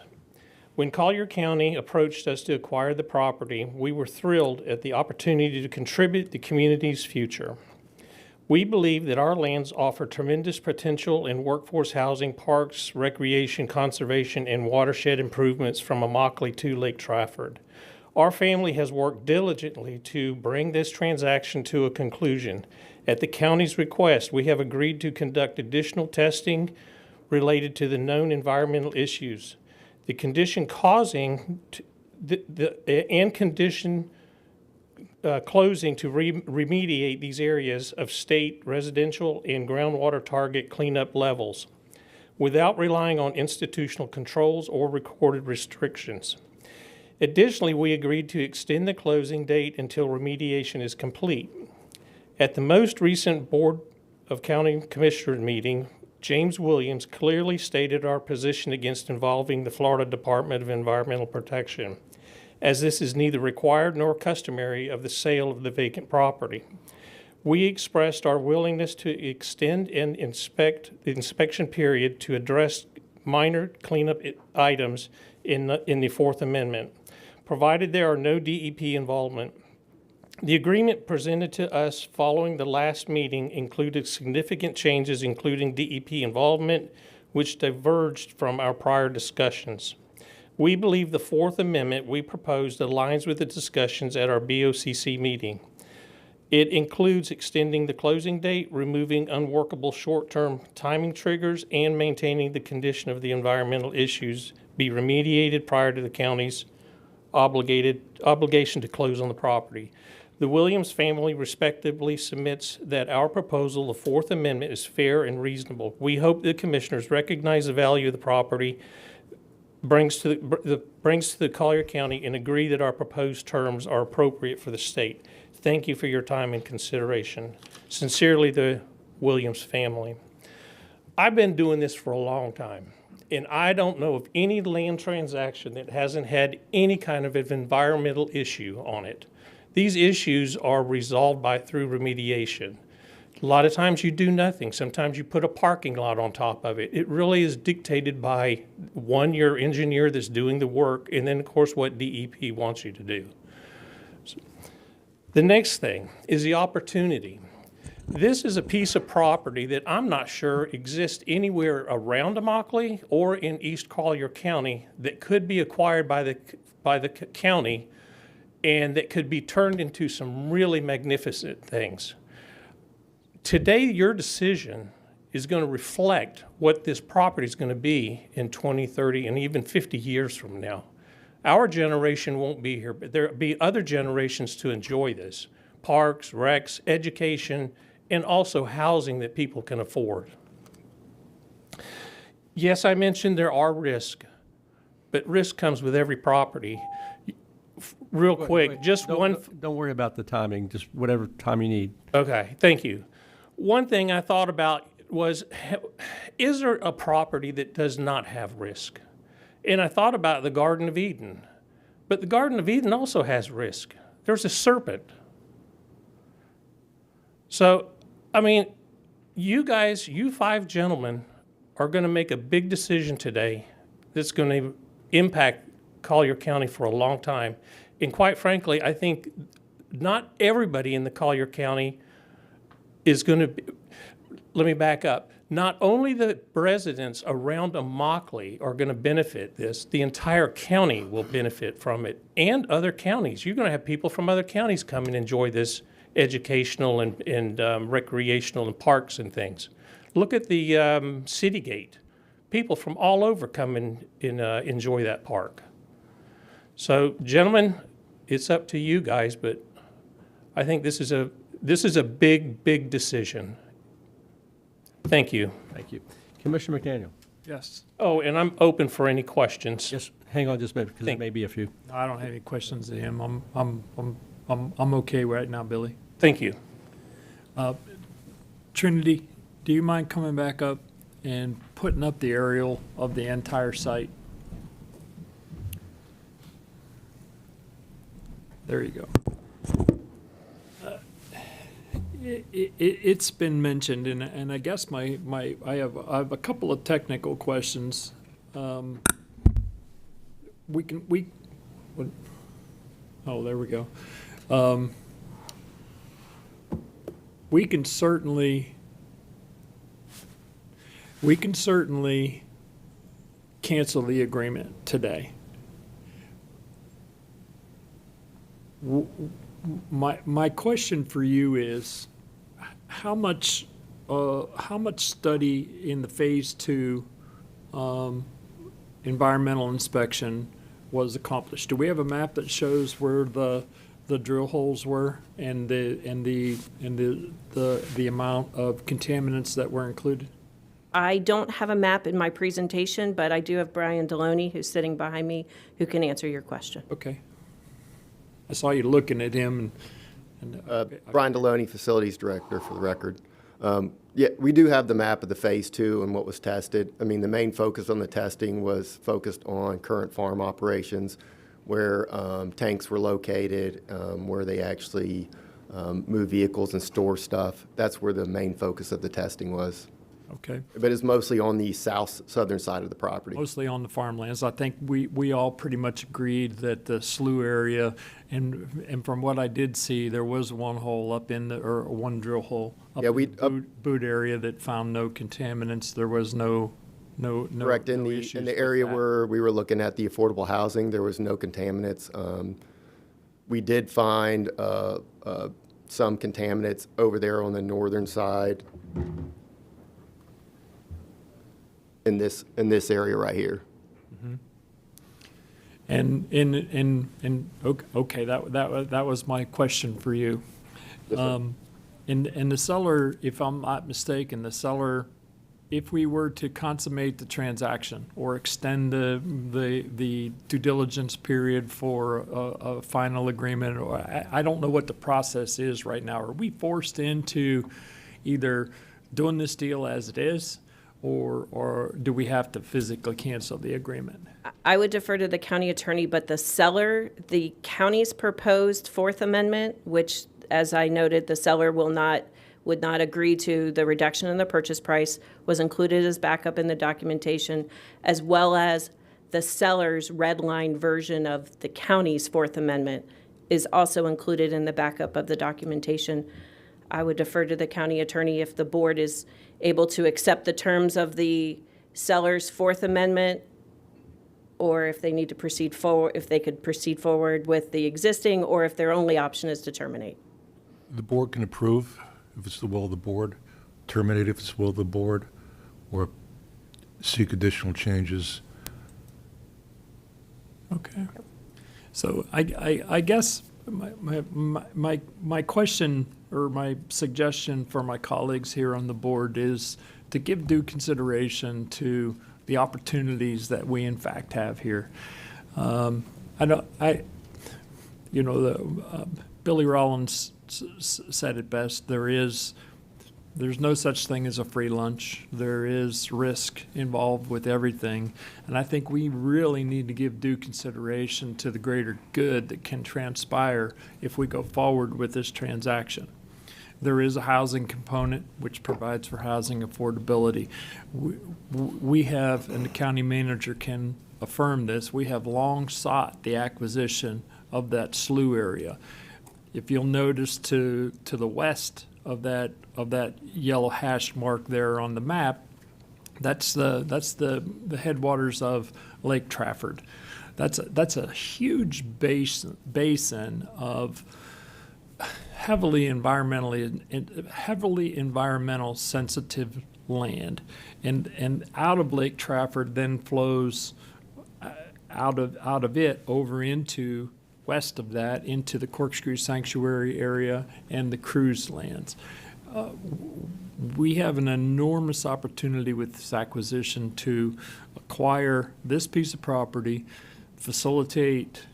when Collier County approached us to acquire the property, we were thrilled at the opportunity to contribute to the community's future. We believe that our lands offer tremendous potential in workforce housing, parks, recreation, conservation, and watershed improvements from Immokalee to Lake Trafford. Our family has worked diligently to bring this transaction to a conclusion. At the county's request, we have agreed to conduct additional testing related to the known environmental issues. The condition causing closing to remediate these areas of state, residential, and groundwater target cleanup levels without relying on institutional controls or recorded restrictions. Additionally, we agreed to extend the closing date until remediation is complete. At the most recent board of County Commissioner meeting, James Williams clearly stated our position against involving the Florida Department of Environmental Protection, as this is neither required nor customary of the sale of the vacant property. We expressed our willingness to extend and inspect the inspection period to address minor cleanup items in the Fourth Amendment, provided there are no DEP involvement. The agreement presented to us following the last meeting included significant changes, including DEP involvement, which diverged from our prior discussions. We believe the Fourth Amendment we proposed aligns with the discussions at our BOCC meeting. It includes extending the closing date, removing unworkable short-term timing triggers, and maintaining the condition of the environmental issues be remediated prior to the county's obligation to close on the property. The Williams family respectively submits that our proposal, the Fourth Amendment, is fair and reasonable. We hope the commissioners recognize the value of the property brings to the Collier County and agree that our proposed terms are appropriate for the state. Thank you for your time and consideration. Sincerely, the Williams family. I've been doing this for a long time, and I don't know of any land transaction that hasn't had any kind of an environmental issue on it. These issues are resolved through remediation. A lot of times you do nothing. Sometimes you put a parking lot on top of it. It really is dictated by, one, your engineer that's doing the work, and then, of course, what DEP wants you to do. The next thing is the opportunity. This is a piece of property that I'm not sure exists anywhere around Immokalee or in East Collier County that could be acquired by the county and that could be turned into some really magnificent things. Today, your decision is going to reflect what this property is going to be in 20, 30, and even 50 years from now. Our generation won't be here, but there'll be other generations to enjoy this. Parks, recs, education, and also housing that people can afford. Yes, I mentioned there are risks, but risk comes with every property. Real quick,
Don't worry about the timing, just whatever time you need.
Okay, thank you. One thing I thought about was, is there a property that does not have risk? And I thought about the Garden of Eden. But the Garden of Eden also has risk. There's a serpent. So, I mean, you guys, you five gentlemen, are going to make a big decision today that's going to impact Collier County for a long time. And quite frankly, I think not everybody in the Collier County is going to be, let me back up. Not only the residents around Immokalee are going to benefit this, the entire county will benefit from it, and other counties. You're going to have people from other counties come and enjoy this educational and recreational and parks and things. Look at the City Gate. People from all over come and enjoy that park. So, gentlemen, it's up to you guys, but I think this is a big, big decision. Thank you.
Thank you. Commissioner McDaniel.
Yes.
Oh, and I'm open for any questions.
Just hang on just a minute, because there may be a few.
I don't have any questions to him. I'm okay right now, Billy.
Thank you.
Trinity, do you mind coming back up and putting up the aerial of the entire site? There you go. It's been mentioned, and I guess I have a couple of technical questions. Oh, there we go. We can certainly cancel the agreement today. My question for you is, how much study in the phase 2 environmental inspection was accomplished? Do we have a map that shows where the drill holes were and the amount of contaminants that were included?
I don't have a map in my presentation, but I do have Brian Deloney, who's sitting behind me, who can answer your question.
Okay. I saw you looking at him.
Brian Deloney, Facilities Director, for the record. Yeah, we do have the map of the phase 2 and what was tested. I mean, the main focus on the testing was focused on current farm operations, where tanks were located, where they actually move vehicles and store stuff. That's where the main focus of the testing was.
Okay.
But it's mostly on the southern side of the property.
Mostly on the farmlands. I think we all pretty much agreed that the slough area, and from what I did see, there was one hole up in the, or one drill hole up
Yeah,
in the boot area that found no contaminants. There was no
Correct. In
issues
the
with
area
that.
where we were looking at the affordable housing, there was no contaminants. We did find some contaminants over there on the northern side in this area right here.
And okay, that was my question for you. In the seller, if I'm not mistaken, the seller, if we were to consummate the transaction or extend the due diligence period for a final agreement, or I don't know what the process is right now. Are we forced into either doing this deal as it is, or do we have to physically cancel the agreement?
I would defer to the county attorney, but the seller, the county's proposed Fourth Amendment, which, as I noted, the seller would not agree to the reduction in the purchase price, was included as backup in the documentation, as well as the seller's red line version of the county's Fourth Amendment is also included in the backup of the documentation. I would defer to the county attorney if the board is able to accept the terms of the seller's Fourth Amendment, or if they need to proceed forward, if they could proceed forward with the existing, or if their only option is to terminate.
The board can approve if it's the will of the board, terminate if it's the will of the board, or seek additional changes.
Okay. So I guess my question or my suggestion for my colleagues here on the board is to give due consideration to the opportunities that we in fact have here. Billy Rollins said it best. There's no such thing as a free lunch. There is risk involved with everything. And I think we really need to give due consideration to the greater good that can transpire if we go forward with this transaction. There is a housing component which provides for housing affordability. We have, and the county manager can affirm this, we have long sought the acquisition of that slough area. If you'll notice to the west of that yellow hash mark there on the map, that's the headwaters of Lake Trafford. That's a huge basin of heavily environmental sensitive land, and out of Lake Trafford then flows out of it over into west of that into the Corkscrew Sanctuary area and the cruise lands. We have an enormous opportunity with this acquisition to acquire this piece of property, facilitate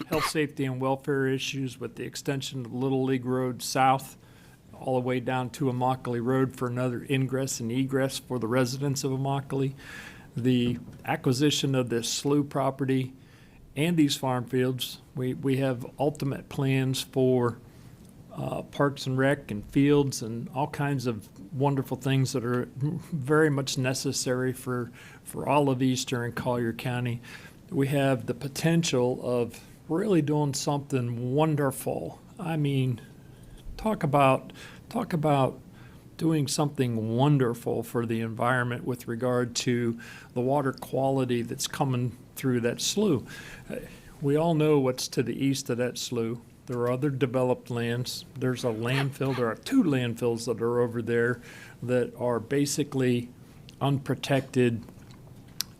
health, safety, and welfare issues with the extension of Little League Road south all the way down to Immokalee Road for another ingress and egress for the residents of Immokalee. The acquisition of this slough property and these farm fields, we have ultimate plans for parks and rec and fields and all kinds of wonderful things that are very much necessary for all of Eastern Collier County. We have the potential of really doing something wonderful. I mean, talk about doing something wonderful for the environment with regard to the water quality that's coming through that slough. We all know what's to the east of that slough. There are other developed lands. There's a landfill. There are 2 landfills that are over there that are basically unprotected,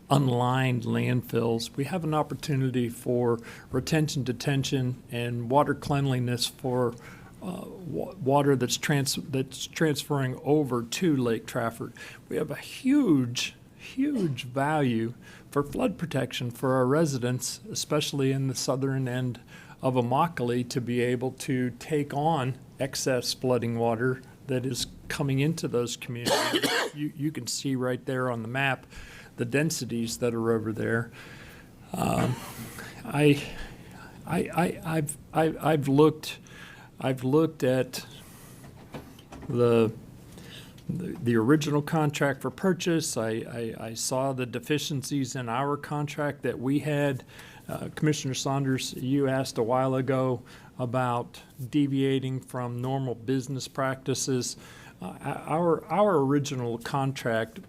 unlined landfills. We have an opportunity for retention, detention, and water cleanliness for water that's transferring over to Lake Trafford. We have a huge value for flood protection for our residents, especially in the southern end of Immokalee, to be able to take on excess flooding water that is coming into those communities. You can see right there on the map the densities that are over there. I've looked at the original contract for purchase. I saw the deficiencies in our contract that we had. Commissioner Saunders, you asked a while ago about deviating from normal business practices. Our original contract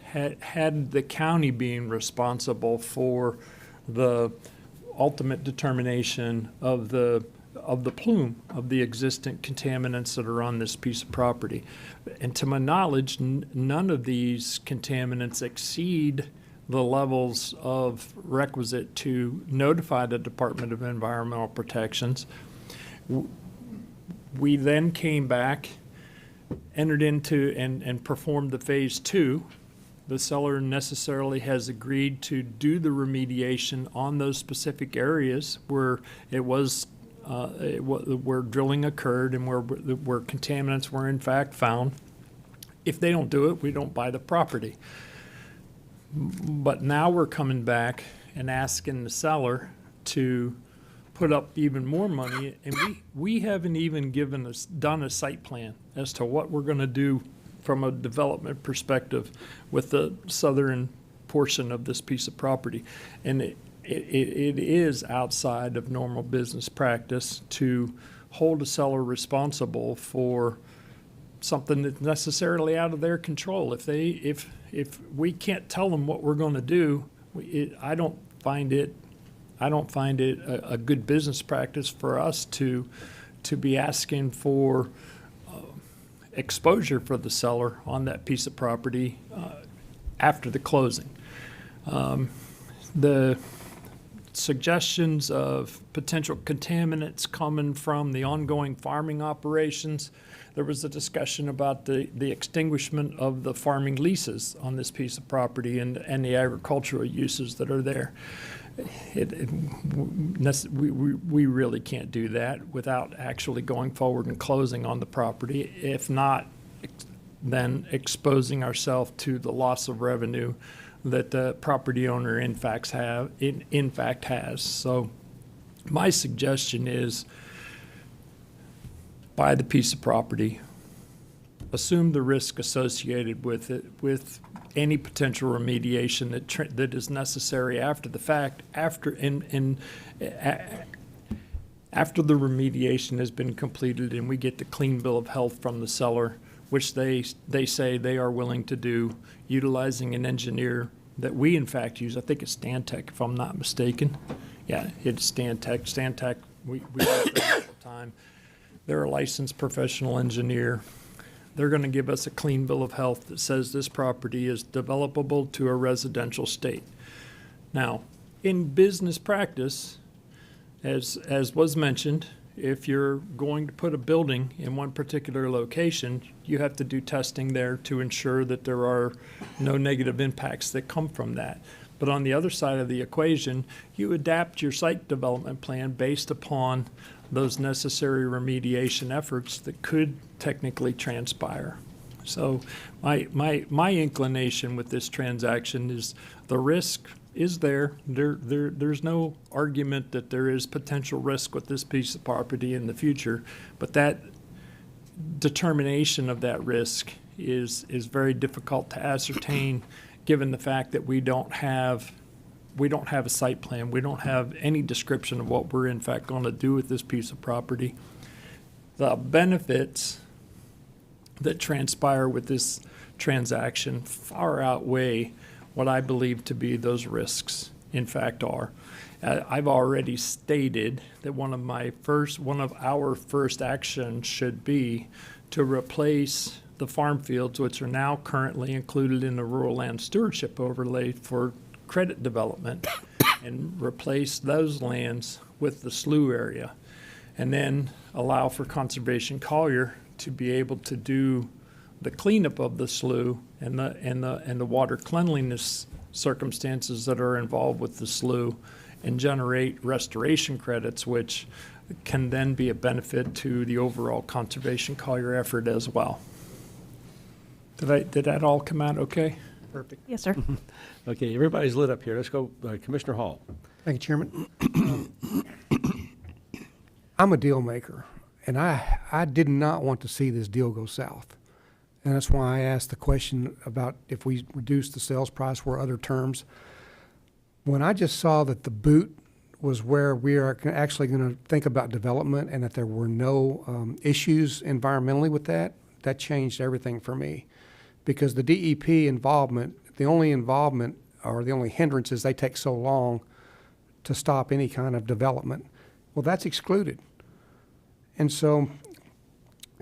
had the county being responsible for the ultimate determination of the plume of the existing contaminants that are on this piece of property. And to my knowledge, none of these contaminants exceed the levels of requisite to notify the Department of Environmental Protections. We then came back, entered into and performed the phase 2. The seller necessarily has agreed to do the remediation on those specific areas where where drilling occurred and where contaminants were in fact found. If they don't do it, we don't buy the property. But now we're coming back and asking the seller to put up even more money, and we haven't even done a site plan as to what we're going to do from a development perspective with the southern portion of this piece of property. And it is outside of normal business practice to hold a seller responsible for something that's necessarily out of their control. If we can't tell them what we're going to do, I don't find it a good business practice for us to be asking for exposure for the seller on that piece of property after the closing. The suggestions of potential contaminants coming from the ongoing farming operations. There was a discussion about the extinguishment of the farming leases on this piece of property and the agricultural uses that are there. We really can't do that without actually going forward and closing on the property. If not, then exposing ourselves to the loss of revenue that the property owner in fact has. So my suggestion is buy the piece of property, assume the risk associated with it, with any potential remediation that is necessary after the fact, after the remediation has been completed and we get the clean bill of health from the seller, which they say they are willing to do, utilizing an engineer that we in fact use. I think it's Stantec, if I'm not mistaken. Yeah, it's Stantec. Stantec, we use them all the time. They're a licensed professional engineer. They're going to give us a clean bill of health that says this property is developable to a residential state. Now, in business practice, as was mentioned, if you're going to put a building in one particular location, you have to do testing there to ensure that there are no negative impacts that come from that. But on the other side of the equation, you adapt your site development plan based upon those necessary remediation efforts that could technically transpire. So my inclination with this transaction is the risk is there. There's no argument that there is potential risk with this piece of property in the future, but that determination of that risk is very difficult to ascertain given the fact that we don't have a site plan. We don't have any description of what we're in fact going to do with this piece of property. The benefits that transpire with this transaction far outweigh what I believe to be those risks in fact are. I've already stated that one of our first actions should be to replace the farm fields, which are now currently included in the rural land stewardship overlay for credit development, and replace those lands with the slough area, and then allow for Conservation Collier to be able to do the cleanup of the slough and the water cleanliness circumstances that are involved with the slough, and generate restoration credits, which can then be a benefit to the overall Conservation Collier effort as well. Did that all come out okay?
Perfect.
Yes, sir.
Okay, everybody's lit up here. Let's go, Commissioner Hall.
Thank you, Chairman. I'm a deal maker, and I did not want to see this deal go south. And that's why I asked the question about if we reduce the sales price, were other terms. When I just saw that the boot was where we are actually going to think about development and that there were no issues environmentally with that, that changed everything for me. Because the DEP involvement, the only involvement or the only hindrance is they take so long to stop any kind of development. Well, that's excluded. And so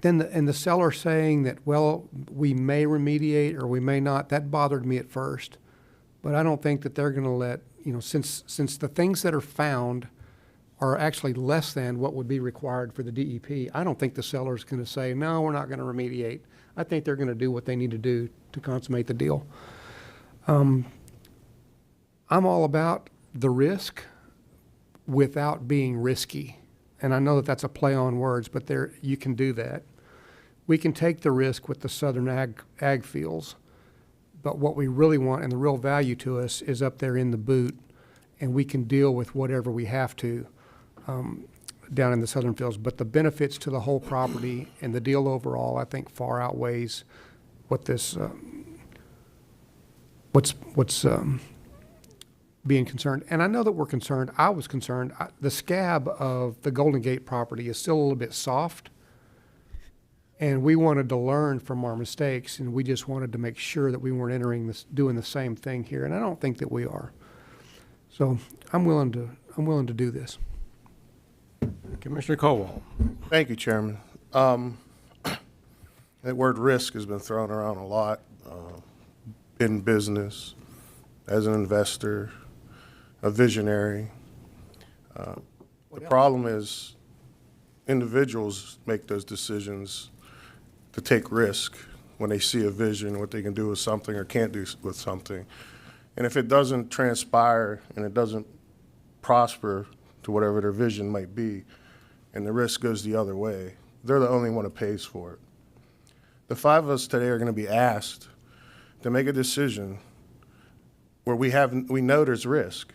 then the seller saying that, well, we may remediate or we may not, that bothered me at first. But I don't think that they're going to let, since the things that are found are actually less than what would be required for the DEP, I don't think the seller's going to say, no, we're not going to remediate. I think they're going to do what they need to do to consummate the deal. I'm all about the risk without being risky. And I know that that's a play on words, but there you can do that. We can take the risk with the southern ag fields, but what we really want and the real value to us is up there in the boot, and we can deal with whatever we have to down in the southern fields. But the benefits to the whole property and the deal overall, I think, far outweighs what this what's being concerned. And I know that we're concerned. I was concerned. The scab of the Golden Gate property is still a little bit soft. And we wanted to learn from our mistakes, and we just wanted to make sure that we weren't doing the same thing here. And I don't think that we are. So I'm willing to do this.
Commissioner Colwell.
Thank you, Chairman. That word risk has been thrown around a lot in business, as an investor, a visionary. The problem is individuals make those decisions to take risk when they see a vision, what they can do with something or can't do with something. And if it doesn't transpire and it doesn't prosper to whatever their vision might be, and the risk goes the other way, they're the only one who pays for it. The five of us today are going to be asked to make a decision where we know there's risk.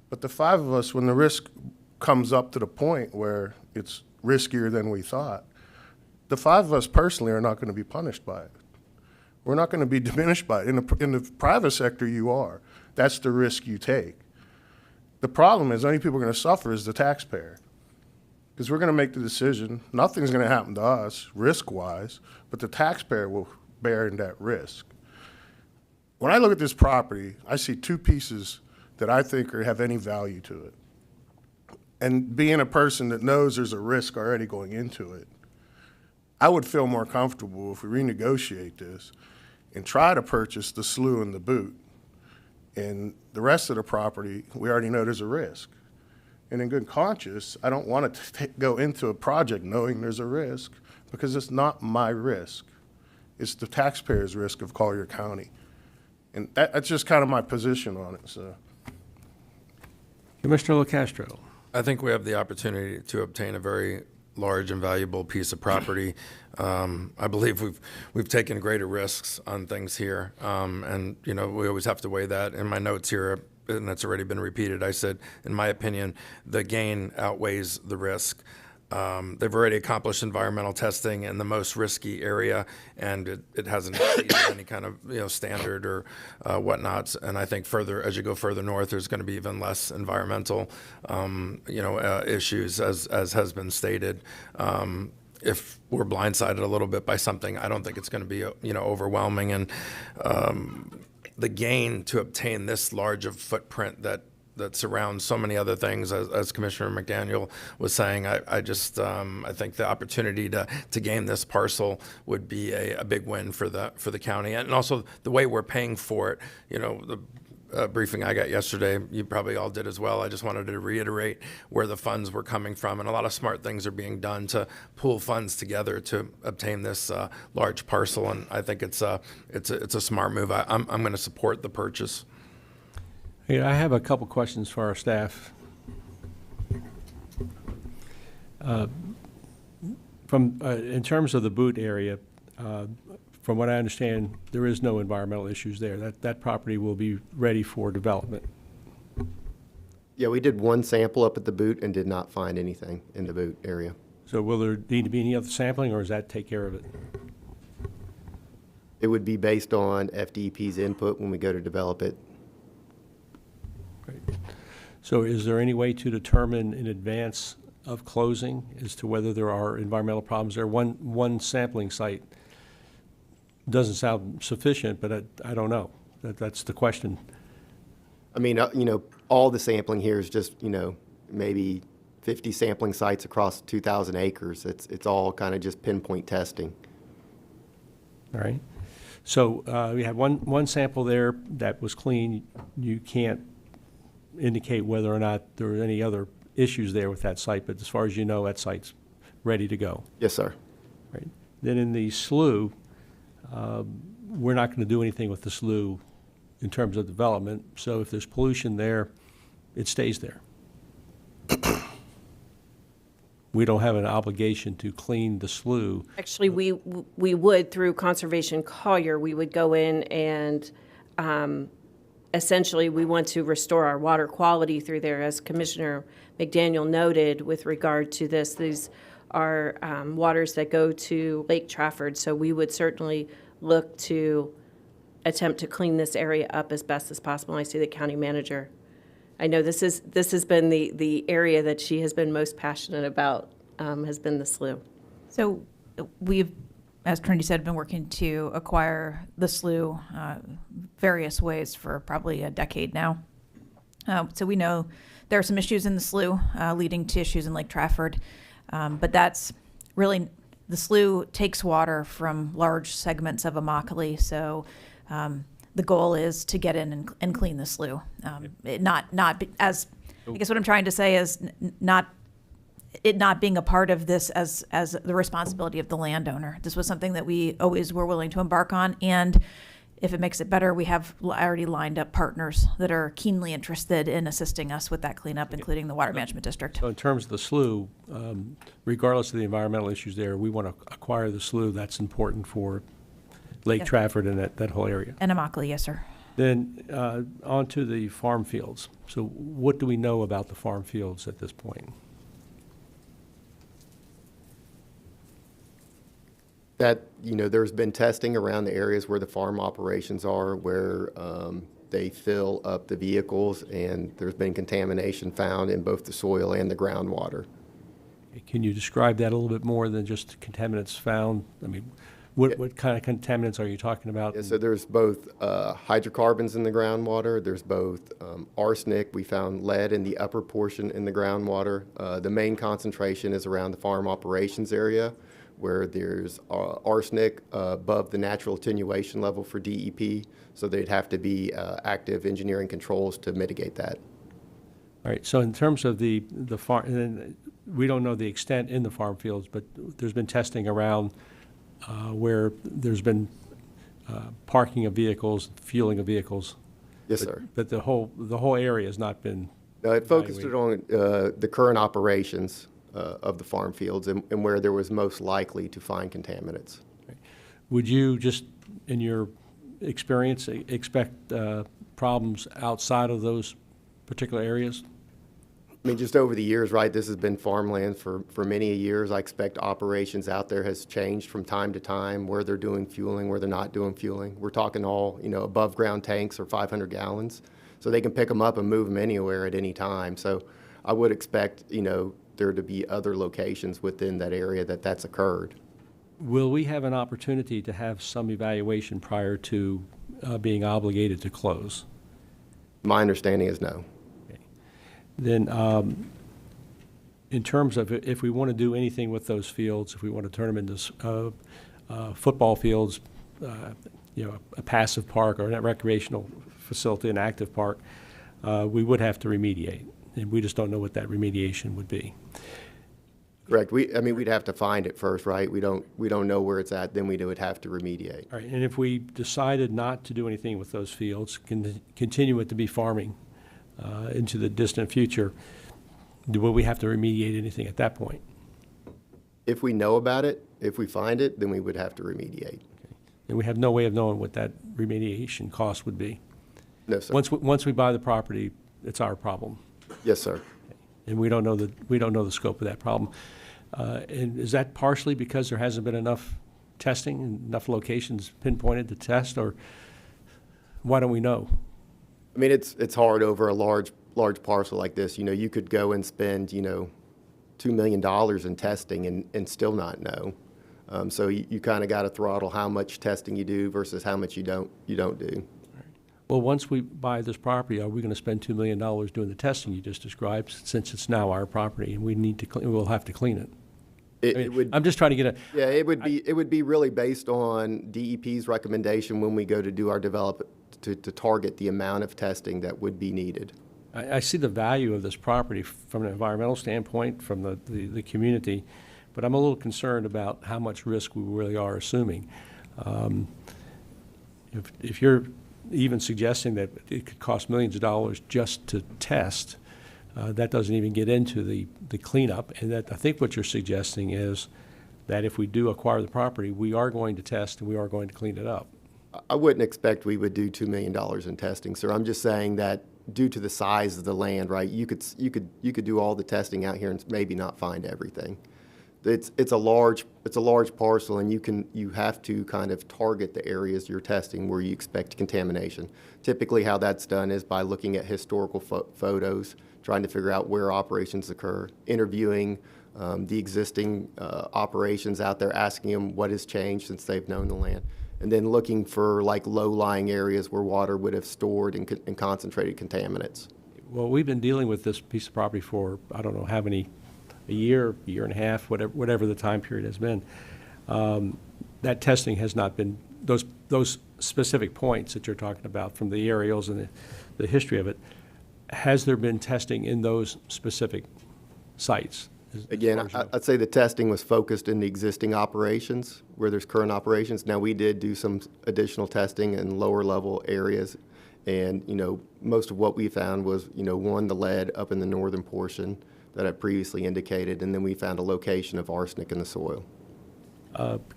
But the five of us, when the risk comes up to the point where it's riskier than we thought, the five of us personally are not going to be punished by it. We're not going to be diminished by it. In the private sector, you are. That's the risk you take. The problem is, the only people going to suffer is the taxpayer. Because we're going to make the decision, nothing's going to happen to us, risk-wise, but the taxpayer will bear in that risk. When I look at this property, I see two pieces that I think have any value to it. And being a person that knows there's a risk already going into it, I would feel more comfortable if we renegotiate this and try to purchase the slough and the boot. And the rest of the property, we already know there's a risk. And in good conscience, I don't want to go into a project knowing there's a risk, because it's not my risk. It's the taxpayer's risk of Collier County. And that's just kind of my position on it. So,
Commissioner LaCastro.
I think we have the opportunity to obtain a very large and valuable piece of property. I believe we've taken greater risks on things here, and we always have to weigh that. In my notes here, and that's already been repeated, I said, in my opinion, the gain outweighs the risk. They've already accomplished environmental testing in the most risky area, and it hasn't exceeded any kind of standard or whatnots. And I think as you go further north, there's going to be even less environmental issues, as has been stated. If we're blindsided a little bit by something, I don't think it's going to be overwhelming. And the gain to obtain this large of footprint that surrounds so many other things, as Commissioner McDaniel was saying, I think the opportunity to gain this parcel would be a big win for the county, and also the way we're paying for it. The briefing I got yesterday, you probably all did as well. I just wanted to reiterate where the funds were coming from, and a lot of smart things are being done to pool funds together to obtain this large parcel, and I think it's a smart move. I'm going to support the purchase.
Hey, I have a couple questions for our staff. In terms of the boot area, from what I understand, there is no environmental issues there. That property will be ready for development.
Yeah, we did one sample up at the boot and did not find anything in the boot area.
So will there need to be any other sampling, or does that take care of it?
It would be based on FDEP's input when we go to develop it.
So is there any way to determine in advance of closing as to whether there are environmental problems there? One sampling site doesn't sound sufficient, but I don't know. That's the question.
I mean, all the sampling here is just, maybe 50 sampling sites across 2,000 acres. It's all kind of just pinpoint testing.
All right. So we had one sample there that was clean. You can't indicate whether or not there are any other issues there with that site, but as far as you know, that site's ready to go.
Yes, sir.
Right. Then in the slough, we're not going to do anything with the slough in terms of development. So if there's pollution there, it stays there. We don't have an obligation to clean the slough.
Actually, we would, through Conservation Collier, we would go in and essentially we want to restore our water quality through there, as Commissioner McDaniel noted with regard to this. These are waters that go to Lake Trafford, so we would certainly look to attempt to clean this area up as best as possible. I see the county manager. I know this has been the area that she has been most passionate about, has been the slough.
So we've, as Trinity said, been working to acquire the slough various ways for probably a decade now. So we know there are some issues in the slough leading to issues in Lake Trafford, but that's really, the slough takes water from large segments of Immokalee, so the goal is to get in and clean the slough. As I guess what I'm trying to say is not being a part of this as the responsibility of the landowner. This was something that we always were willing to embark on, and if it makes it better, we have already lined up partners that are keenly interested in assisting us with that cleanup, including the Water Management District.
So in terms of the slough, regardless of the environmental issues there, we want to acquire the slough. That's important for Lake
Yes.
Trafford and that whole area.
And Immokalee, yes, sir.
Then on to the farm fields. So what do we know about the farm fields at this point?
That, there's been testing around the areas where the farm operations are, where they fill up the vehicles, and there's been contamination found in both the soil and the groundwater.
Can you describe that a little bit more than just contaminants found? I mean, what kind of contaminants are you talking about?
Yeah, so there's both hydrocarbons in the groundwater. There's both arsenic. We found lead in the upper portion in the groundwater. The main concentration is around the farm operations area, where there's arsenic above the natural attenuation level for DEP. So they'd have to be active engineering controls to mitigate that.
All right. So in terms of the farm, and we don't know the extent in the farm fields, but there's been testing around where there's been parking of vehicles, fueling of vehicles.
Yes, sir.
But the whole area has not been.
It focused on the current operations of the farm fields and where there was most likely to find contaminants.
Would you just, in your experience, expect problems outside of those particular areas?
I mean, just over the years, right, this has been farmland for many years. I expect operations out there has changed from time to time, where they're doing fueling, where they're not doing fueling. We're talking all, above ground tanks or 500 gallons. So they can pick them up and move them anywhere at any time. So I would expect, there to be other locations within that area that's occurred.
Will we have an opportunity to have some evaluation prior to being obligated to close?
My understanding is no.
Then in terms of if we want to do anything with those fields, if we want to turn them into football fields, a passive park or a recreational facility, an active park, we would have to remediate. And we just don't know what that remediation would be.
Correct. We'd have to find it first, right? We don't know where it's at, then we would have to remediate.
All right. And if we decided not to do anything with those fields, continue it to be farming into the distant future, will we have to remediate anything at that point?
If we know about it, if we find it, then we would have to remediate.
And we have no way of knowing what that remediation cost would be.
No, sir.
Once we buy the property, it's our problem.
Yes, sir.
And we don't know the scope of that problem. And is that partially because there hasn't been enough testing, enough locations pinpointed to test, or why don't we know?
I mean, it's hard over a large parcel like this. You know, you could go and spend, $2 million in testing and still not know. So you kind of got to throttle how much testing you do versus how much you don't do.
Well, once we buy this property, are we going to spend $2 million doing the testing you just described, since it's now our property and we'll have to clean it? I'm just trying to get a.
Yeah, it would be really based on DEP's recommendation when we go to do our to target the amount of testing that would be needed.
I see the value of this property from an environmental standpoint, from the community, but I'm a little concerned about how much risk we really are assuming. If you're even suggesting that it could cost millions of dollars just to test, that doesn't even get into the cleanup. And that I think what you're suggesting is that if we do acquire the property, we are going to test and we are going to clean it up.
I wouldn't expect we would do $2 million in testing, sir. I'm just saying that due to the size of the land, right, you could do all the testing out here and maybe not find everything. It's a large parcel, and you have to kind of target the areas you're testing where you expect contamination. Typically, how that's done is by looking at historical photos, trying to figure out where operations occur, interviewing the existing operations out there, asking them what has changed since they've known the land, and then looking for like low-lying areas where water would have stored and concentrated contaminants.
Well, we've been dealing with this piece of property for, I don't know how many, a year and a half, whatever the time period has been. That testing has not been, those specific points that you're talking about from the aerials and the history of it, has there been testing in those specific sites?
Again, I'd say the testing was focused in the existing operations where there's current operations. Now, we did do some additional testing in lower level areas, and most of what we found was one, the lead up in the northern portion that I previously indicated, and then we found a location of arsenic in the soil.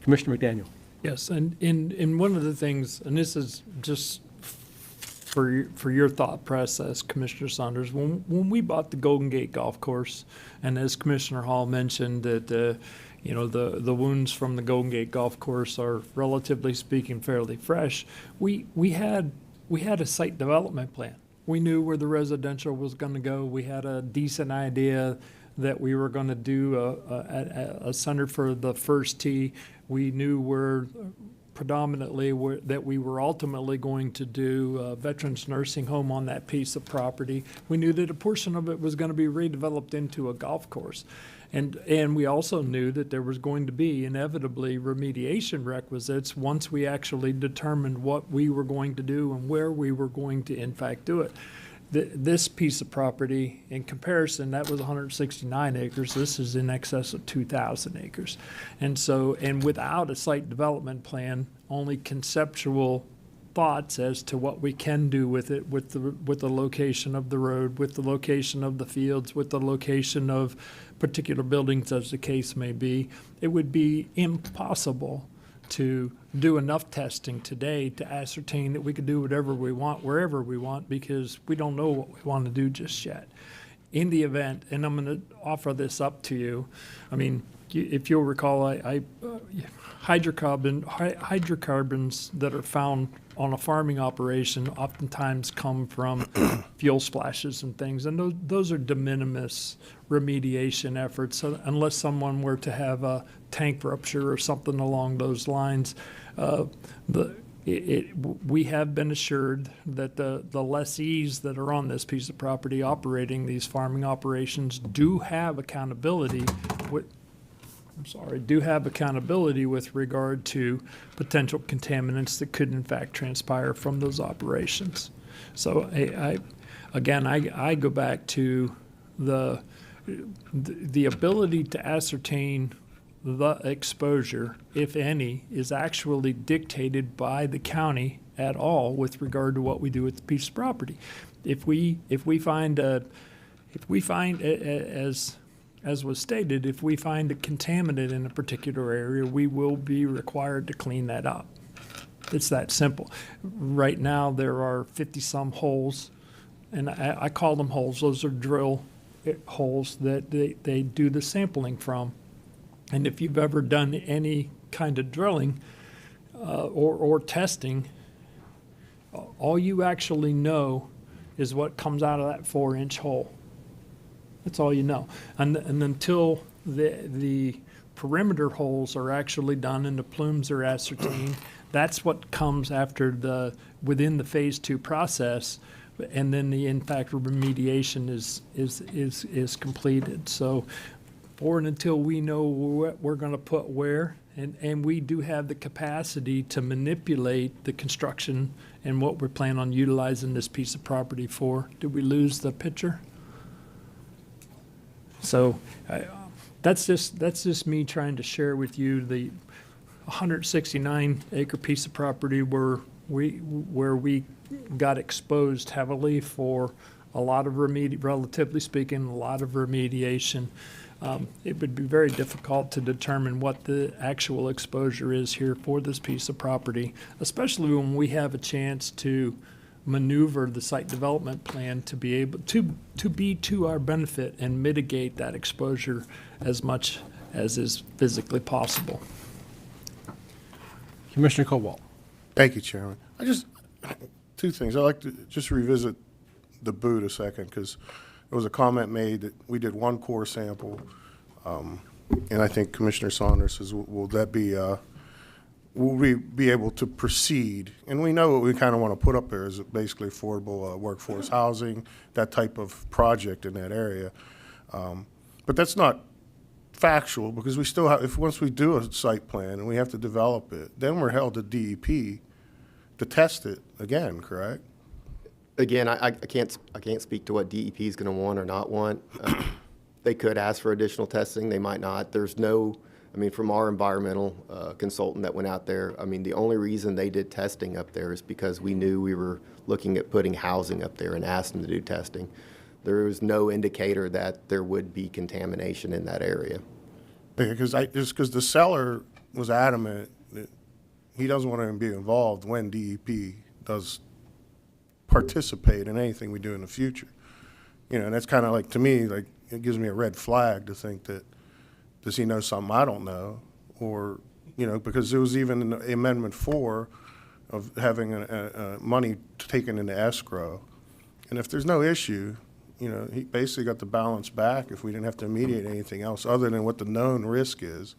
Commissioner McDaniel.
Yes, and one of the things, and this is just for your thought process, Commissioner Saunders, when we bought the Golden Gate Golf Course, and as Commissioner Hall mentioned that the wounds from the Golden Gate Golf Course are relatively speaking fairly fresh, we had a site development plan. We knew where the residential was going to go. We had a decent idea that we were going to do a center for the first tee. We knew where predominantly that we were ultimately going to do a veterans nursing home on that piece of property. We knew that a portion of it was going to be redeveloped into a golf course. And we also knew that there was going to be inevitably remediation requisites once we actually determined what we were going to do and where we were going to in fact do it. This piece of property, in comparison, that was 169 acres. This is in excess of 2,000 acres. And without a site development plan, only conceptual thoughts as to what we can do with it, with the location of the road, with the location of the fields, with the location of particular buildings, as the case may be, it would be impossible to do enough testing today to ascertain that we could do whatever we want, wherever we want, because we don't know what we want to do just yet. In the event, and I'm going to offer this up to you, I mean, if you'll recall, hydrocarbons that are found on a farming operation oftentimes come from fuel splashes and things, and those are de minimis remediation efforts, unless someone were to have a tank rupture or something along those lines. We have been assured that the lessees that are on this piece of property operating these farming operations do have accountability with regard to potential contaminants that could in fact transpire from those operations. So I go back to the ability to ascertain the exposure, if any, is actually dictated by the county at all with regard to what we do with the piece of property. If we find as was stated, if we find a contaminant in a particular area, we will be required to clean that up. It's that simple. Right now, there are 50-some holes, and I call them holes. Those are drill holes that they do the sampling from. And if you've ever done any kind of drilling or testing, all you actually know is what comes out of that 4-inch hole. That's all you know. And until the perimeter holes are actually done and the plumes are ascertained, that's what comes after within the phase 2 process, and then the in-fact remediation is completed. So for and until we know what we're going to put where, and we do have the capacity to manipulate the construction and what we're planning on utilizing this piece of property for. Did we lose the picture? So that's just me trying to share with you the 169-acre piece of property where we got exposed heavily for a lot of relatively speaking, a lot of remediation. It would be very difficult to determine what the actual exposure is here for this piece of property, especially when we have a chance to maneuver the site development plan to be able to be to our benefit and mitigate that exposure as much as is physically possible.
Commissioner Cobalt.
Thank you, Chairman. Two things. I'd like to just revisit the boot a second, because there was a comment made that we did one core sample, and I think Commissioner Saunders says, will we be able to proceed? And we know what we kind of want to put up there is basically affordable workforce housing, that type of project in that area. But that's not factual, because we still have, once we do a site plan and we have to develop it, then we're held to DEP to test it again, correct?
Again, I can't speak to what DEP is going to want or not want. They could ask for additional testing. They might not. There's no, from our environmental consultant that went out there, the only reason they did testing up there is because we knew we were looking at putting housing up there and asked them to do testing. There was no indicator that there would be contamination in that area.
Because the seller was adamant that he doesn't want to be involved when DEP does participate in anything we do in the future. And that's kind of like, to me, like, it gives me a red flag to think that, does he know something I don't know? Or, because there was even an Amendment 4 of having money taken into escrow. And if there's no issue, he basically got the balance back if we didn't have to mediate anything else other than what the known risk is.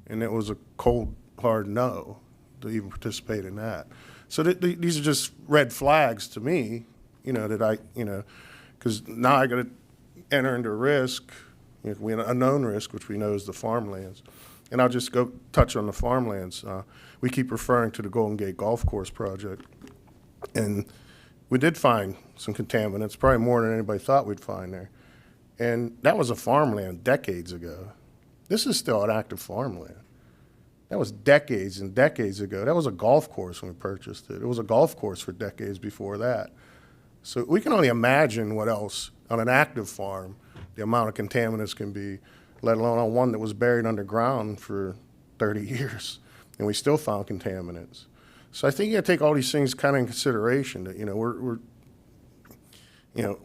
And it was a cold, hard no to even participate in that. So these are just red flags to me, because now I got to enter into risk, a known risk, which we know is the farmlands. And I'll just go touch on the farmlands. We keep referring to the Golden Gate Golf Course project. And we did find some contaminants, probably more than anybody thought we'd find there. And that was a farmland decades ago. This is still an active farmland. That was decades and decades ago. That was a golf course when we purchased it. It was a golf course for decades before that. So we can only imagine what else on an active farm, the amount of contaminants can be, let alone on one that was buried underground for 30 years. And we still found contaminants. So I think you got to take all these things kind of in consideration. That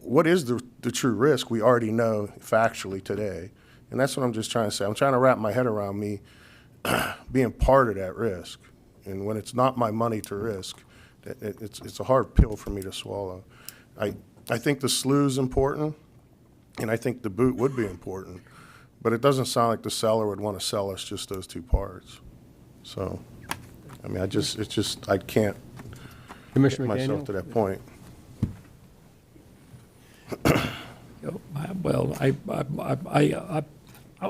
what is the true risk? We already know factually today, and that's what I'm just trying to say. I'm trying to wrap my head around me being part of that risk, and when it's not my money to risk, it's a hard pill for me to swallow. I think the sluice is important, and I think the boot would be important, but it doesn't sound like the seller would want to sell us just those two parts. So. I can't get myself to that point.
Well,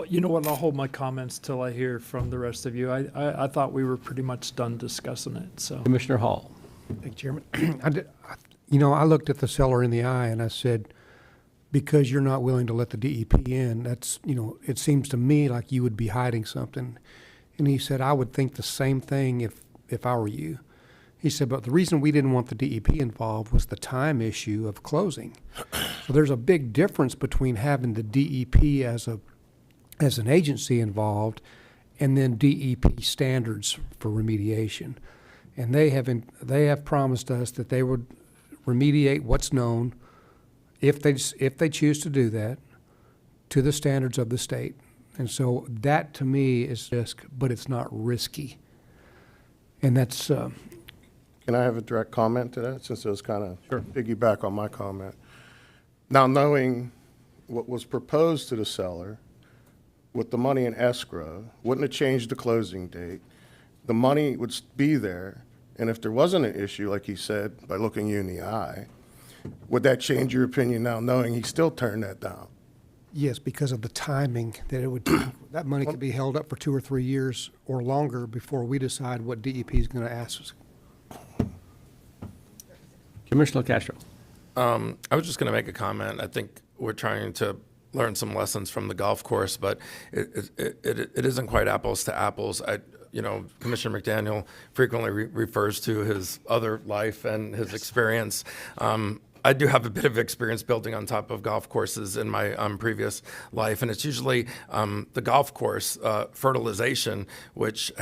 you know what, I'll hold my comments till I hear from the rest of you. I thought we were pretty much done discussing it, so.
Commissioner Hall.
Thank you, Chairman. I looked at the seller in the eye and I said, because you're not willing to let the DEP in, that's, it seems to me like you would be hiding something. And he said, I would think the same thing if I were you. He said, but the reason we didn't want the DEP involved was the time issue of closing. So there's a big difference between having the DEP as an agency involved and then DEP standards for remediation. And they have promised us that they would remediate what's known, if they choose to do that, to the standards of the state. And so that, to me, is risk, but it's not risky. And that's,
Can I have a direct comment to that, since it was kind of piggyback on my comment? Now, knowing what was proposed to the seller with the money in escrow, wouldn't have changed the closing date. The money would be there, and if there wasn't an issue, like he said, by looking you in the eye, would that change your opinion now, knowing he still turned that down?
yes, because of the timing that it would take. That money could be held up for 2 or 3 years or longer before we decide what DEP is going to ask us.
Commissioner Castro.
I was just going to make a comment. I think we're trying to learn some lessons from the golf course, but it isn't quite apples to apples. Commissioner McDaniel frequently refers to his other life and his experience. I do have a bit of experience building on top of golf courses in my previous life, and it's usually the golf course fertilization which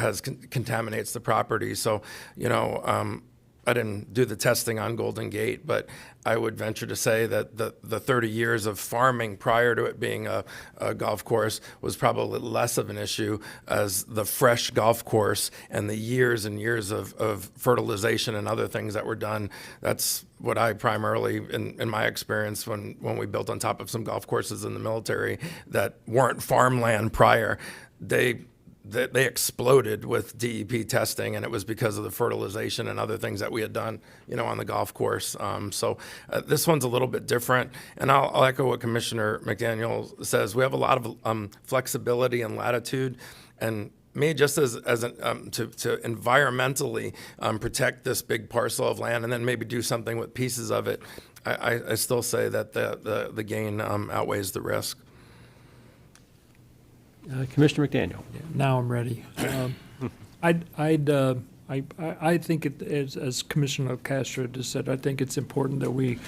contaminates the property. So, I didn't do the testing on Golden Gate, but I would venture to say that the 30 years of farming prior to it being a golf course was probably less of an issue as the fresh golf course and the years and years of fertilization and other things that were done. That's what I primarily, in my experience, when we built on top of some golf courses in the military that weren't farmland prior, they exploded with DEP testing, and it was because of the fertilization and other things that we had done, on the golf course. So this one's a little bit different, and I'll echo what Commissioner McDaniel says. We have a lot of flexibility and latitude, and me, just as to environmentally protect this big parcel of land, and then maybe do something with pieces of it. I still say that the gain outweighs the risk.
Commissioner McDaniel.
Now I'm ready. I think as Commissioner Castro just said, I think it's important that we,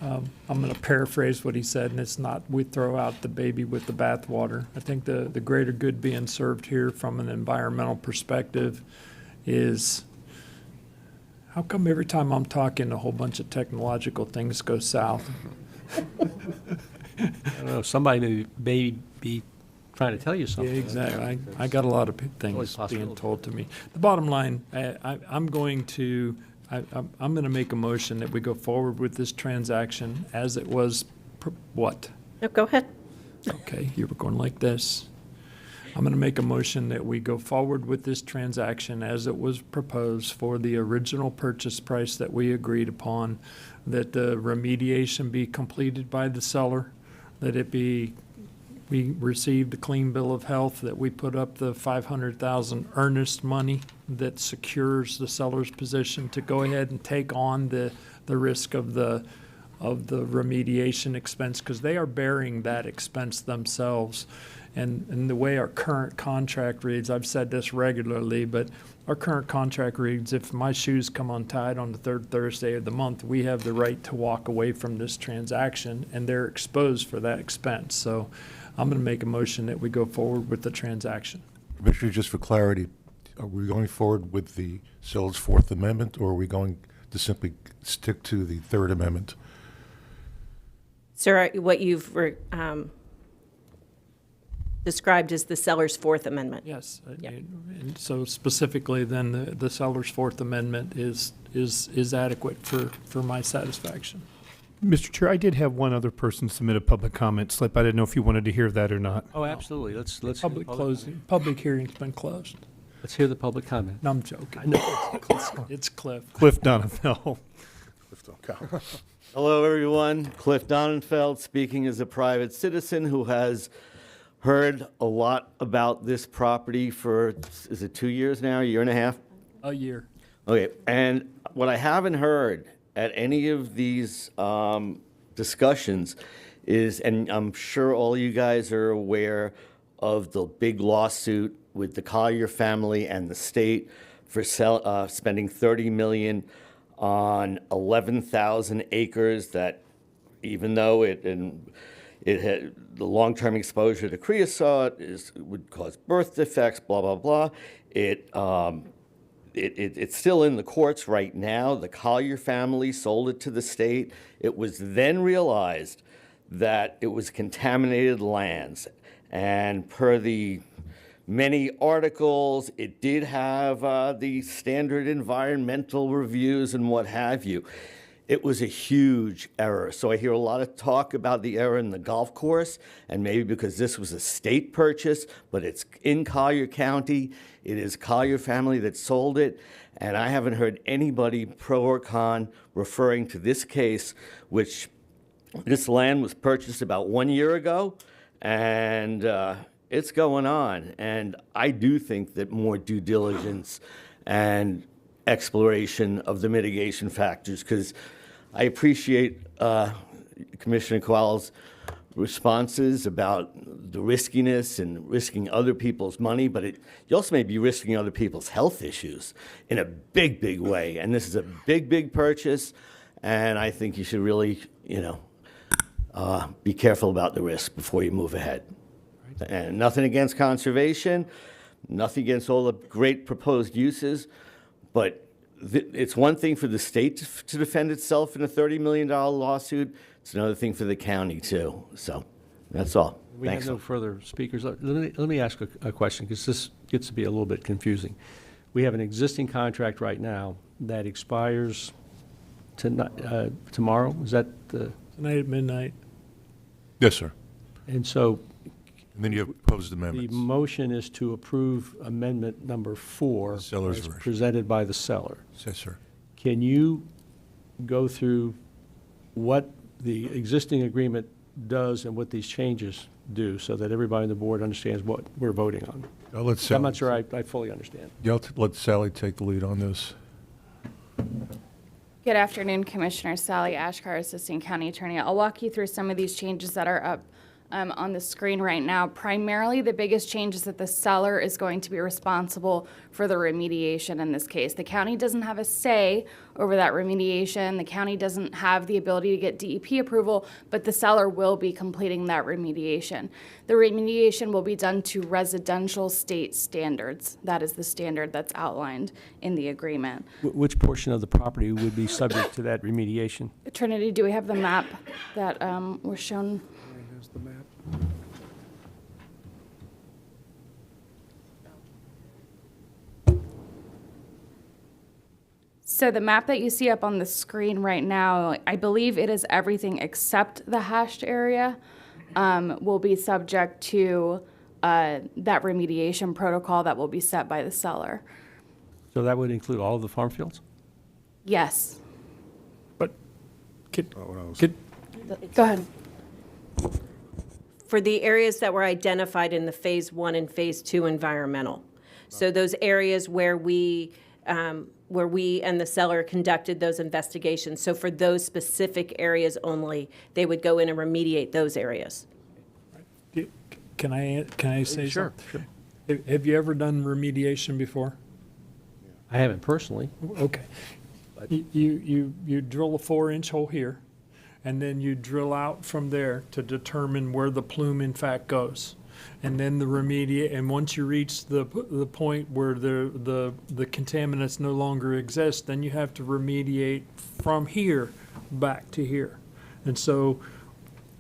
I'm going to paraphrase what he said, and it's not we throw out the baby with the bathwater. I think the greater good being served here from an environmental perspective is, how come every time I'm talking, a whole bunch of technological things go south?
I don't know, somebody may be trying to tell you something.
Yeah, exactly. I got a lot of things being told to me. The bottom line, I'm going to make a motion that we go forward with this transaction as it was, what?
No, go ahead.
Okay, you were going like this. I'm going to make a motion that we go forward with this transaction as it was proposed for the original purchase price that we agreed upon, that the remediation be completed by the seller, that we received a clean bill of health, that we put up the $500,000 earnest money that secures the seller's position to go ahead and take on the risk of the remediation expense, because they are bearing that expense themselves. And the way our current contract reads, I've said this regularly, but our current contract reads, if my shoes come untied on the third Thursday of the month, we have the right to walk away from this transaction, and they're exposed for that expense. So I'm going to make a motion that we go forward with the transaction.
Commissioner, just for clarity, are we going forward with the seller's Fourth Amendment, or are we going to simply stick to the Third Amendment?
Sir, what you've described as the seller's Fourth Amendment.
Yes.
Yeah.
And so specifically, then the seller's Fourth Amendment is adequate for my satisfaction.
Mr. Chair, I did have one other person submit a public comment slip. I didn't know if you wanted to hear that or not.
Oh, absolutely. Let's
Public hearing's been closed.
Let's hear the public comment.
No, I'm joking.
I know.
It's Cliff.
Cliff Donenfeld.
Hello, everyone. Cliff Donenfeld, speaking as a private citizen who has heard a lot about this property for, is it 2 years now, a year and a half?
A year.
Okay, and what I haven't heard at any of these discussions is, and I'm sure all you guys are aware of the big lawsuit with the Collier family and the state for spending $30 million on 11,000 acres that, even though it had the long-term exposure to creosote would cause birth defects, blah, blah, blah. It's still in the courts right now. The Collier family sold it to the state. It was then realized that it was contaminated lands. And per the many articles, it did have the standard environmental reviews and what have you. It was a huge error. So I hear a lot of talk about the error in the golf course, and maybe because this was a state purchase, but it's in Collier County. It is Collier family that sold it, and I haven't heard anybody pro or con referring to this case, which this land was purchased about 1 year ago, and it's going on. And I do think that more due diligence and exploration of the mitigation factors, because I appreciate Commissioner Koala's responses about the riskiness and risking other people's money, but you also may be risking other people's health issues in a big, big way. And this is a big, big purchase, and I think you should really, be careful about the risk before you move ahead. And nothing against conservation, nothing against all the great proposed uses, but it's one thing for the state to defend itself in a $30 million lawsuit. It's another thing for the county, too. So that's all.
We
Thanks.
have no further speakers. Let me ask a question, because this gets to be a little bit confusing. We have an existing contract right now that expires tomorrow. Is that the?
Tonight at midnight.
Yes, sir.
And so
And then you have proposed amendments.
the motion is to approve amendment number 4
Seller's
as
version.
presented by the seller.
Yes, sir.
Can you go through what the existing agreement does and what these changes do, so that everybody on the board understands what we're voting on?
I'll let
I'm
Sally,
not sure I fully understand.
yeah, let Sally take the lead on this.
Good afternoon, Commissioner. Sally Ashkar, Assistant County Attorney. I'll walk you through some of these changes that are up on the screen right now. Primarily, the biggest change is that the seller is going to be responsible for the remediation in this case. The county doesn't have a say over that remediation. The county doesn't have the ability to get DEP approval, but the seller will be completing that remediation. The remediation will be done to residential state standards. That is the standard that's outlined in the agreement.
Which portion of the property would be subject to that remediation?
Trinity, do we have the map that was shown?
There's the map.
So the map that you see up on the screen right now, I believe it is everything except the hashed area will be subject to that remediation protocol that will be set by the seller.
So that would include all of the farm fields?
Yes.
But
Go ahead.
For the areas that were identified in the Phase 1 and Phase 2 environmental. So those areas where we and the seller conducted those investigations. So for those specific areas only, they would go in and remediate those areas.
Can I say
Sure,
something? Sure. Have you ever done remediation before?
I haven't personally.
Okay. You drill a 4-inch hole here, and then you drill out from there to determine where the plume in fact goes. And then the remediate, and once you reach the point where the contaminants no longer exist, then you have to remediate from here back to here. And so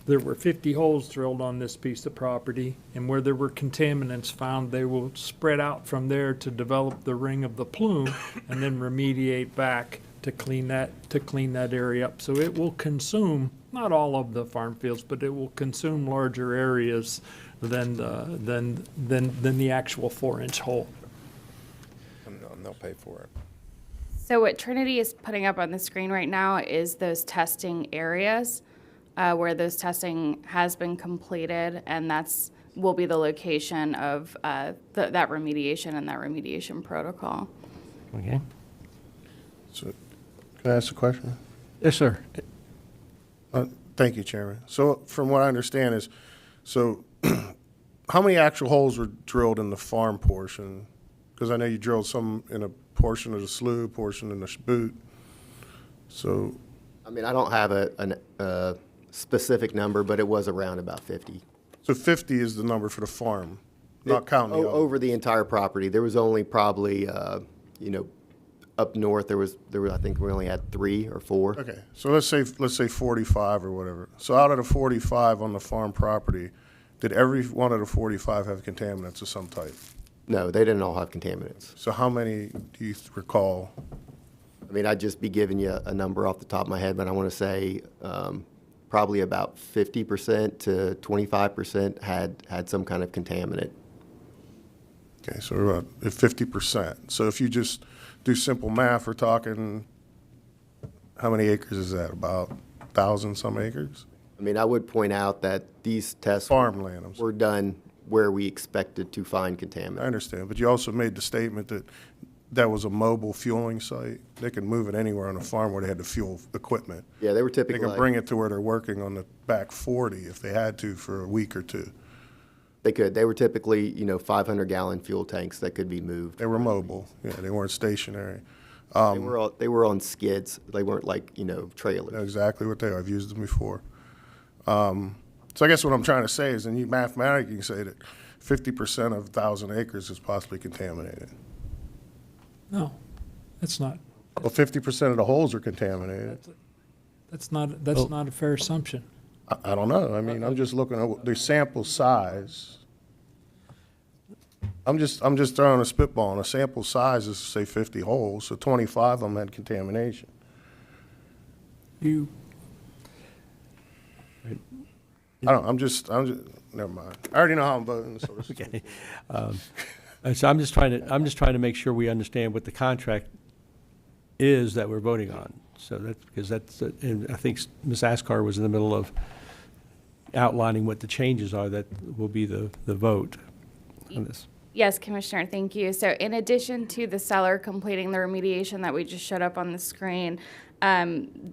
there were 50 holes drilled on this piece of property, and where there were contaminants found, they will spread out from there to develop the ring of the plume, and then remediate back to clean that area up. So it will consume, not all of the farm fields, but it will consume larger areas than the actual 4-inch hole.
And they'll pay for it.
So what Trinity is putting up on the screen right now is those testing areas where those testing has been completed, and will be the location of that remediation and that remediation protocol.
Okay.
So, can I ask a question?
Yes, sir.
Thank you, Chairman. So, from what I understand is, how many actual holes were drilled in the farm portion? Because I know you drilled some in a portion of the slough, portion in the boot. So,
I mean, I don't have a specific number, but it was around about 50.
So 50 is the number for the farm, not counting the other.
Over the entire property. There was only probably, up north, there were, I think we only had 3 or 4.
Okay, so let's say 45 or whatever. So out of the 45 on the farm property, did every one of the 45 have contaminants of some type?
No, they didn't all have contaminants.
So how many do you recall?
I mean, I'd just be giving you a number off the top of my head, but I want to say probably about 50% to 25% had some kind of contaminant.
Okay, so we're about at 50%. So if you just do simple math, we're talking, how many acres is that? About 1,000 some acres?
I mean, I would point out that these tests
Farmland.
were done where we expected to find contaminants.
I understand, but you also made the statement that that was a mobile fueling site. They can move it anywhere on a farm where they had to fuel equipment.
Yeah, they were
They
typically.
can bring it to where they're working on the back 40 if they had to for a week or two.
They could. They were typically, 500-gallon fuel tanks that could be moved.
They were mobile. Yeah, they weren't stationary.
They were on skids. They weren't like, trailers.
Know exactly what they are. I've used them before. So I guess what I'm trying to say is, and you mathematically can say that 50% of 1,000 acres is possibly contaminated.
No, that's not.
Well, 50% of the holes are contaminated.
That's not a fair assumption.
I don't know. I mean, I'm just looking at the sample size. I'm just throwing a spitball, and a sample size is, say, 50 holes, so 25 of them had contamination. I'm just, never mind. I already know how I'm voting, so it's
Okay. So I'm just trying to make sure we understand what the contract is that we're voting on. So because and I think Ms. Askar was in the middle of outlining what the changes are that will be the vote on this.
Yes, Commissioner, thank you. So in addition to the seller completing the remediation that we just showed up on the screen,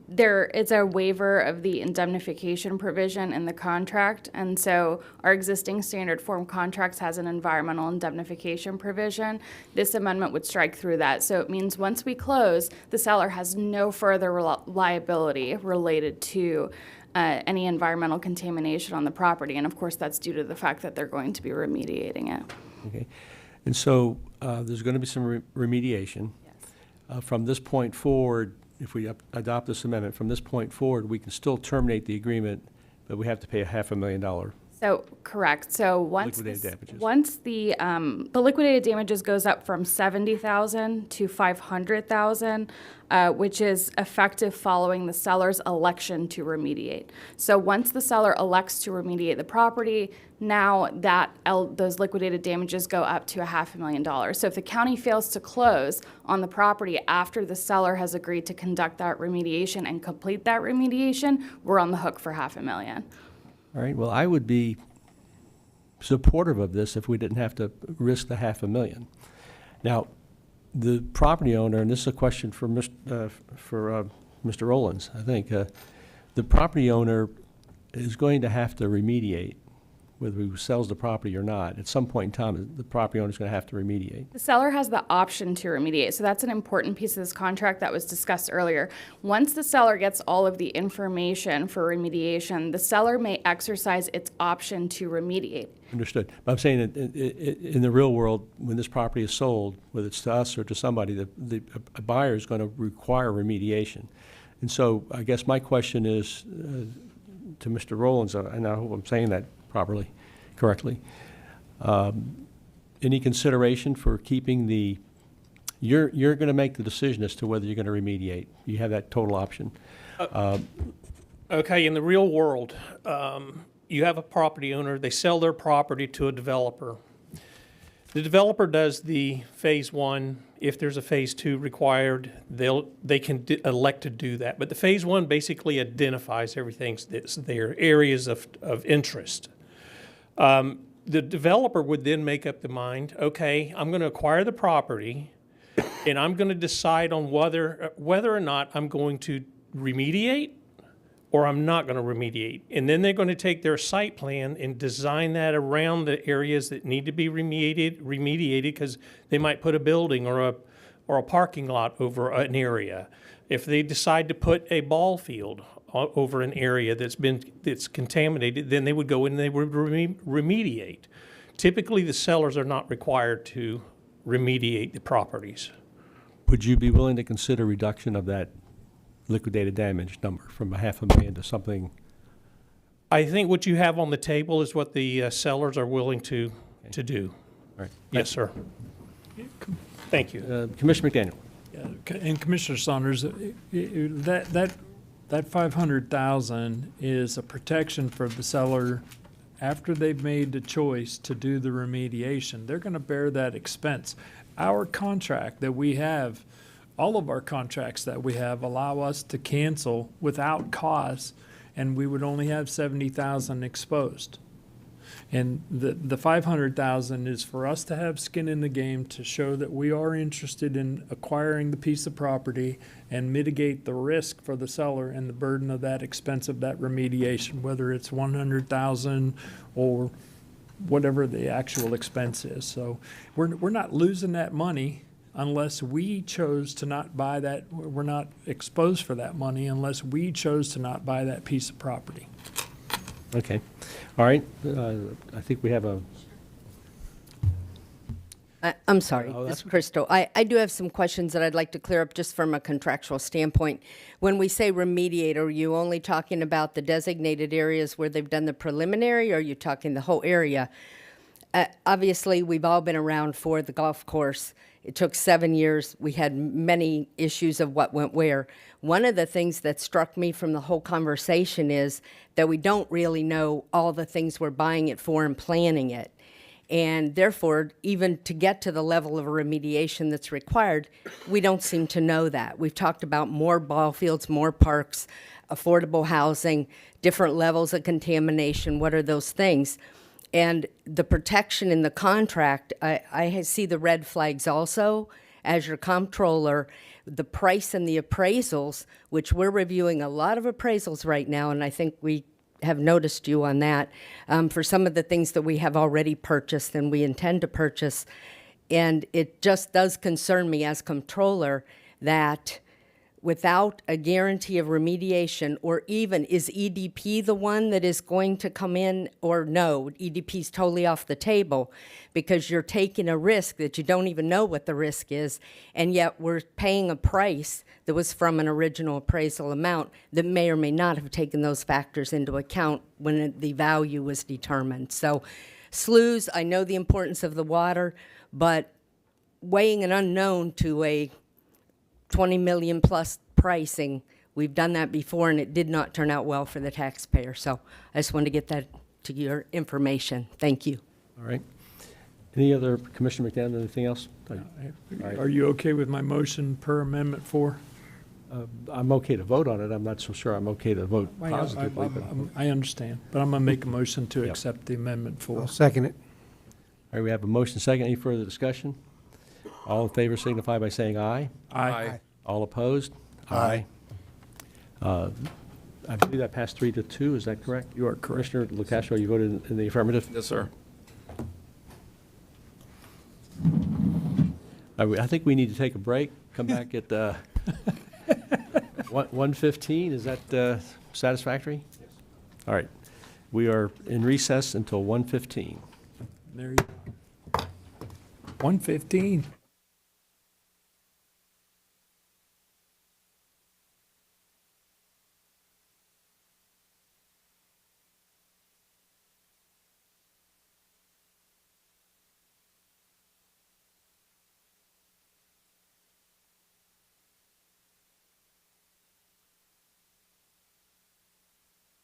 there is a waiver of the indemnification provision in the contract. And so our existing standard form contracts has an environmental indemnification provision. This amendment would strike through that. So it means once we close, the seller has no further liability related to any environmental contamination on the property. And of course, that's due to the fact that they're going to be remediating it.
Okay. And so there's going to be some remediation.
Yes.
From this point forward, if we adopt this amendment, from this point forward, we can still terminate the agreement, but we have to pay $500,000.
So, correct. So once
Liquidated damages.
once the liquidated damages goes up from $70,000 to $500,000, which is effective following the seller's election to remediate. So once the seller elects to remediate the property, now those liquidated damages go up to $500,000. So if the county fails to close on the property after the seller has agreed to conduct that remediation and complete that remediation, we're on the hook for $500,000.
All right, well, I would be supportive of this if we didn't have to risk the $500,000. Now, the property owner, and this is a question for Mr. Rollins, I think, the property owner is going to have to remediate, whether he sells the property or not. At some point in time, the property owner is going to have to remediate.
The seller has the option to remediate, so that's an important piece of this contract that was discussed earlier. Once the seller gets all of the information for remediation, the seller may exercise its option to remediate.
Understood. But I'm saying that in the real world, when this property is sold, whether it's to us or to somebody, a buyer is going to require remediation. And so I guess my question is to Mr. Rollins, and I hope I'm saying that correctly. Any consideration for keeping you're going to make the decision as to whether you're going to remediate. You have that total option.
Okay, in the real world, you have a property owner, they sell their property to a developer. The developer does the phase 1. If there's a phase 2 required, they can elect to do that. But the phase 1 basically identifies everything that's there, areas of interest. The developer would then make up the mind, okay, I'm going to acquire the property, and I'm going to decide on whether or not I'm going to remediate or I'm not going to remediate. And then they're going to take their site plan and design that around the areas that need to be remediated because they might put a building or a parking lot over an area. If they decide to put a ball field over an area that's contaminated, then they would go in and they would remediate. Typically, the sellers are not required to remediate the properties.
Would you be willing to consider reduction of that liquidated damage number from $500,000 to something?
I think what you have on the table is what the sellers are willing to do.
All right.
Yes, sir. Thank you.
Commissioner McDaniel.
Yeah, and Commissioner Saunders, that 500,000 is a protection for the seller after they've made the choice to do the remediation. They're going to bear that expense. Our contract that we have, all of our contracts that we have allow us to cancel without cause, and we would only have 70,000 exposed. And the 500,000 is for us to have skin in the game to show that we are interested in acquiring the piece of property and mitigate the risk for the seller and the burden of that expense of that remediation, whether it's 100,000 or whatever the actual expense is. So we're not losing that money unless we chose to not buy that. We're not exposed for that money unless we chose to not buy that piece of property.
Okay. All right. I think we have a.
I'm sorry,
Oh,
this
that's
is Crystal. I do have some questions that I'd like to clear up just from a contractual standpoint. When we say remediate, are you only talking about the designated areas where they've done the preliminary, or are you talking the whole area? Obviously, we've all been around for the golf course. It took 7 years. We had many issues of what went where. One of the things that struck me from the whole conversation is that we don't really know all the things we're buying it for and planning it. And therefore, even to get to the level of remediation that's required, we don't seem to know that. We've talked about more ball fields, more parks, affordable housing, different levels of contamination. What are those things? And the protection in the contract, I see the red flags also. As your comptroller, the price and the appraisals, which we're reviewing a lot of appraisals right now, and I think we have noticed you on that, for some of the things that we have already purchased and we intend to purchase. And it just does concern me as comptroller that without a guarantee of remediation, or even is EDP the one that is going to come in, or no, EDP's totally off the table, because you're taking a risk that you don't even know what the risk is, and yet we're paying a price that was from an original appraisal amount that may or may not have taken those factors into account when the value was determined. So sloughs, I know the importance of the water, but weighing an unknown to a 20 million plus pricing, we've done that before and it did not turn out well for the taxpayer. So I just wanted to get that to your information. Thank you.
All right. Any other, Commissioner McDaniel, anything else?
Are you okay with my motion per Amendment 4?
I'm okay to vote on it. I'm not so sure I'm okay to vote positively.
I understand, but I'm going to make a motion to accept the Amendment 4.
I'll second it.
All right, we have a motion second. Any further discussion? All in favor signify by saying aye.
Aye.
All opposed? Aye. I believe that passed 3-2. Is that correct?
You are correct.
Commissioner LaCastro, you voted in the affirmative?
Yes, sir.
I think we need to take a break. Come back at 1:15. Is that satisfactory? Yes. All right. We are in recess until 1:15.
There you go. 1:15.